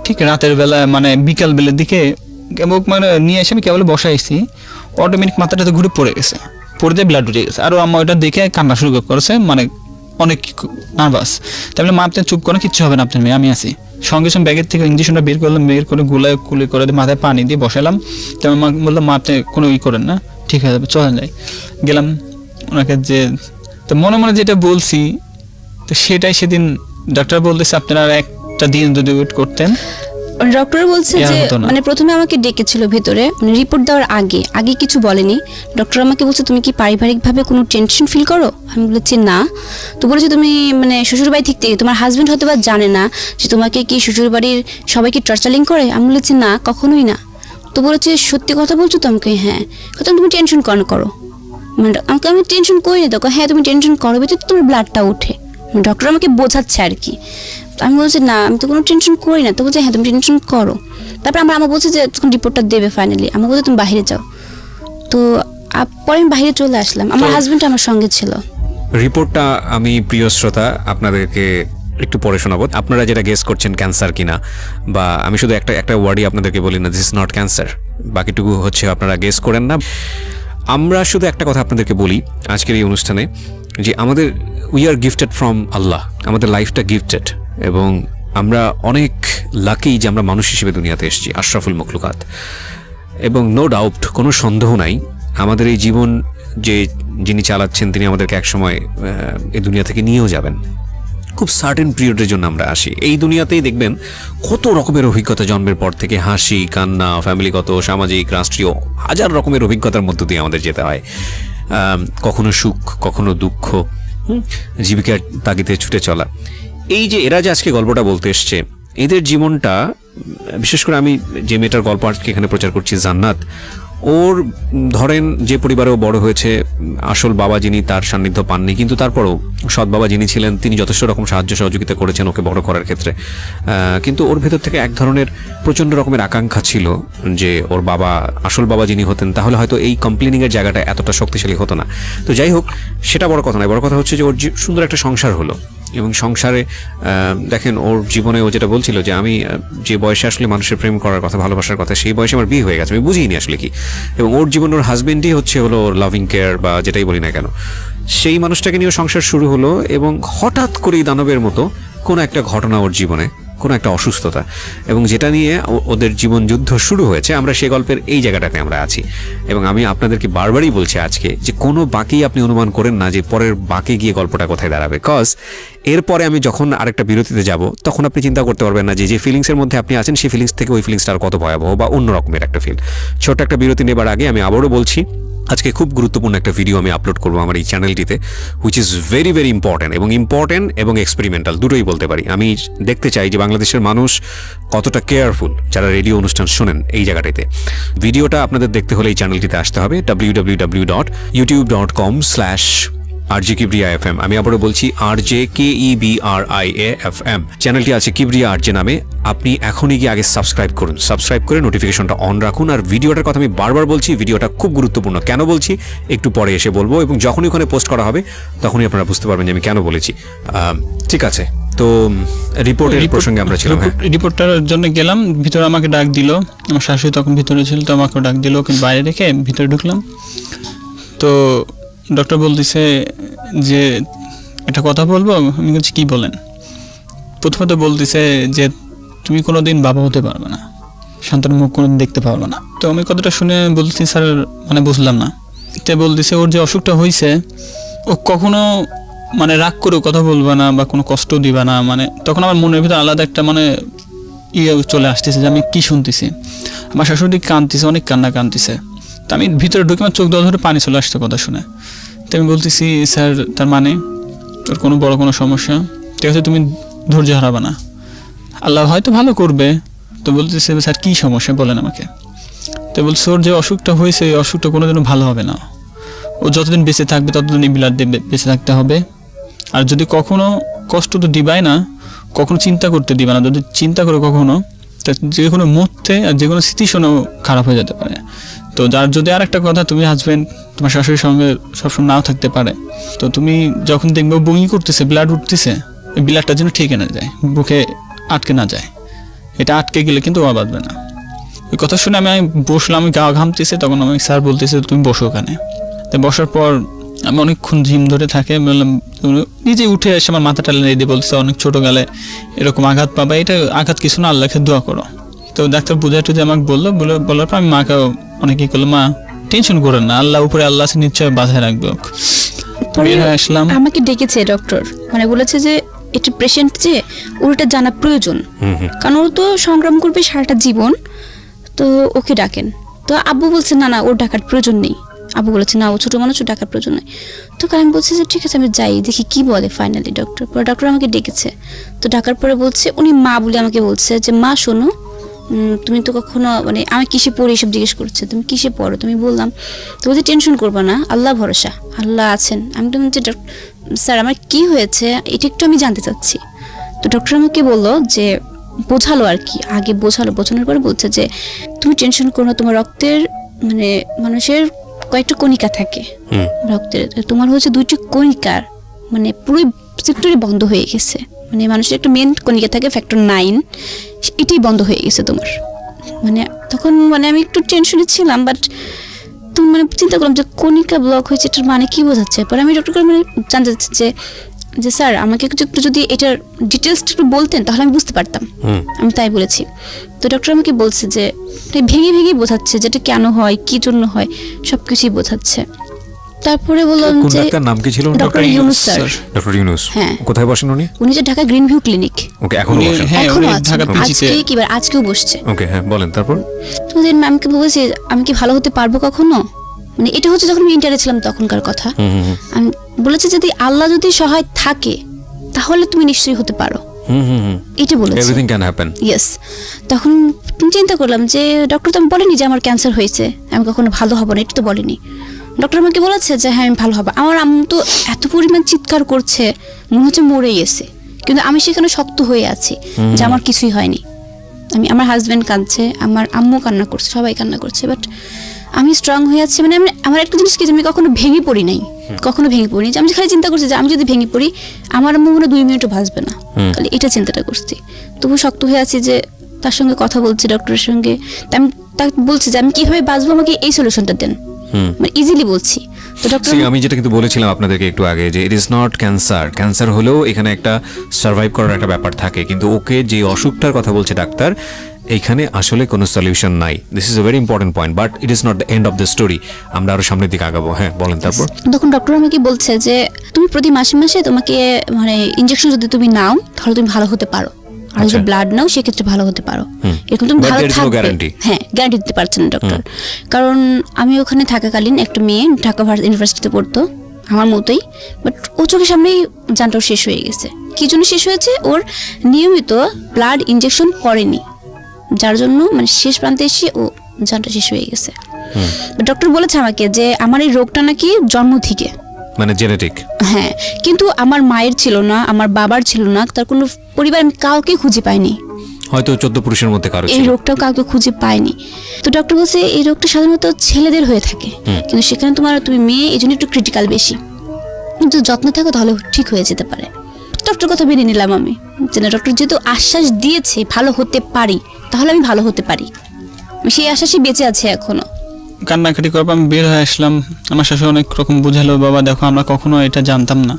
ঠিক রাতের বেলা, মানে বিকাল বেলার দিকে মানে নিয়ে এসে আমি কেবল বসে এসেছি, অটোমেটিক মাথাটা তো ঘুরে পড়ে গেছে, পড়ে দিয়ে ব্লাড উঠে গেছে। আর আম্মা ওটা দেখে কান্না শুরু করেছে, মানে অনেক নার্ভাস। তাহলে মা, আপনি চুপ করেন, কিচ্ছু হবে না আপনার মেয়ে, আমি আছি। সঙ্গে সঙ্গে ব্যাগের থেকে ইঞ্জেকশনটা বের করলাম, বের করে কুলি করে মাথায় পানি দিয়ে বসালাম। তো মা বললাম, মা আপনি কোনো করেন না, ঠিক আছে চলেন যাই। গেলাম ওনাকে, যে তো মনে মনে যেটা বলছি, তো সেটাই সেদিন ডাক্তার বলতেছে, আপনারা আর একটা দিন যদি ওয়েট করতেন। ডক্টর বলছে যে মানে প্রথমে আমাকে ডেকেছিল ভেতরে, মানে রিপোর্ট দেওয়ার আগে কিছু বলেনি। ডক্টর আমাকে বলছে, তুমি কি পারিবারিকভাবে কোনো টেনশন ফিল করো? আমি বলেছি না। তো বলেছে, তুমি মানে শ্বশুরবাড়ি থেকে তোমার হাজবেন্ড হয়তো বা জানে না যে তোমাকে কি শ্বশুরবাড়ির সবাইকে টর্চারিং করে? আমি বলেছি না, কখনোই না। তো বলেছে, সত্যি কথা বলছো তো? আমাকে হ্যাঁ। তুমি টেনশন করো? মানে আমাকে, আমি টেনশন করিনি তো। হ্যাঁ তুমি টেনশন করো, তো তোমার ব্লাডটা ওঠে। ডক্টর আমাকে বোঝাচ্ছে আর কি। আমি বলছি না, আমি তো কোনো টেনশন করি না। তো বলছে, হ্যাঁ তুমি টেনশন করো। তারপর আমার বলছে যে তখন রিপোর্টটা দেবে ফাইনালি। আমার বলছে, তুমি বাইরে যাও। তো পরে আমি বাইরে চলে আসলাম, আমার হাজবেন্ড আমার সঙ্গে ছিল। রিপোর্টটা আমি প্রিয় শ্রোতা আপনাদেরকে একটু পরে শোনাবো। আপনারা যেটা গেস করছেন ক্যান্সার কিনা, বা আমি শুধু একটা ওয়ার্ডই আপনাদেরকে বলি না, দিস ইজ নট ক্যান্সার, বাকিটুকু হচ্ছে আপনারা গেস করেন না। আমরা শুধু একটা কথা আপনাদেরকে বলি আজকের এই অনুষ্ঠানে, যে আমাদের উই আর গিফটেড ফ্রম আল্লাহ, আমাদের লাইফটা গিফটেড, এবং আমরা অনেক লাকি যে আমরা মানুষ হিসেবে দুনিয়াতে এসেছি, আশরাফুল মখলুকাত। এবং নো ডাউট, কোনো সন্দেহ নাই, আমাদের এই জীবন যে যিনি চালাচ্ছেন তিনি আমাদেরকে একসময় এই দুনিয়া থেকে নিয়েও যাবেন। খুব সার্টেন পিরিয়ডের জন্য আমরা আসি এই দুনিয়াতেই। দেখবেন কত রকমের অভিজ্ঞতা জন্মের পর থেকে, হাসি কান্না, ফ্যামিলিগত, সামাজিক, রাষ্ট্রীয়, হাজার রকমের অভিজ্ঞতার মধ্য দিয়ে আমাদের যেতে হয়। কখনো সুখ, কখনো দুঃখ, জীবিকার তাগিদে ছুটে চলা। এই যে এরা যে আজকে গল্পটা বলতে এসছে, এদের জীবনটা, বিশেষ করে আমি যে মেয়েটার গল্প আজকে এখানে প্রচার করছি, জান্নাত, ওর ধরেন যে পরিবারেও বড় হয়েছে, আসল বাবা যিনি তার সান্নিধ্য পাননি, কিন্তু তারপরও সৎ বাবা যিনি ছিলেন তিনি যথেষ্ট রকম সাহায্য সহযোগিতা করেছেন ওকে বড় করার ক্ষেত্রে। কিন্তু ওর ভেতর থেকে এক ধরনের প্রচণ্ড রকমের আকাঙ্ক্ষা ছিল যে ওর বাবা, আসল বাবা যিনি হতেন, তাহলে হয়তো এই কমপ্লেনিংয়ের জায়গাটা এতটা শক্তিশালী হতো না। তো যাই হোক, সেটা বড় কথা নয়। বড় কথা হচ্ছে যে ওর সুন্দর একটা সংসার হলো, এবং সংসারে দেখেন ওর জীবনে ও যেটা বলছিল যে আমি যে বয়সে আসলে মানুষের প্রেম করার কথা, ভালোবাসার কথা, সেই বয়সে আমার বিয়ে হয়ে গেছে, আমি বুঝিনি আসলে কি। এবং ওর জীবন, ওর হাজবেন্ডই হচ্ছে হলো ওর লাভিং কেয়ার বা যেটাই বলি না কেন, সেই মানুষটাকে নিয়ে সংসার শুরু হলো। এবং হঠাৎ করেই দানবের মতো কোনো একটা ঘটনা ওর জীবনে, কোনো একটা অসুস্থতা, এবং যেটা নিয়ে ওদের জীবন যুদ্ধ শুরু হয়েছে। আমরা সে গল্পের এই জায়গাটাতে আমরা আছি, এবং আমি আপনাদেরকে বারবারই বলছি আজকে যে কোনো বাকি আপনি অনুমান করেন না যে পরের বাকি গিয়ে গল্পটা কোথায় দাঁড়াবে। কজ এরপরে আমি যখন আরেকটা বিরতিতে যাব, তখন আপনি চিন্তা করতে পারবেন না যে ফিলিংসের মধ্যে আপনি আছেন, সেই ফিলিংস থেকে ওই ফিলিংসটা আর কত ভয়াবহ বা অন্য রকমের একটা ফিল। ছোট একটা বিরতি নেবার আগে আমি আবারও বলছি, আজকে খুব গুরুত্বপূর্ণ একটা ভিডিও আমি আপলোড করবো আমার এই চ্যানেলটিতে, which is very very important এবং এক্সপেরিমেন্টাল, দুটোই বলতে পারি। আমি দেখতে চাই যে বাংলাদেশের মানুষ কতটা কেয়ারফুল যারা রেডিও অনুষ্ঠান শোনেন এই জায়গাটিতে। ভিডিওটা আপনাদের দেখতে হলে এই চ্যানেলটিতে আসতে হবে, www.youtube.com/RJ Kibriya FM। আমি আবারও বলছি RJ KEBRIA FM। চ্যানেলটি আছে কিবরিয়া RJ নামে। আপনি এখনই গিয়ে আগে সাবস্ক্রাইব করুন, সাবস্ক্রাইব করে নোটিফিকেশনটা অন রাখুন। আর ভিডিওটার কথা আমি বারবার বলছি, ভিডিওটা খুব গুরুত্বপূর্ণ। কেন বলছি একটু পরে এসে বলবো, এবং যখনই ওখানে পোস্ট করা হবে তখনই আপনারা বুঝতে পারবেন যে আমি কেন বলেছি। ঠিক আছে, তো রিপোর্টের প্রসঙ্গে আমরা ছিলাম। রিপোর্টটার জন্য গেলাম, ভিতরে আমাকে ডাক দিল, আমার শাশুড়ি তখন ভিতরে ছিল, তো আমাকে ডাক দিল, কিন্তু বাইরে রেখে ভিতরে ঢুকলাম। তো ডক্টর বলতেছে যে একটা কথা বলবো। আমি বলছি কি বলেন। প্রথমত বলতেছে যে তুমি কোনোদিন বাবা হতে পারবে না, সন্তানের মুখ কোনোদিন দেখতে পারবে না। তো আমি কথাটা শুনে বলছি স্যার মানে বুঝলাম না। তো বলতেছে ওর যে অসুখটা হয়েছে ও কখনো মানে রাগ করেও কথা বলবে না বা কোনো কষ্ট দিবে না। মানে তখন আমার মনের ভিতরে আলাদা একটা মানে চলে আসতেছে যে আমি কি শুনতেছি। আমার শাশুড়ি কাঁদতেছে, অনেক কাঁদতেছে। তো আমি ভিতরে ঢুকে আমার চোখ ধরে পানি চলে আসছে কথা শুনে। তো আমি বলতেছি স্যার তার মানে তোর কোনো বড় কোনো সমস্যা, ঠিক আছে তুমি ধৈর্য হারাবে না, আল্লাহ হয়তো ভালো করবে। তো বলতেছে স্যার কী সমস্যা বলেন আমাকে। তো বলছে ওর যে অসুখটা হয়েছে এই অসুখটা কোনোদিনও ভালো হবে না, ও যতদিন বেঁচে থাকবে ততদিন এই ব্লাড দিয়ে বেঁচে থাকতে হবে। আর যদি কখনো কষ্ট তো দিবাই না, কখনো চিন্তা করতে দিবা না। যদি চিন্তা করে কখনো, যে কোনো মুহূর্তে আর যে কোনো স্মৃতিশোনাও খারাপ হয়ে যেতে পারে। তো যার যদি আর একটা কথা, তুমি হাজব্যান্ড তোমার শাশুড়ির সঙ্গে সবসময় নাও থাকতে পারে। তো তুমি যখন দেখবে বমি করতেছে, ব্লাড উঠতেছে, ওই ব্লাডটার জন্য ঠিক না যায়, বুকে আটকে না যায়। এটা আটকে গেলে কিন্তু ও বাঁচবে না। ওই কথা শুনে আমি বসলাম, আমি গা ঘামতেছে। তখন আমি স্যার বলতেছে তুমি বসো ওখানে। তো বসার পর আমি অনেকক্ষণ ঝিম ধরে থাকে, বললাম নিজে উঠে এসে আমার মাথাটা লেগে দিয়ে বলছে অনেক ছোটো গেলে এরকম আঘাত পাবা, এটা আঘাত কিছু না, আল্লাহকে দোয়া করো। তো ডাক্তার বুঝাই টুঝে আমাকে বলার পর আমি মাকে অনেকেই করলো মা টেনশন করেন না, আল্লাহ উপরে আল্লাহ আছে, নিশ্চয় বাঁচায় রাখবে। আসলাম, আমাকে ডেকেছে ডক্টর, মানে বলেছে যে এটা পেশেন্ট যে ওর এটা জানা প্রয়োজন, কারণ ও তো সংগ্রাম করবে সারাটা জীবন, তো ওকে ডাকেন। তো আব্বু বলছে না ওর ডাকার প্রয়োজন নেই। আব্বু বলেছে না ও ছোটো মানুষ, ও ডাকার প্রয়োজন নেই। তো আমি বলছি যে ঠিক আছে আমি যাই, দেখি কি বলে ফাইনালি ডক্টর। পরে ডক্টর আমাকে ডেকেছে। তো ডাকার পরে বলছে, উনি মা বলে আমাকে বলছে যে মা শোনো, তুমি তো কখনো মানে আমি কিসে পড়ি এসব জিজ্ঞেস করছে, তুমি কিসে পড়ো। তুমি বললাম তো বলছি টেনশন করবো না, আল্লাহ ভরসা, আল্লাহ আছেন। আমি তো বলছি স্যার আমার কি হয়েছে এটা একটু আমি জানতে চাচ্ছি। তো ডক্টর আমাকে বললো যে বোঝালো আর কি, আগে বোঝানোর পরে বলছে যে তুমি টেনশন করো না, তোমার রক্তের মানে মানুষের কয়েকটা কণিকা থাকে রক্তের, তোমার হচ্ছে 2টি কণিকার মানে পুরোই সেক্টরই বন্ধ হয়ে গেছে। মানে মানুষের একটা মেন কণিকা থাকে ফ্যাক্টর 9, এটাই বন্ধ হয়ে গেছে তোমার। মানে তখন মানে আমি একটু টেনশনে ছিলাম, বাট তো মানে চিন্তা করলাম যে কণিকা ব্লক হয়েছে, এটার মানে কি বোঝাচ্ছে। পরে আমি ডক্টরকে মানে জানতে চাচ্ছি যে স্যার আমাকে একটু যদি এটার ডিটেলসটা একটু বলতেন তাহলে আমি বুঝতে পারতাম। আমি তাই বলেছি। তো ডক্টর আমাকে বলছে যে ভেঙে বোঝাচ্ছে যেটা কেন হয়, কি জন্য হয়, সবকিছুই বোঝাচ্ছে। তারপরে বললাম যে ডাক্তার নাম কি ছিল? Doctor Yunus sir. Doctor Yunus, হ্যাঁ। কোথায় বসেন উনি? উনি যে ঢাকা গ্রিন ভিউ ক্লিনিক। ওকে, এখনো বসেন? হ্যাঁ, এখনো উনি আছেন। ঢাকা পিজিতে। আজকেও বসছে। ওকে, হ্যাঁ বলেন। তারপর তো ম্যামকে বলেছি আমি কি ভালো হতে পারবো কখনো, মানে এটা হচ্ছে যখন আমি ইন্টারে ছিলাম তখনকার কথা। আমি বলেছি যদি আল্লাহ যদি সহায় থাকে তাহলে তুমি নিশ্চয়ই হতে পারো, এটা বলেছি। Everything can happen. ইয়েস। তখন চিন্তা করলাম যে ডক্টর তো আমি বলেনি যে আমার ক্যান্সার হয়েছে, আমি কখনো ভালো হব না, এটা তো বলেনি। ডক্টর আমাকে বলেছে যে হ্যাঁ আমি ভালো হবো। আমার আম্মু তো এত পরিমাণ চিৎকার করছে মনে হচ্ছে মরে গেছে, কিন্তু আমি সেখানে শক্ত হয়ে আছি যে আমার কিছুই হয়নি। আমার হাজব্যান্ড কাঁদছে, আমার আম্মু কান্না করছে, সবাই কান্না করছে, বাট আমি স্ট্রং হয়ে আছি। মানে আমার একটা জিনিস কি, আমি কখনো ভেঙে পড়ি নাই, যে আমি খালি চিন্তা করছি যে আমি যদি ভেঙে পড়ি আমার আম্মু মনে 2 মিনিটও বাঁচবে না, খালি এটা চিন্তাটা করছি। তবু শক্ত হয়ে আছি যে তার সঙ্গে কথা বলছি ডক্টরের সঙ্গে। আমি তাকে বলছি যে আমি কিভাবে বাঁচবো, আমাকে এই সলিউশনটা দেন, মানে ইজিলি বলছি। তো ডক্টর আমি যেটা কিন্তু বলেছিলাম আপনাদেরকে একটু আগে যে ইট ইজ নট ক্যান্সার হলেও এখানে একটা সার্ভাইভ করার একটা ব্যাপার থাকে, কিন্তু ওকে যে অসুখটার কথা বলছে ডাক্তার এইখানে আসলে কোনো সলিউশন নাই। This is a very important point, but it is not the end of the story. আমরা আরো সামনের দিকে আগাবো। হ্যাঁ বলেন। তারপর তখন ডক্টর আমাকে বলছে যে তুমি প্রতি মাসে তোমাকে মানে ইনজেকশন যদি তুমি নাও তাহলে তুমি ভালো হতে পারো। আর যদি ব্লাড নাও সেক্ষেত্রে ভালো হতে পারো, এরকম তুমি ভালো থাকবে। হ্যাঁ, গ্যারান্টি দিতে পারছেন না ডক্টর। কারণ আমি ওখানে থাকাকালীন একটা মেয়ে ঢাকা ইউনিভার্সিটিতে পড়তো আমার মতোই, বাট ও চোখের সামনেই জানটাও শেষ হয়ে গেছে। কি জন্য শেষ হয়েছে? ওর নিয়মিত ব্লাড ইনজেকশন করেনি, যার জন্য মানে শেষ প্রান্তে এসে ও জানটা শেষ হয়ে গেছে। ডক্টর বলেছে আমাকে যে আমার এই রোগটা নাকি জন্ম থেকে, মানে জেনেটিক। হ্যাঁ, কিন্তু আমার মায়ের ছিল না, আমার বাবার ছিল না, তার কোনো পরিবার আমি কাউকে খুঁজে পাইনি, হয়তো 14 পুরুষের মধ্যে কারো এই রোগটাও কাউকে খুঁজে পাইনি। তো ডক্টর বলছে এই রোগটা সাধারণত ছেলেদের হয়ে থাকে, কিন্তু সেখানে তুমি মেয়ে, এই জন্য একটু ক্রিটিক্যাল বেশি, কিন্তু যত্ন থাকো তাহলে ঠিক হয়ে যেতে পারে। ডক্টর কথা মেনে নিলাম আমি, যে না, ডক্টর যেহেতু আশ্বাস দিয়েছে ভালো হতে পারি, তাহলে আমি ভালো হতে পারি। সেই আশ্বাসই বেঁচে আছে এখনো। কান্নাকাটি করবো, আমি বের হয়ে আসলাম। আমার শাশুড়ি অনেক রকম বুঝালো, বাবা দেখো আমরা কখনো এটা জানতাম না।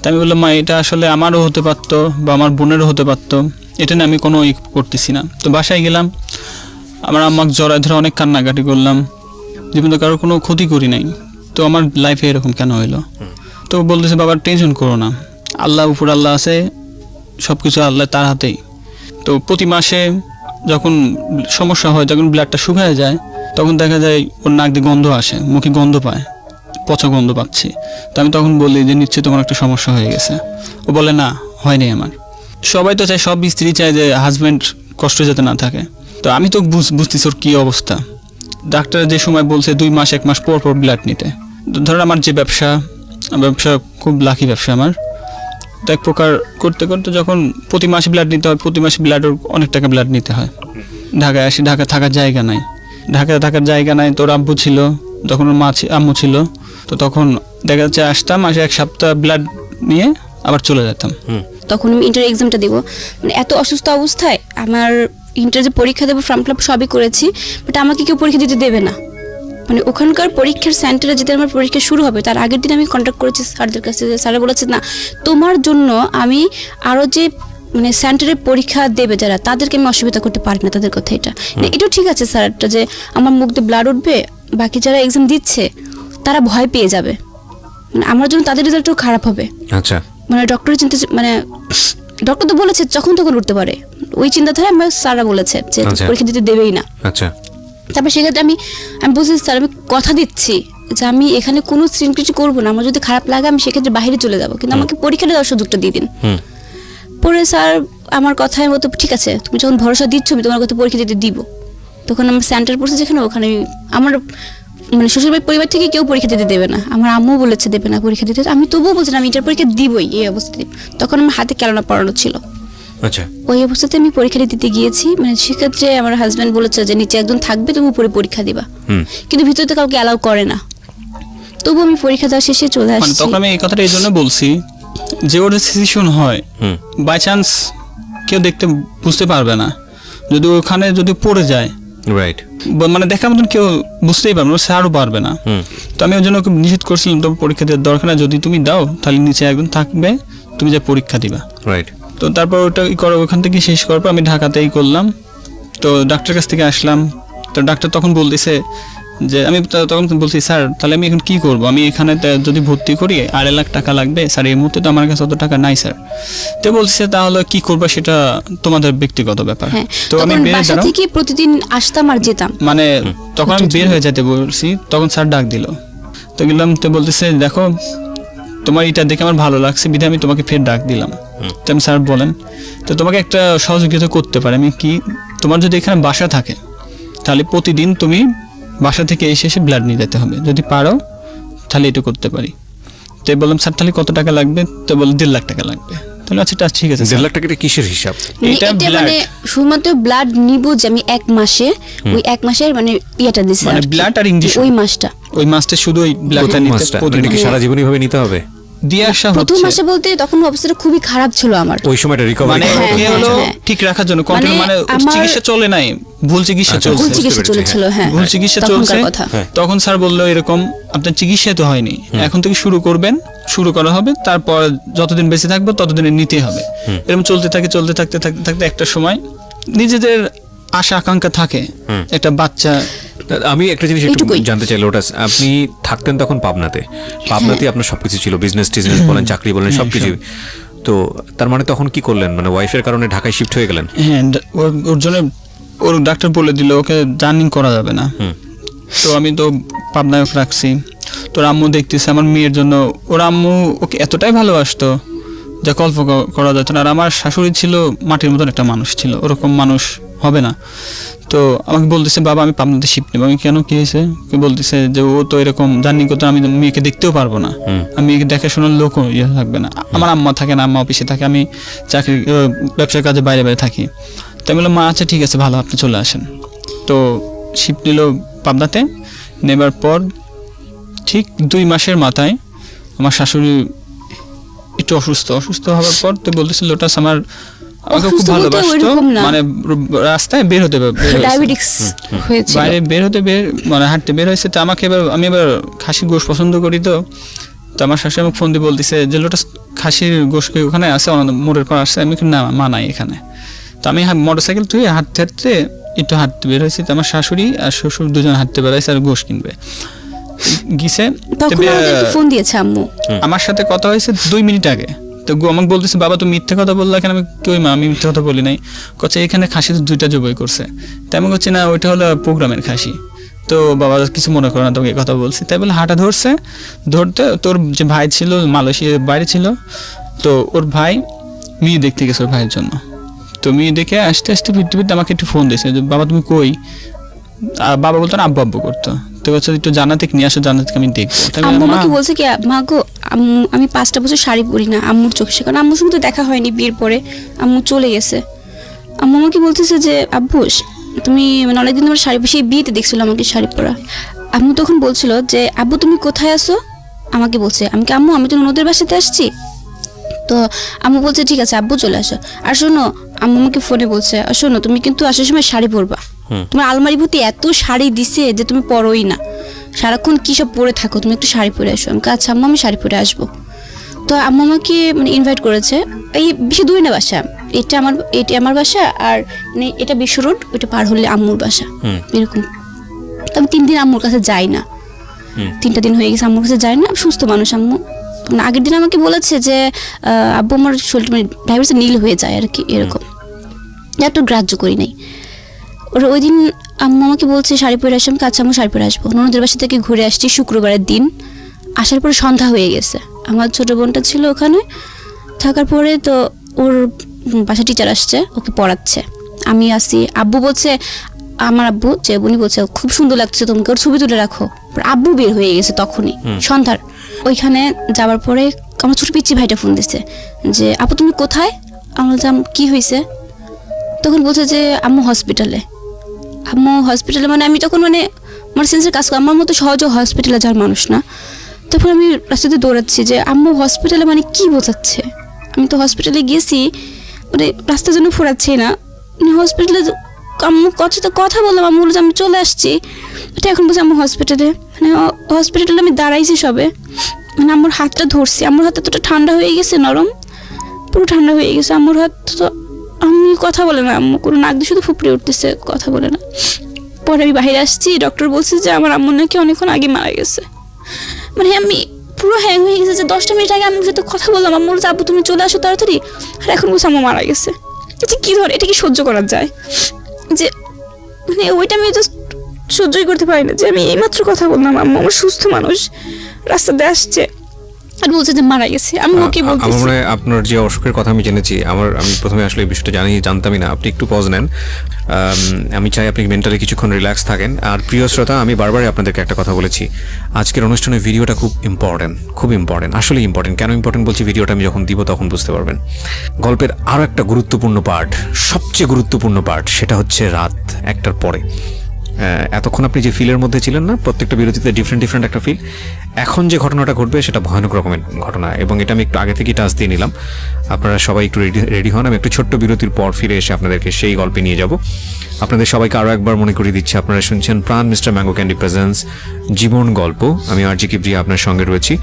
তাই আমি বললাম, মা এটা আসলে আমারও হতে পারতো বা আমার বোনেরও হতে পারতো, এটা নিয়ে আমি কোনো করতেছি না। তো বাসায় গেলাম, আমার আম্মাকে জড়ায় ধরে অনেক কান্নাকাটি করলাম, জীবনে কারোর কোনো ক্ষতি করি নাই, তো আমার লাইফে এরকম কেন হইলো? তো বলতেছে, বাবা টেনশন করো না, আল্লাহ উপর আল্লাহ আছে, সব কিছু আল্লাহ তার হাতেই। তো প্রতি মাসে যখন সমস্যা হয়, যখন ব্লাডটা শুকায় যায়, তখন দেখা যায় ওর নাক দিয়ে গন্ধ আসে, মুখে গন্ধ পায়, পচা গন্ধ পাচ্ছি। তো আমি তখন বলি যে নিশ্চয়ই তোমার একটা সমস্যা হয়ে গেছে। ও বলে না, হয়নি আমার। সবাই তো চায়, সব স্ত্রী চায় যে হাজব্যান্ড কষ্ট যাতে না থাকে। তো আমি তো বুঝতেছি ওর কী অবস্থা। ডাক্তার যে সময় বলছে 2 মাস 1 মাস পর পর ব্লাড নিতে। ধরেন আমার যে ব্যবসা খুব লাকি ব্যবসা আমার, তো এক প্রকার করতে করতে যখন প্রতি মাসে ব্লাড নিতে হয়, প্রতি মাসে ব্লাডের অনেক টাকা ব্লাড নিতে হয়। ঢাকায় আসি, ঢাকা থাকার জায়গা নাই, ঢাকায় থাকার জায়গা নাই। তোর আব্বু ছিল, তখন ওর আম্মু ছিল, তো তখন দেখা যাচ্ছে আসতাম, আসে 1 সপ্তাহ ব্লাড নিয়ে আবার চলে যেতাম। তখন আমি ইন্টার এক্সামটা দেবো, মানে এত অসুস্থ অবস্থায় আমার ইন্টার যে পরীক্ষা দেবো, ফর্ম ফিল আপ সবই করেছি, বাট আমাকে কেউ পরীক্ষা দিতে দেবে না। মানে ওখানকার পরীক্ষার সেন্টারে যেতে আমার পরীক্ষা শুরু হবে তার আগের দিন আমি কন্ট্যাক্ট করেছি স্যারদের কাছে, স্যারা বলেছে না, তোমার জন্য আমি আরও যে মানে সেন্টারে পরীক্ষা দেবে যারা, তাদেরকে আমি অসুবিধা করতে পারি না। তাদের কথা এটাও ঠিক আছে স্যারটা, যে আমার মুখ দিয়ে ব্লাড উঠবে, বাকি যারা এক্সাম দিচ্ছে তারা ভয় পেয়ে যাবে, মানে আমার জন্য তাদের রেজাল্টও খারাপ হবে। আচ্ছা, মানে ডক্টরের চিন্তা, মানে ডক্টর তো বলেছে যখন তখন উঠতে পারে, ওই চিন্তাধারা আমার স্যাররা বলেছে যে পরীক্ষা দিতে দেবেই না। আচ্ছা, তারপর সেক্ষেত্রে আমি বুঝেছি স্যার আমি কথা দিচ্ছি যে আমি এখানে কোনো কিছু করবো না, আমার যদি খারাপ লাগে আমি সেক্ষেত্রে বাইরে চলে যাবো, কিন্তু আমাকে পরীক্ষাটা দেওয়ার সুযোগটা দিয়ে দিন। পরে স্যার আমার কথায় মতো ঠিক আছে, তুমি যখন ভরসা দিচ্ছ আমি তোমার কথা পরীক্ষা দিতে দিব। তখন আমার সেন্টার পড়ছে যেখানে, ওখানে আমার মানে শ্বশুরবাড়ির পরিবার থেকে কেউ পরীক্ষা দিতে দেবে না, আমার আম্মু বলেছে দেবে না পরীক্ষা দিতে, আমি তবুও বলছিলাম আমি এটার পরীক্ষা দিবই এই অবস্থাতে। তখন আমার হাতে কেলনা পড়ানো ছিল। আচ্ছা, ওই অবস্থাতে আমি পরীক্ষা দিতে গিয়েছি, মানে সেক্ষেত্রে আমার হাজব্যান্ড বলেছে যে নিচে একজন থাকবে, তুমি উপরে পরীক্ষা দিবা, কিন্তু ভিতরে তো কাউকে অ্যালাউ করে না। তবু আমি পরীক্ষা দেওয়া শেষে চলে আসছি। তখন আমি এই কথাটা এই জন্য বলছি যে ওর সিচুয়েশন হয়, বাই চান্স কেউ দেখতে বুঝতে পারবে না, যদি ওখানে যদি পড়ে যায়, রাইট, মানে দেখার মতন কেউ বুঝতেই পারবে না, স্যারও পারবে না। তো আমি ওই জন্য ওকে নিষেধ করছিলাম, তোমার পরীক্ষা দেওয়ার দরকার না, যদি তুমি দাও তাহলে নিচে একজন থাকবে, তুমি যা পরীক্ষা দিবা। রাইট। তো তারপর ওটা করো, ওখান থেকে শেষ করার পর আমি ঢাকাতেই করলাম। তো ডাক্তারের কাছ থেকে আসলাম, তো ডাক্তার তখন বলতেছে যে, আমি তখন বলছি স্যার তাহলে আমি এখন কি করব, আমি এখানে যদি ভর্তি করি 2.5 লাখ টাকা লাগবে স্যার, এই মুহূর্তে তো আমার কাছে অত টাকা নাই স্যার। তো বলছে তাহলে কি করবা সেটা তোমাদের ব্যক্তিগত ব্যাপার। তো আমি বাসা থেকে প্রতিদিন আসতাম আর যেতাম, মানে তখন আমি বের হয়ে যেতে বলছি, তখন স্যার ডাক দিল। তো গেলাম, তো বলতেছে দেখো তোমার এটা দেখে আমার ভালো লাগছে, বিধায় আমি তোমাকে ফের ডাক দিলাম। তো আমি স্যার বলেন, তো তোমাকে একটা সহযোগিতা করতে পারে আমি কি, তোমার যদি এখানে বাসা থাকে তাহলে প্রতিদিন তুমি বাসা থেকে এসে ব্লাড নিয়ে যেতে হবে, যদি পারো তাহলে এটা করতে পারি। তো বললাম স্যার তাহলে কত টাকা লাগবে? তো বলে 1.5 লাখ টাকা লাগবে। তাহলে আচ্ছা ঠিক আছে। 1.5 লাখ টাকা কিসের হিসাব? এটা মানে শুধুমাত্র ব্লাড নিব যে আমি 1 মাসে, ওই 1 মাসের মানে ইয়েটা দিছি, মানে ব্লাড আর ইনজেকশন ওই মাসটা শুধু ওই ব্লাডটা নিতে, এটা কি সারা জীবনই ভাবে নিতে হবে? দিয়ে আসা হচ্ছে। প্রথম মাসে বলতে তখন অবস্থাটা খুবই খারাপ ছিল আমার, ওই সময়টা রিকভারি মানে হলো ঠিক রাখার জন্য কন্টিনিউ, মানে চিকিৎসা চলে নাই, ভুল চিকিৎসা চলছে, ভুল চিকিৎসা চলছে। তখন স্যার বললো এরকম আপনার চিকিৎসা তো হয়নি, এখন থেকে শুরু করবেন, শুরু করা হবে, তারপর যতদিন বেঁচে থাকবো ততদিনে নিতে হবে। এরকম চলতে থাকতে একটা সময় নিজেদের আশা আকাঙ্ক্ষা থাকে একটা বাচ্চা। আমি একটা জিনিস একটু জানতে চাই লোটাস, আপনি থাকতেন তখন পাবনাতে, আপনার সবকিছু ছিল, বিজনেস বলেন, চাকরি বলেন, সবকিছু। তো তার মানে তখন কি করলেন, মানে ওয়াইফের কারণে ঢাকায় শিফট হয়ে গেলেন? হ্যাঁ, ওর জন্য ওর ডাক্তার বলে দিল ওকে জার্নি করা যাবে না। তো আমি তো পাবনায় রাখছি। তোর আম্মু দেখতেছে আমার মেয়ের জন্য, ওর আম্মু ওকে এতটাই ভালোবাসতো যা কল্পনা করা যেত না। আর আমার শাশুড়ি ছিল মাটির মতন একটা মানুষ ছিল, ওরকম মানুষ হবে না। তো আমাকে বলতেছে বাবা আমি পাবনাতে শিফট নেবো। আমি কেন, কি হয়েছে? বলতেছে যে ও তো এরকম জার্নি করতে, আমি মেয়েকে দেখতেও পারবো না, আমি মেয়েকে দেখাশোনার লোকও ইয়ে থাকবে না। আমার আম্মা থাকে না, আম্মা অফিসে থাকে, আমি চাকরি ব্যবসার কাজে বাইরে বাইরে থাকি। তাই বললাম মা আচ্ছা ঠিক আছে ভালো, আপনি চলে আসেন। তো শিফট নিল পাবনাতে। নেবার পর ঠিক 2 মাসের মাথায় আমার শাশুড়ি একটু অসুস্থ হওয়ার পর তো বলতেছিল লোটাস আমার আমাকে খুব ভালোবাসতো, মানে রাস্তায় বের হতে ডায়াবেটিস হয়েছিল, বাইরে মানে হাঁটতে বের হয়েছে। তো আমাকে আমি এবার খাসির গোশ পছন্দ করি। তো আমার শাশুড়ি আমাকে ফোন দিয়ে বলতেছে যে লোটাস খাসির গোশ ওখানে আছে, মোড়ের পর আসছে। আমি না মা নাই এখানে। তো আমি মোটরসাইকেল তুই হাঁটতে একটু হাঁটতে বের হয়েছি। তো আমার শাশুড়ি আর শ্বশুর দুজন হাঁটতে বেরোইছে আর গোশ কিনবে গিয়েছে। ফোন দিয়েছে আম্মু, আমার সাথে কথা হয়েছে 2 মিনিট আগে। তো আমাকে বলতেছে বাবা তুমি মিথ্যে কথা বললা কেন? আমি কই মা আমি মিথ্যে কথা বলি নাই। কচ্ছে এখানে খাসি 2টা জবাই করছে। তাই আমি বলছি না ওইটা হলো প্রোগ্রামের খাসি। তো বাবা কিছু মনে করে না, তোকে কথা বলছি। তাই বলে হাঁটা ধরতে তোর যে ভাই ছিল মালয়েশিয়ার বাইরে ছিল, তো ওর ভাই মেয়ে দেখতে গেছে ওর ভাইয়ের জন্য। তো মেয়ে দেখে আস্তে ফিরতে আমাকে একটু ফোন দিয়েছে যে বাবা তুমি কই? আর বাবা বলতো না আব্বু করতো। তো বলছে একটু জান্নাতে নিয়ে আসো, জান্নাতে আমি দেখবো। আমাকে বলছে কি মা গো আমি 5টা বছর শাড়ি পরি না আম্মুর চোখে, কারণ আম্মুর সঙ্গে তো দেখা হয়নি বিয়ের পরে, আম্মু চলে গেছে। আম্মু আমাকে বলতেছে যে আব্বু তুমি মানে অনেকদিন তোমার শাড়ি, সেই বিয়েতে দেখছিল আমাকে শাড়ি পরা। আম্মু তখন বলছিল যে আব্বু তুমি কোথায় আসো, আমাকে বলছে। আমি আম্মু আমি তো ননদের বাসাতে আসছি। তো আম্মু বলছে ঠিক আছে আব্বু চলে আসো। আর শোনো আম্মু আমাকে ফোনে বলছে শোনো তুমি কিন্তু আসার সময় শাড়ি পরবা, তোমার আলমারি ভর্তি এত শাড়ি দিছে যে তুমি পরোই না, সারাক্ষণ কী সব পরে থাকো, তুমি একটু শাড়ি পরে আসো। আমি আচ্ছা আম্মু আমি শাড়ি পরে আসবো। তো আম্মু আমাকে মানে ইনভাইট করেছে। এই বেশি দূরে না বাসা, এটা আমার বাসা, আর মানে এটা বিশ্ব রোড, ওইটা পার হলে আম্মুর বাসা, এরকম। তো আমি 3 দিন আম্মুর কাছে যাই না, 3টা দিন হয়ে গেছে আম্মুর কাছে যাই না। সুস্থ মানুষ আম্মু। মানে আগের দিন আমাকে বলেছে যে আব্বু আমার শরীর মানে ডায়াবেটিস নীল হয়ে যায় আর কি, এরকম। একটু গ্রাহ্য করি নাই। ওই দিন আম্মু আমাকে বলছে শাড়ি পরে আসলাম, কাছে আম্মু শাড়ি পরে আসবো। ননদের বাসা থেকে ঘুরে আসছি শুক্রবারের দিন। আসার পরে সন্ধ্যা হয়ে গেছে। আমার ছোটো বোনটা ছিল ওখানে থাকার পরে, তো ওর বাসা টিচার আসছে, ওকে পড়াচ্ছে। আমি আসি, আব্বু বলছে আমার আব্বু যে উনি বলছে খুব সুন্দর লাগছে তোমাকে, ওর ছবি তুলে রাখো। আব্বু বের হয়ে গেছে তখনই সন্ধ্যার। ওইখানে যাওয়ার পরে আমার ছোটো পিচ্চি ভাইটা ফোন দিচ্ছে যে আপু তুমি কোথায়? আমি বললাম কি হয়েছে? তখন বলছে যে আম্মু হসপিটালে। মানে আমি তখন মানে আমার সেন্সের কাজ করি, আমার মতো সহজে হসপিটালে যাওয়ার মানুষ না। তারপর আমি রাস্তাতে দৌড়াচ্ছি যে আম্মু হসপিটালে, মানে কি বোঝাচ্ছে? আমি তো হসপিটালে গিয়েছি, মানে রাস্তার জন্য ফোরাচ্ছি না, মানে হসপিটালে আম্মু কথা বললাম, আম্মু বলছে আমি চলে আসছি। এটা এখন বলছে আম্মু হসপিটালে, মানে হসপিটালে আমি দাঁড়াইছি সবে, মানে আম্মুর হাতটা ধরছি, আম্মুর হাতটা তো ঠান্ডা হয়ে গেছে, নরম পুরো ঠান্ডা হয়ে গেছে আম্মুর হাত। তো আমি কথা বলে না, আম্মু কোনো নাক দিয়ে শুধু ফুপড়ে উঠতেছে, কথা বলে না। পরে আমি বাইরে আসছি, ডক্টর বলছে যে আমার আম্মু নাকি অনেকক্ষণ আগে মারা গেছে। মানে আমি পুরো হ্যাং হয়ে গেছে যে 10টা মিনিট আগে আম্মুর সাথে কথা বললাম, আম্মু বলছে আব্বু তুমি চলে আসো তাড়াতাড়ি, আর এখন বলছে আম্মু মারা গেছে। এটা কি ধর, এটা কি সহ্য করা যায়? যে মানে ওইটা আমি জাস্ট সহ্যই করতে পারি না যে আমি এইমাত্র কথা বললাম, আম্মু আমার সুস্থ মানুষ রাস্তাতে আসছে আর বলছে যে মারা গেছে। আমি ওকে বলতেছি আমার মনে হয় আপনার যে অসুখের কথা আমি জেনেছি, আমি প্রথমে আসলে এই বিষয়টা জানতামই না। আপনি একটু পজ নেন, আমি চাই আপনি মেন্টালি কিছুক্ষণ রিল্যাক্স থাকেন। আর প্রিয় শ্রোতা, আমি বারবারই আপনাদেরকে একটা কথা বলেছি, আজকের অনুষ্ঠানের ভিডিওটা খুব ইম্পর্টেন্ট, আসলে ইম্পর্টেন্ট। কেন ইম্পর্টেন্ট বলছি, ভিডিওটা আমি যখন দিব তখন বুঝতে পারবেন। গল্পের আরও একটা গুরুত্বপূর্ণ পার্ট, সবচেয়ে গুরুত্বপূর্ণ পার্ট, সেটা হচ্ছে রাত 1টার পরে। এতক্ষণ আপনি যে ফিলের মধ্যে ছিলেন না, প্রত্যেকটা বিরতিতে ডিফারেন্ট একটা ফিল। এখন যে ঘটনাটা ঘটবে সেটা ভয়ানক রকমের ঘটনা, এবং এটা আমি একটু আগে থেকেই টাচ দিয়ে নিলাম। আপনারা সবাই একটু রেডি হন। আমি একটু ছোট্ট বিরতির পর ফিরে এসে আপনাদেরকে সেই গল্পে নিয়ে যাব। আপনাদের সবাইকে আরও একবার মনে করিয়ে দিচ্ছি, আপনারা শুনছেন প্রাণ মিস্টার ম্যাঙ্গো ক্যান্ডি প্রেজেন্স জীবন গল্প। আমি আরজে কিবরিয়া আপনার সঙ্গে রয়েছি।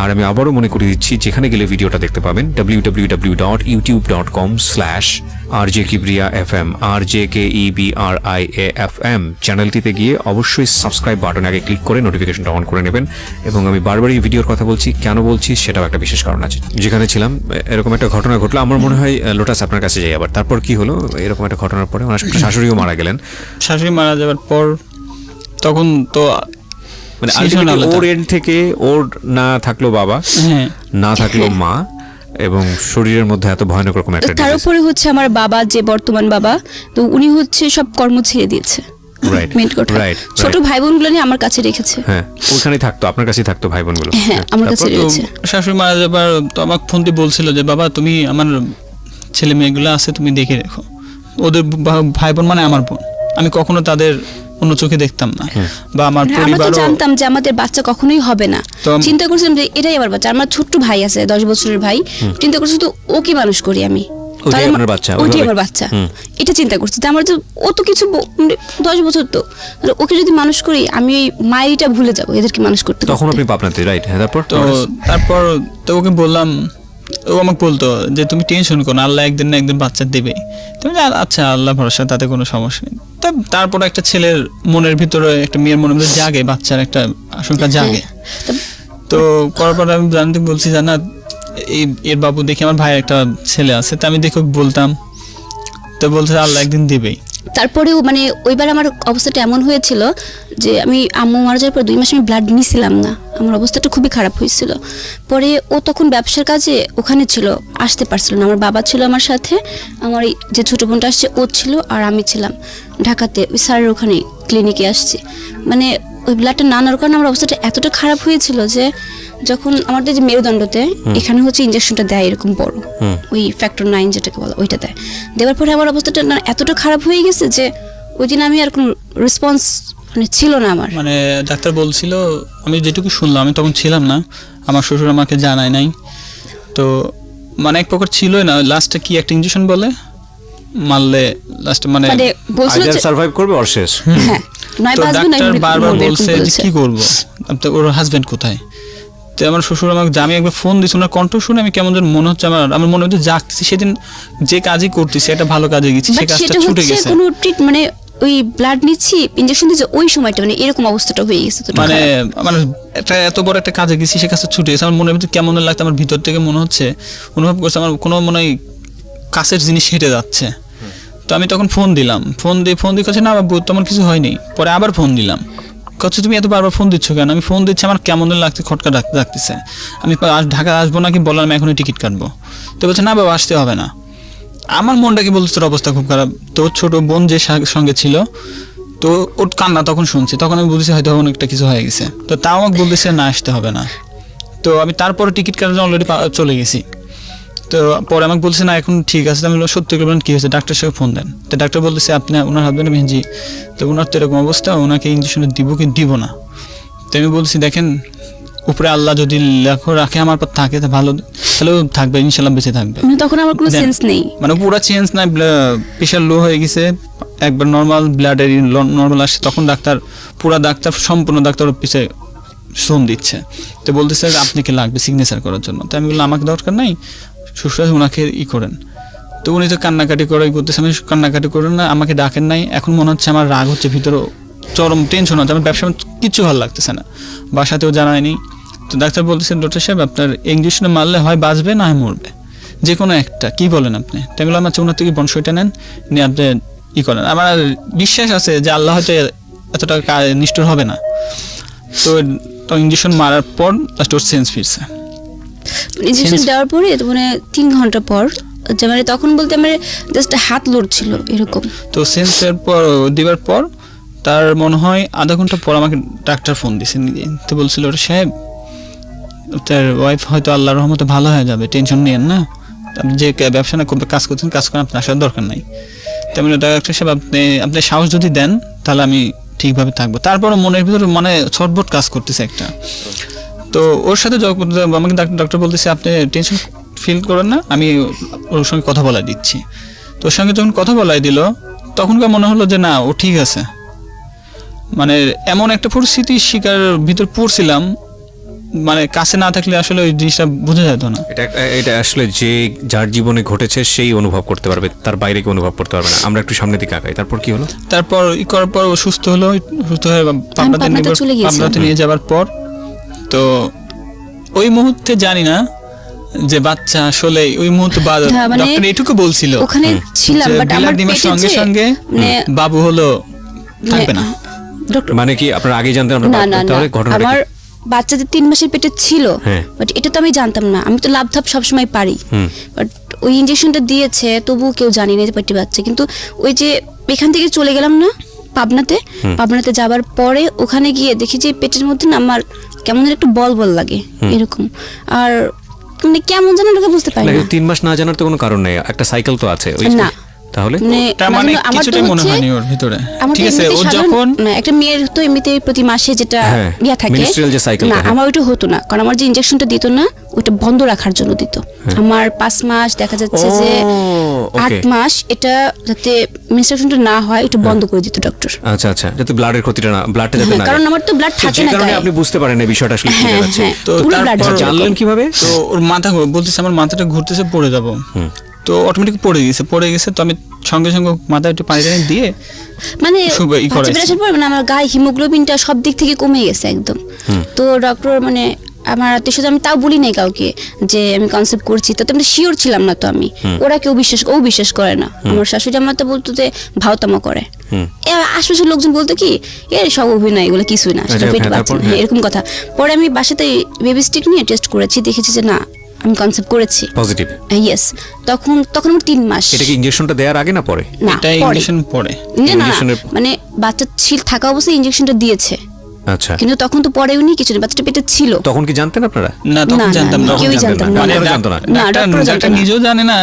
আর আমি আবারও মনে করিয়ে দিচ্ছি, যেখানে গেলে ভিডিওটা দেখতে পাবেন www.youtube.com/rjkibriya.fm RJKEBRIAFM চ্যানেলটিতে গিয়ে অবশ্যই সাবস্ক্রাইব বাটনে আগে ক্লিক করে নোটিফিকেশনটা অন করে নেবেন এবং এবং আমি বারবার এই ভিডিওর কথা বলছি, কেন বলছি সেটাও একটা বিশেষ কারণ আছে। যেখানে ছিলাম এরকম একটা ঘটনা ঘটলো, আমার মনে হয় লোটাস আপনার কাছে যাই আবার, তারপর কি হলো এরকম একটা ঘটনার পরে ওনার শাশুড়িও মারা গেলেন। শাশুড়ি মারা যাওয়ার পর তখন তো মানে ultimately ওর এন্ড থেকে ওর না থাকলো বাবা, না থাকলো মা, এবং শরীরের মধ্যে এত ভয়ানক রকম একটা তার উপরে হচ্ছে আমার বাবা, যে বর্তমান বাবা, তো উনি হচ্ছে সব কর্ম ছেড়ে দিয়েছে। ছোট ভাই বোনগুলো নিয়ে আমার কাছে রেখেছে। হ্যাঁ, ওখানেই থাকতো, আপনার কাছেই থাকতো ভাই বোনগুলো। হ্যাঁ, আমার কাছে রয়েছে। শাশুড়ি মারা যাবার তো আমাকে ফোন দিয়ে বলছিল যে বাবা তুমি আমার ছেলে মেয়েগুলো আছে তুমি দেখে রেখো, ওদের ভাই বোন মানে আমার বোন, আমি কখনো তাদের অন্য চোখে দেখতাম না, বা আমার পরিবার জানতাম যে আমাদের বাচ্চা কখনোই হবে না। চিন্তা করছিলাম যে এটাই আমার বাচ্চা। আমার ছোট্ট ভাই আছে, 10 বছরের ভাই। চিন্তা করছি তো ওকে মানুষ করি আমি, ওটাই আমার বাচ্চা। এটা চিন্তা করছি যে আমার তো ও তো কিছু 10 বছর, তো ওকে যদি মানুষ করি আমি মায়েরটা ভুলে যাবো এদেরকে মানুষ করতে। তখন আপনি পাবনাতে, রাইট? হ্যাঁ, তারপর তো ওকে বললাম, ও আমাকে বলতো যে তুমি টেনশন করো না, আল্লাহ একদিন না একদিন বাচ্চা দেবে। তুমি আচ্ছা আল্লাহ ভরসা, তাতে কোনো সমস্যা নেই। তারপর একটা ছেলের মনের ভিতরে, একটা মেয়ের মনের ভিতরে জাগে, বাচ্চার একটা আশঙ্কা জাগে। তো করার পর আমি জানতে বলছি জানা এর বাবু দেখি আমার ভাইয়ের একটা ছেলে আছে, তো আমি দেখে বলতাম, তো বলছে আল্লাহ একদিন দেবেই। তারপরেও মানে ওইবার আমার অবস্থাটা এমন হয়েছিল যে আমি আম্মু মারা যাওয়ার পর 2 মাস আমি ব্লাড নিছিলাম না, আমার অবস্থাটা খুবই খারাপ হয়েছিল। পরে ও তখন ব্যবসার কাজে ওখানে ছিল, আসতে পারছিল না। আমার বাবা ছিল আমার সাথে, আমার যে ছোটো বোনটা আসছে ও ছিল, আর আমি ছিলাম ঢাকাতে ওই স্যারের ওখানে ক্লিনিকে আসছি। মানে ওই ব্লাডটা না নেওয়ার কারণে আমার অবস্থাটা এতটা খারাপ হয়েছিল যে যখন আমাদের যে মেরুদণ্ডতে এখানে হচ্ছে ইঞ্জেকশনটা দেয় এরকম বড়, ওই ফ্যাক্টর 9 যেটাকে বলা, ওইটা দেওয়ার পরে আমার অবস্থাটা এতটা খারাপ হয়ে গেছে যে ওই দিন আমি আর কোনো রেসপন্স মানে ছিল না আমার। মানে ডাক্তার বলছিল, আমি যেটুকু শুনলাম, আমি তখন ছিলাম না, আমার শ্বশুর আমাকে জানায় নাই, তো মানে এক প্রকার ছিলই না। লাস্টে কি একটা ইনজেকশন বলে মারলে লাস্টে মানে বলছিল যে সার্ভাইভ করবে ওর শেষ। হ্যাঁ, নয় পাঁচ দিন ডাক্তার বারবার বলছে যে কি করব, ওর হাজবেন্ড কোথায়। তো আমার শ্বশুর আমাকে, আমি একবার ফোন দিয়েছি, ওনার কণ্ঠ শুনে আমি কেমন যেন মনে হচ্ছে, আমার মনে হচ্ছে জাগতেছি। সেদিন যে কাজই করতেছি একটা ভালো কাজে গেছি, সেই কাজটা ছুটে গেছে। কোনো ট্রিট মানে ওই ব্লাড নিচ্ছি, ইনজেকশন দিচ্ছে, ওই সময়টা মানে এরকম অবস্থাটা হয়ে গেছে। মানে একটা এত বড় একটা কাজে গেছি, সে কাজটা ছুটে গেছে। আমার মনের ভিতরে কেমন লাগতো, আমার ভিতর থেকে মনে হচ্ছে, অনুভব করছে আমার কোনো মনে হয় কাছের জিনিস হেঁটে যাচ্ছে। তো আমি তখন ফোন দিয়ে কাছে না বাবু তোমার কিছু হয়নি। পরে আবার ফোন দিলাম, কচ্ছে তুমি এত বারবার ফোন দিচ্ছ কেন? আমি ফোন দিচ্ছি, আমার কেমন লাগছে, খটকা ডাকতেছে। আমি ঢাকা আসবো নাকি বললাম আমি এখনই টিকিট কাটবো। তো বলছে না বাবা আসতে হবে না। আমার মনটা কি বলছে, তোর অবস্থা খুব খারাপ। তো ছোট বোন যে সঙ্গে ছিল, তো ওর কান্না তখন শুনছি, তখন আমি বলছি হয়তো অনেকটা কিছু হয়ে গেছে। তো তাও আমাকে বলতেছে না আসতে হবে না। তো আমি তারপরে টিকিট কাটার জন্য অলরেডি চলে গেছি। তো পরে আমাকে বলছে না এখন ঠিক আছে। আমি সত্যি বললাম কি হয়েছে, ডাক্তার সাথে ফোন দেন। তো ডাক্তার বলতেছে আপনি ওনার হাজবেন্ড মেহেজি, তো ওনার তো এরকম অবস্থা, ওনাকে ইঞ্জেকশন দিব কি দিব না। তো আমি বলছি দেখেন উপরে আল্লাহ যদি রাখে আমার পর থাকে তো ভালো, তাহলেও থাকবে ইনশাল্লাহ, বেঁচে থাকবে। তখন আমার কোনো সেন্স নেই, মানে পুরো চেঞ্জ নাই, প্রেশার লো হয়ে গেছে, একবার নর্মাল ব্লাডের নর্মাল আসছে। তখন ডাক্তার সম্পূর্ণ ডাক্তার পিছিয়ে শ্রম দিচ্ছে। তো বলতেছে আপনি কি লাগবে সিগনেচার করার জন্য। তো আমি বললাম আমাকে দরকার নাই, শ্বশুর ওনাকে করেন। তো উনি তো কান্নাকাটি করে করতেছে, আমি কান্নাকাটি করেন না, আমাকে ডাকেন নাই। এখন মনে হচ্ছে আমার রাগ হচ্ছে, ভিতরে চরম টেনশন হচ্ছে, আমার ব্যবসা কিচ্ছু ভালো লাগতেছে না, বাসাতেও জানায়নি। তো ডাক্তার বলতেছে ডক্টর সাহেব আপনার ইঞ্জেকশনে মারলে হয় বাঁচবে না হয় মরবে, যে কোনো একটা, কি বলেন আপনি? তাই বললাম আচ্ছা ওনার থেকে বংশটা নেন, নিয়ে আপনি করেন। আমার বিশ্বাস আছে যে আল্লাহ হয়তো এতটা নিষ্ঠুর হবে না। তো ইঞ্জেকশন মারার পর লাস্ট ওর সেন্স ফিরছে। ইঞ্জেকশন দেওয়ার পরে মানে 3 ঘন্টা পর, মানে তখন বলতে আমার জাস্ট হাত লড়ছিল এরকম। তো সেন্সের পর দেওয়ার পর তার মনে হয় আধা ঘন্টা পর আমাকে ডাক্তার ফোন দিয়েছে, তো বলছিল ওটা সাহেব তার ওয়াইফ হয়তো আল্লাহর রহমতে ভালো হয়ে যাবে, টেনশন নিয়েন না, আপনি যে ব্যবসা না কাজ করছেন কাজ করেন, আপনার আসার দরকার নাই। তেমনি ডাক্তার সাহেব আপনি সাহস যদি দেন তাহলে আমি ঠিকভাবে থাকবো। তারপরে মনের ভিতরে মানে ছটফট কাজ করতেছে একটা। তো ওর সাথে আমাকে ডক্টর বলতেছে আপনি টেনশন ফিল করেন না, আমি ওর সঙ্গে কথা বলাই দিচ্ছি। তো ওর সঙ্গে যখন কথা বলাই দিল তখনকার মনে হলো যে না ও ঠিক আছে। মানে এমন একটা পরিস্থিতির শিকার ভিতর পড়ছিলাম, মানে কাছে না থাকলে আসলে ওই জিনিসটা বোঝা যেত না। এটা আসলে যে যার জীবনে ঘটেছে সেই অনুভব করতে পারবে, তার বাইরে কেউ অনুভব করতে পারবে না। আমরা একটু সামনের দিকে আগাই, তারপর কি হলো? তারপর করার পর ও সুস্থ হয়ে পাবনাতে নিয়ে যাওয়ার পর, তো তো ওই মুহূর্তে জানি না যে বাচ্চা আসলে ওই মুহূর্তে ডক্টর এটুকু বলছিল ওখানে ছিলাম, বাট আমার ডিমের সঙ্গে সঙ্গে বাবু হলো থাকবে না। মানে কি আপনারা আগে জানতেন? তাহলে ঘটনা আমার বাচ্চা যে 3 মাসের পেটে ছিল, বাট এটা তো আমি জানতাম না। আমি তো লাভ ধাপ সবসময় পারি, বাট ওই ইনজেকশনটা দিয়েছে তবুও কেউ জানি না যে পেটে বাচ্চা। কিন্তু ওই যে এখান থেকে চলে গেলাম না পাবনাতে যাবার পরে ওখানে গিয়ে দেখি যে পেটের মধ্যে না আমার কেমন একটু বল বল লাগে এরকম, আর মানে কেমন যেন লোকে বুঝতে পারি না। 3 মাস না জানার তো কোনো কারণ নেই, একটা সাইকেল তো আছে না। তাহলে মানে কিছুটাই মনে হয়নি ওর ভিতরে। ঠিক আছে, ও যখন একটা মেয়ের তো এমনিতে প্রতি মাসে যেটা ইয়া থাকে না, আমার ওইটা হতো না, কারণ আমার যে ইনজেকশনটা দিত না ওটা বন্ধ রাখার জন্য দিত। আমার 5 মাস দেখা যাচ্ছে যে 8 মাস এটা যাতে মেনস্ট্রুয়েশনটা না হয় এটা বন্ধ করে দিত ডক্টর। আচ্ছা আচ্ছা, যাতে ব্লাডের ক্ষতিটা না, ব্লাডটা যাতে না, কারণ আমার তো ব্লাড থাকে না, কারণ আপনি বুঝতে পারেন না বিষয়টা আসলে কি হচ্ছে। তো তারপর জানলেন কিভাবে? তো ওর মাথা বলতেছে আমার মাথাটা ঘুরতেছে, পড়ে যাব। তো অটোমেটিক পড়ে গেছে। তো আমি সঙ্গে সঙ্গে মাথায় একটু পানি টানি দিয়ে মানে আমার গায়ে হিমোগ্লোবিনটা সব দিক থেকে কমে গেছে একদম। তো ডক্টর মানে আমার আত্মীয় আমি তাও বলি নাই কাউকে যে আমি কনসেপ্ট করছি, তো আমি শিওর ছিলাম না। তো আমি ওরা কেউ বিশ্বাস করে না। আমার শাশুড়ি আমার তো বলতো যে ভাওতামা করে, আশেপাশের লোকজন বলতো কি এর সব অভিনয়, এগুলো কিছুই না, সেটা পেটে বাচ্চা না, এরকম কথা। পরে আমি বাসাতে বেবি স্টিক নিয়ে টেস্ট করেছি, দেখেছি যে না আমি কনসেপ্ট করেছি পজিটিভ। ইয়েস, তখন আমার 3 মাস। এটা কি ইনজেকশনটা দেওয়ার আগে না পরে? এটা ইনজেকশন পরে। না মানে বাচ্চা থাকা অবস্থায় ইনজেকশনটা দিয়েছে। আচ্ছা, কিন্তু তখন তো পরেও নি কিছু, বাচ্চাটা পেটে ছিল। তখন কি জানতেন আপনারা? না, তখন জানতাম না, কেউই জানতাম না, ডাক্তার নিজেও জানে না,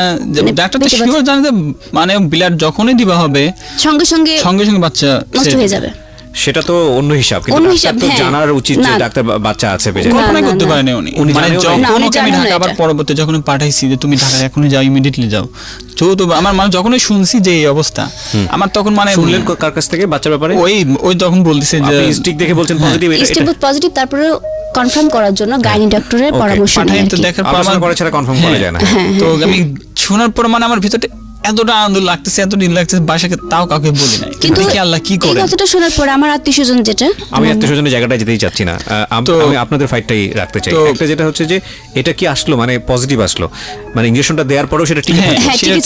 ডাক্তার তো শিওর জানে যে মানে ব্লাড যখনই দিবা হবে সঙ্গে সঙ্গে বাচ্চা নষ্ট হয়ে যাবে। সেটা তো অন্য হিসাব, কিন্তু ডাক্তার তো জানার উচিত যে ডাক্তার বাচ্চা আছে পেটে। কল্পনা করতে পারেন উনি, মানে যখন আমি ঢাকা আবার পরবর্তী যখন পাঠাইছি যে তুমি ঢাকা এখনই যাও, ইমিডিয়েটলি যাও। তো আমার মানে যখনই শুনছি যে এই অবস্থা, আমার তখন মানে শুনলেন কার কাছ থেকে বাচ্চার ব্যাপারে? ওই তখন বলতেছে যে আপনি স্টিক দেখে বলছেন পজিটিভ, এটা স্টিক পজিটিভ, তারপরে কনফার্ম করার জন্য গাইনি ডক্টরের পরামর্শ নিয়ে তো দেখার পর আমার করে ছাড়া কনফার্ম করা যায় না। তো আমি শোনার পর মানে আমার ভিতরে এতটা আনন্দ লাগতেছে, এত দিন লাগতেছে, বাসাকে তাও কাউকে বলি নাই। কিন্তু কি আল্লাহ কি করে, এই কথাটা শোনার পর আমার আত্মীয়স্বজন, যেটা আমি আত্মীয়স্বজনের জায়গাটায় যেতেই চাচ্ছি না, আমি আপনাদের ফাইটটাই রাখতে চাই। একটা যেটা হচ্ছে যে এটা কি আসলো মানে পজিটিভ আসলো, মানে ইনজেকশনটা দেওয়ার পরেও সেটা ঠিক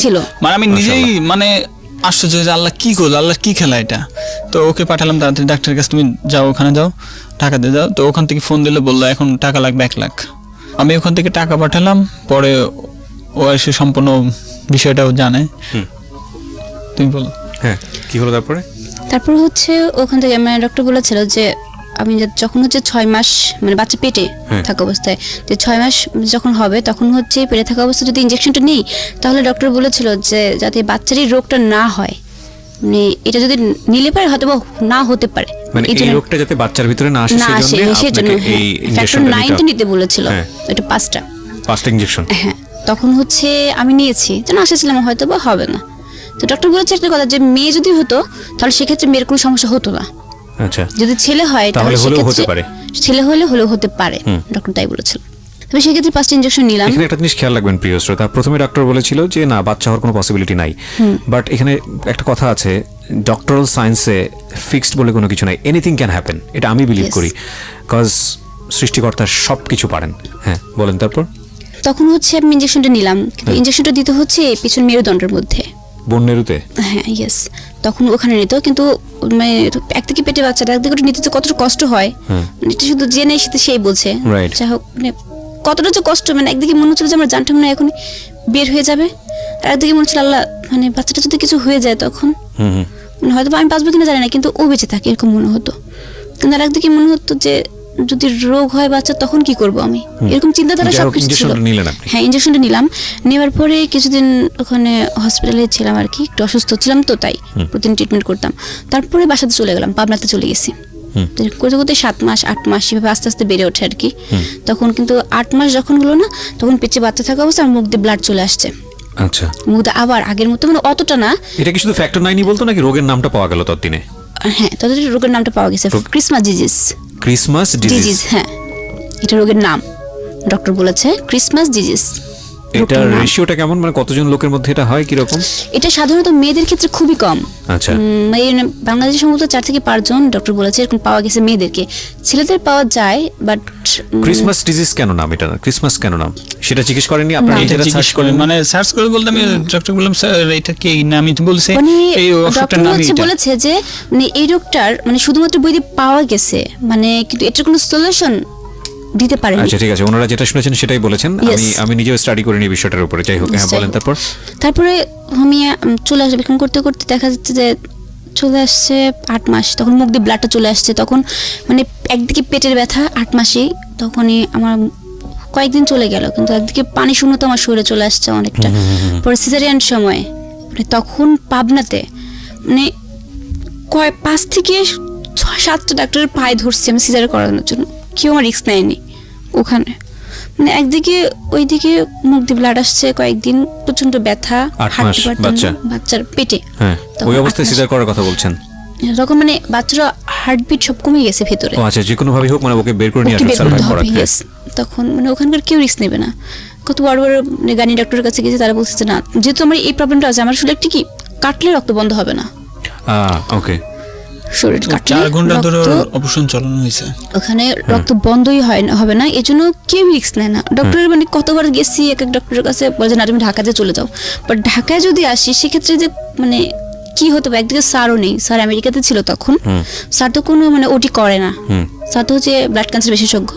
ছিল। মানে আমি নিজেই মানে আশ্চর্য যে আল্লাহ কি করলো, আল্লাহ কি খেলা এটা। তো ওকে পাঠালাম তাড়াতাড়ি ডাক্তারের কাছে, তুমি যাও ওখানে যাও, টাকাতে যাও। তো ওখান থেকে ফোন দিলে বললো এখন টাকা লাগবে 1 লাখ। আমি ওখান থেকে টাকা পাঠালাম, পরে ও এসে সম্পূর্ণ বিষয়টাও জানে। তুমি বলো। হ্যাঁ, কি হলো তারপর হচ্ছে ওখান থেকে মানে ডক্টর বলেছিল যে আমি যখন হচ্ছে 6 মাস মানে বাচ্চা পেটে থাকা অবস্থায়, যে 6 মাস যখন হবে তখন হচ্ছে পেটে থাকা অবস্থায় যদি ইনজেকশনটা নেই, তাহলে ডক্টর বলেছিল যে যাতে বাচ্চারই রোগটা না হয়, মানে এটা যদি নিলে পারে হয়তো না হতে পারে, মানে এই রোগটা যাতে বাচ্চার ভিতরে না আসে সেজন্য এই ইনজেকশনটা নিতে বলেছিল। এটা 5টা ইনজেকশন। হ্যাঁ, তখন হচ্ছে আমি নিয়েছি, যেন আশাছিলাম হয়তো বা হবে না। তো ডক্টর বলেছে একটা কথা যে মেয়ে যদি হতো তাহলে সেক্ষেত্রে মেয়ের কোনো সমস্যা হতো না। আচ্ছা, যদি ছেলে হয় তাহলে হতে পারে, ছেলে হলেও হতে পারে, ডক্টর তাই বলেছিল। তবে সেক্ষেত্রে 5টা ইনজেকশন নিলাম। এখানে একটা জিনিস খেয়াল রাখবেন প্রিয় শ্রোতা, প্রথমে ডক্টর বলেছিল যে না বাচ্চা হওয়ার কোনো পসিবিলিটি নাই, বাট এখানে একটা কথা আছে, ডক্টরাল সায়েন্সে ফিক্সড বলে কোনো কিছু নাই, এনিথিং ক্যান হ্যাপেন, এটা আমি বিলিভ করি, কজ সৃষ্টিকর্তা সব কিছু পারেন। হ্যাঁ, বলেন। তারপর তখন হচ্ছে আমি ইনজেকশনটা নিলাম, কিন্তু ইনজেকশনটা দিতে হচ্ছে পিছন মেরুদণ্ডের মধ্যে, বন্যেরুতে। হ্যাঁ, ইয়েস, তখন ওখানে নিত। কিন্তু মানে একদিকে পেটে বাচ্চাটা, একদিকে ওটা নিতে কতটা কষ্ট হয়, মানে এটা শুধু জেনে সেটা সেই বোঝে। যাই হোক, মানে কতটা যে কষ্ট, মানে একদিকে মনে হচ্ছিল যে আমার জানটা মনে হয় এখন বের হয়ে যাবে, আর একদিকে মনে হচ্ছিল আল্লাহ মানে বাচ্চাটা যদি কিছু হয়ে যায় তখন মানে হয়তো আমি বাঁচবো কিনা জানি না, কিন্তু ও বেঁচে থাকে এরকম মনে হতো। কিন্তু আর একদিকে মনে হতো যে যদি রোগ হয় বাচ্চা তখন কি করব আমি, এরকম চিন্তাধারা সবকিছু ছিল। হ্যাঁ, ইনজেকশনটা নিলাম, নেওয়ার পরে কিছুদিন ওখানে হসপিটালে ছিলাম আর কি, একটু অসুস্থ ছিলাম তো তাই প্রতিদিন ট্রিটমেন্ট করতাম। তারপরে বাসাতে চলে গেলাম, পাবনাতে চলে গেছি। করতে করতে 7 মাস 8 মাস এভাবে আস্তে আস্তে বেড়ে ওঠে আর কি। তখন কিন্তু 8 মাস যখন হলো না, তখন পেটে বাচ্চা থাকা অবস্থা আমার মুখ দিয়ে ব্লাড চলে আসছে। আচ্ছা, মুখ দিয়ে আবার আগের মতো, মানে অতটা না। এটা কি শুধু ফ্যাক্টর 9ই বলতো নাকি রোগের নামটা পাওয়া গেল ততদিনে? হ্যাঁ, তাদের রোগের নামটা পাওয়া গেছে, ক্রিসমাস ডিজিজ। হ্যাঁ, এটা রোগের নাম, ডক্টর বলেছে ক্রিসমাস ডিজিজ। এটা রেশিওটা কেমন, মানে কতজন লোকের মধ্যে এটা হয় কিরকম? এটা সাধারণত মেয়েদের ক্ষেত্রে খুবই কম। আচ্ছা, বাংলাদেশে সম্ভবত 4 থেকে 5 জন ডক্টর বলেছে এরকম পাওয়া গেছে মেয়েদেরকে, ছেলেদের পাওয়া যায় বাট। ক্রিসমাস ডিজিজ কেন নাম এটা, ক্রিসমাস কেন নাম সেটা জিজ্ঞেস করেননি আপনারা? এটা জিজ্ঞেস করেন, মানে সার্চ করে বলতে আমি ডক্টর বললাম স্যার এটা কি নাম, আমি বলছে এই অসুখটার নাম এটা বলেছে যে মানে এই রোগটার মানে শুধুমাত্র বইতে পাওয়া গেছে, মানে কিন্তু এটার কোনো সলিউশন দিতে পারেনি। আচ্ছা ঠিক আছে, ওনারা যেটা শুনেছেন সেটাই বলেছেন, আমি নিজেও স্টাডি করিনি বিষয়টার উপরে। যাই হোক, হ্যাঁ বলেন। তারপরে আমি চলে আসবে এখন করতে করতে দেখা যাচ্ছে যে চলে আসছে 8 মাস, তখন মুখ দিয়ে ব্লাডটা চলে আসছে, তখন মানে একদিকে পেটের ব্যথা 8 মাসেই, তখনই আমার কয়েকদিন চলে গেল, কিন্তু একদিকে পানি শূন্যতা আমার শরীরে চলে আসছে অনেকটা। পরে সিজারিয়ান সময় মানে তখন পাবনাতে মানে 5 থেকে 6-7টা ডাক্তারের পায়ে ধরছি আমি সিজার করানোর জন্য, কেউ আমার রিস্ক নেয়নি ওখানে। মানে একদিকে ওইদিকে মুখ দিয়ে ব্লাড আসছে, কয়েকদিন প্রচন্ড ব্যথা, বাচ্চার পেটে। ওই অবস্থায় সিজার করার কথা বলছেন তখন, মানে বাচ্চারা হার্টবিট সব কমে গেছে ভেতরে। আচ্ছা, যে কোনো ভাবে হোক মানে ওকে বের করে নিয়ে আসতে সার্ভাইভ করা। তখন মানে ওখানকার কেউ রিস্ক নেবে না। কত বড় বড় গানি ডক্টরের কাছে গেছে, তারা বলছে যে না, যেহেতু আমার এই প্রবলেমটা আছে, আমার আসলে একটি কি কাটলে রক্ত বন্ধ হবে না। ওকে, শরীর কাটলে 4 ঘন্টা ধরে অপারেশন চালানো হয়েছে, ওখানে রক্ত বন্ধই হবে না, এজন্য কেউ রিস্ক নেয় না। ডক্টরের মানে কতবার গেছি এক এক ডক্টরের কাছে, বলে যে না তুমি ঢাকাতে চলে যাও, বাট ঢাকায় যদি আসি সেক্ষেত্রে যে মানে কি হতো, একদিকে স্যারও নেই, স্যার আমেরিকাতে ছিল তখন, স্যার তো কোনো মানে ওটি করে না, স্যার তো হচ্ছে ব্লাড ক্যান্সার বিশেষজ্ঞ।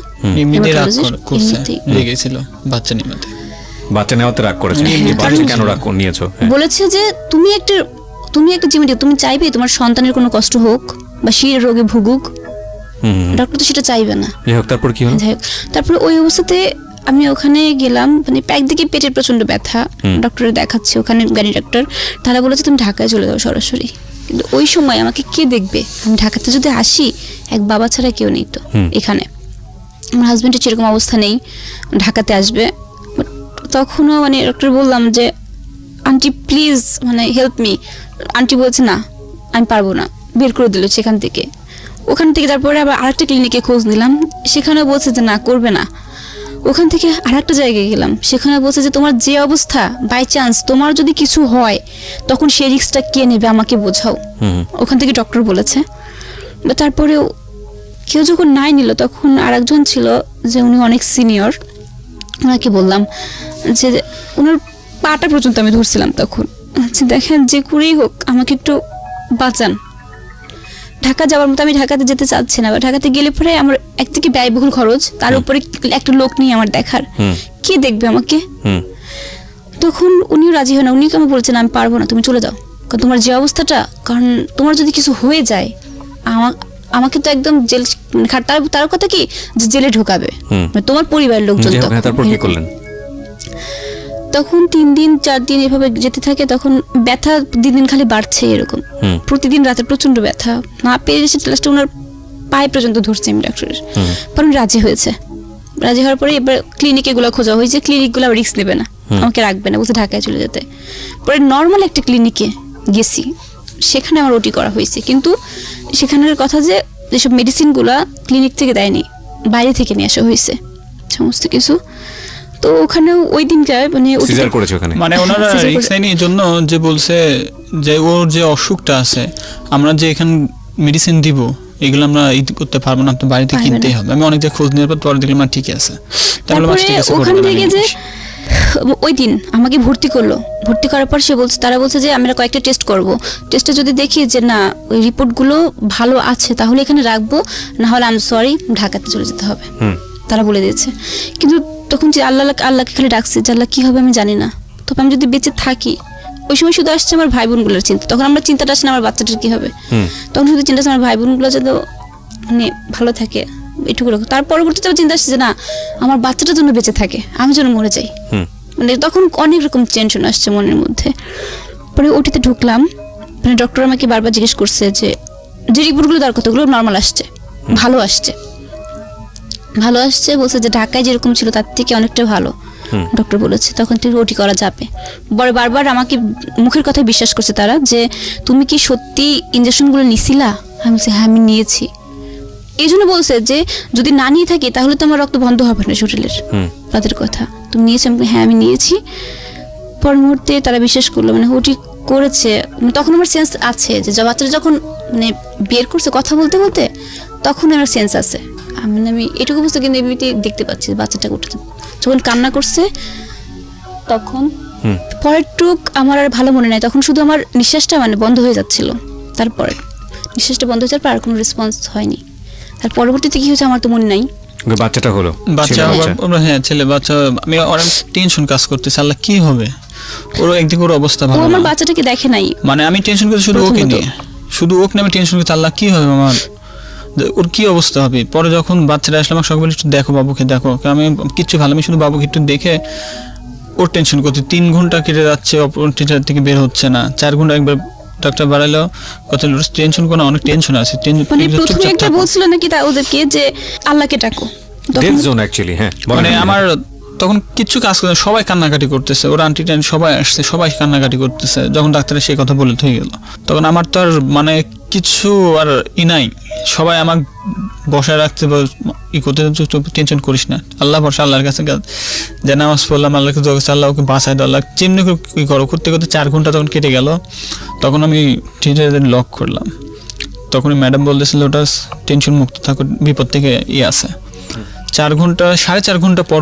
বাচ্চা নেওয়াতে রাগ করেছে, কেন রাগ নিয়েছো? বলেছে যে তুমি একটা জীবন, তুমি চাইবে তোমার সন্তানের কোনো কষ্ট হোক বা সে রোগে ভুগুক, ডক্টর তো সেটা চাইবে না। তারপর কি হলো? তারপর ওই অবস্থাতে আমি ওখানে গেলাম, মানে একদিকে পেটের প্রচন্ড ব্যথা, ডক্টরে দেখাচ্ছে ওখানে গানি ডক্টর, তারা বলেছে তুমি ঢাকায় চলে যাও সরাসরি। কিন্তু ওই সময় আমাকে কে দেখবে, আমি ঢাকাতে যদি আসি এক বাবা ছাড়া কেউ নেই তো এখানে, আমার হাজবেন্ডের সেরকম অবস্থা নেই ঢাকাতে আসবে। তখনও মানে ডক্টর বললাম যে আন্টি প্লিজ মানে হেল্প মি, আন্টি বলছে না আমি পারবো না, বের করে দিল সেখান থেকে। ওখান থেকে তারপরে আবার আরেকটা ক্লিনিকে খোঁজ নিলাম, সেখানেও বলছে যে না করবে না। ওখান থেকে আরেকটা জায়গায় গেলাম, সেখানে বলছে যে তোমার যে অবস্থা, বাই চান্স তোমার যদি কিছু হয় তখন সেই রিস্কটা কে নেবে, আমাকে বোঝাও। ওখান থেকে ডক্টর বলেছে। তারপরেও কেউ যখন নাই নিল, তখন আরেকজন ছিল যে উনি অনেক সিনিয়র, ওনাকে বললাম যে ওনার পাটা পর্যন্ত আমি ধরছিলাম তখন, আচ্ছা দেখেন যে করেই হোক আমাকে একটু বাঁচান, ঢাকা যাওয়ার মতো আমি ঢাকাতে যেতে চাচ্ছি না, বা ঢাকাতে গেলে পরে আমার একদিকে ব্যয়বহুল খরচ, তার উপরে একটা লোক নিয়ে আমার দেখার, কে দেখবে আমাকে। তখন উনিও রাজি হয় না, উনি আমাকে বলছেন আমি পারবো না, তুমি চলে যাও, কারণ তোমার যে অবস্থাটা, কারণ তোমার যদি কিছু হয়ে যায় আমাকে তো একদম জেল, তার কথা কি যে জেলে ঢোকাবে তোমার পরিবারের লোকজন। তারপর কি করলেন? তখন 3 দিন 4 দিন এভাবে যেতে থাকে, তখন ব্যথা দিন খালি বাড়ছে এরকম, প্রতিদিন রাতে প্রচন্ড ব্যথা, না পেরে এসে লাস্টে ওনার পায়ে পর্যন্ত ধরছে আমি ডক্টরের। পরে রাজি হয়েছে, রাজি হওয়ার পরে এবার ক্লিনিকে গুলো খোঁজা হয়েছে, ক্লিনিকগুলো রিস্ক নেবে না, আমাকে রাখবে না, বলছে ঢাকায় চলে যেতে। পরে নর্মাল একটা ক্লিনিকে গেছি, সেখানে আমার ওটি করা হয়েছে, কিন্তু সেখানের কথা যে যেসব মেডিসিনগুলো ক্লিনিক থেকে দেয়নি, বাইরে থেকে নিয়ে আসা হয়েছে সমস্ত কিছু। তো ওখানে ওই দিনকার মানে ওনারা রিস্ক নেয়নি এই জন্য যে বলছে যে ওর যে অসুখটা আছে, আমরা যে এখানে মেডিসিন দিব এগুলো আমরা করতে পারবো না, আপনার বাড়িতে কিনতেই হবে। আমি অনেক জায়গায় খোঁজ নেওয়ার পর দেখলাম ঠিক আছে, তারপরে ওখান থেকে যে ওই দিন আমাকে ভর্তি করলো, ভর্তি করার পর তারা বলছে যে আমরা কয়েকটা টেস্ট করব, টেস্টে যদি দেখি যে না ওই রিপোর্টগুলো ভালো আছে তাহলে এখানে রাখবো, না হলে আই এম সরি ঢাকাতে চলে যেতে হবে, তারা বলে দিয়েছে। কিন্তু তখন যে আল্লাহকে খালি ডাকছে যে আল্লাহ কি হবে আমি জানি না, তবে আমি যদি বেঁচে থাকি, ওই সময় শুধু আসছে আমার ভাই বোনগুলোর চিন্তা, তখন আমরা চিন্তাটা আসছে না আমার বাচ্চাটার কি হবে, তখন শুধু চিন্তা আসছে আমার ভাই বোনগুলো যাতে মানে ভালো থাকে এটুকু। তার পরবর্তীতে চিন্তা আসছে যে না আমার বাচ্চাটার জন্য বেঁচে থাকে, আমি যেন মরে যাই, মানে তখন অনেক রকম টেনশন আসছে মনের মধ্যে। পরে ওটিতে ঢুকলাম, মানে ডক্টর আমাকে বারবার জিজ্ঞেস করছে যে রিপোর্টগুলো দেওয়ার কথাগুলো নর্মাল আসছে, ভালো আসছে, বলছে যে ঢাকায় যেরকম ছিল তার থেকে অনেকটা ভালো ডক্টর বলেছে, তখন থেকে ওটি করা যাবে। পরে বারবার আমাকে মুখের কথায় বিশ্বাস করছে তারা যে তুমি কি সত্যি ইনজেকশনগুলো নিছিলা, আমি বলছি হ্যাঁ আমি নিয়েছি। এই জন্য বলছে যে যদি না নিয়ে থাকি তাহলে তো আমার রক্ত বন্ধ হবে না শরীরের, তাদের কথা। তুমি নিয়েছি? হ্যাঁ আমি নিয়েছি। পর মুহূর্তে তারা বিশ্বাস করলো, মানে ওটি করেছে। তখন আমার সেন্স আছে যে বাচ্চাটা যখন মানে বের করছে কথা বলতে বলতে, তখন আমার সেন্স আছে, মানে আমি এটুকু বুঝতে কিন্তু এমনিতে দেখতে পাচ্ছি বাচ্চাটা উঠে যখন কান্না করছে তখন। পরের টুক আমার আর ভালো মনে নাই, তখন শুধু আমার নিঃশ্বাসটা মানে বন্ধ হয়ে যাচ্ছিল। তারপরে নিঃশ্বাসটা বন্ধ হয়ে যাওয়ার পর আর কোনো রেসপন্স হয়নি। তার পরবর্তীতে কি হয়েছে আমার তো মনে নাই। বাচ্চাটা হলো বাচ্চা, হ্যাঁ ছেলে বাচ্চা। আমি অনেক টেনশন কাজ করতেছি, আল্লাহ কি হবে, ওর একদিকে ওর অবস্থা ভালো, আমার বাচ্চাটাকে দেখে নাই, মানে আমি টেনশন করছি শুধু ওকে নিয়ে, শুধু ওকে নিয়ে আমি টেনশন করছি, আল্লাহ কি হবে আমার, ওর কি অবস্থা হবে। পরে যখন বাচ্চাটা আসলে আমাকে সকালে একটু দেখো বাবুকে দেখো, আমি কিচ্ছু ভালো, আমি শুধু বাবুকে একটু দেখে ওর টেনশন করছি। 3 ঘন্টা কেটে যাচ্ছে, অপারেশন থেকে বের হচ্ছে না। 4 ঘন্টা একবার ডাক্তার বাড়াইলো, কত টেনশন, কোনো অনেক টেনশন আছে। মানে প্রথমে একটা বলছিল নাকি ওদেরকে যে আল্লাহকে ডাকো, ডেথ জোন অ্যাকচুয়ালি। হ্যাঁ, মানে আমার তখন কিচ্ছু কাজ করে, সবাই কান্নাকাটি করতেছে, ওর আন্টি টান্টি সবাই আসছে, সবাই কান্নাকাটি করতেছে। যখন ডাক্তারের সেই কথা বলে হয়ে গেল, তখন আমার তো আর মানে কিছু আর নাই, সবাই আমাকে বসায় রাখতে করতে, টেনশন করিস না, আল্লাহ ভরসা, আল্লাহর কাছে যে নামাজ পড়লাম, আল্লাহকে আল্লাহ ওকে বাঁচায় দাও, আল্লাহ যেমনি কি করো করতে করতে 4 ঘন্টা তখন কেটে গেল। তখন আমি থিয়েটারে লক করলাম, তখন ম্যাডাম বলতেছিল ওটা টেনশন মুক্ত থাকো, বিপদ থেকে আছে। 4 ঘন্টা 4.5 ঘন্টা পর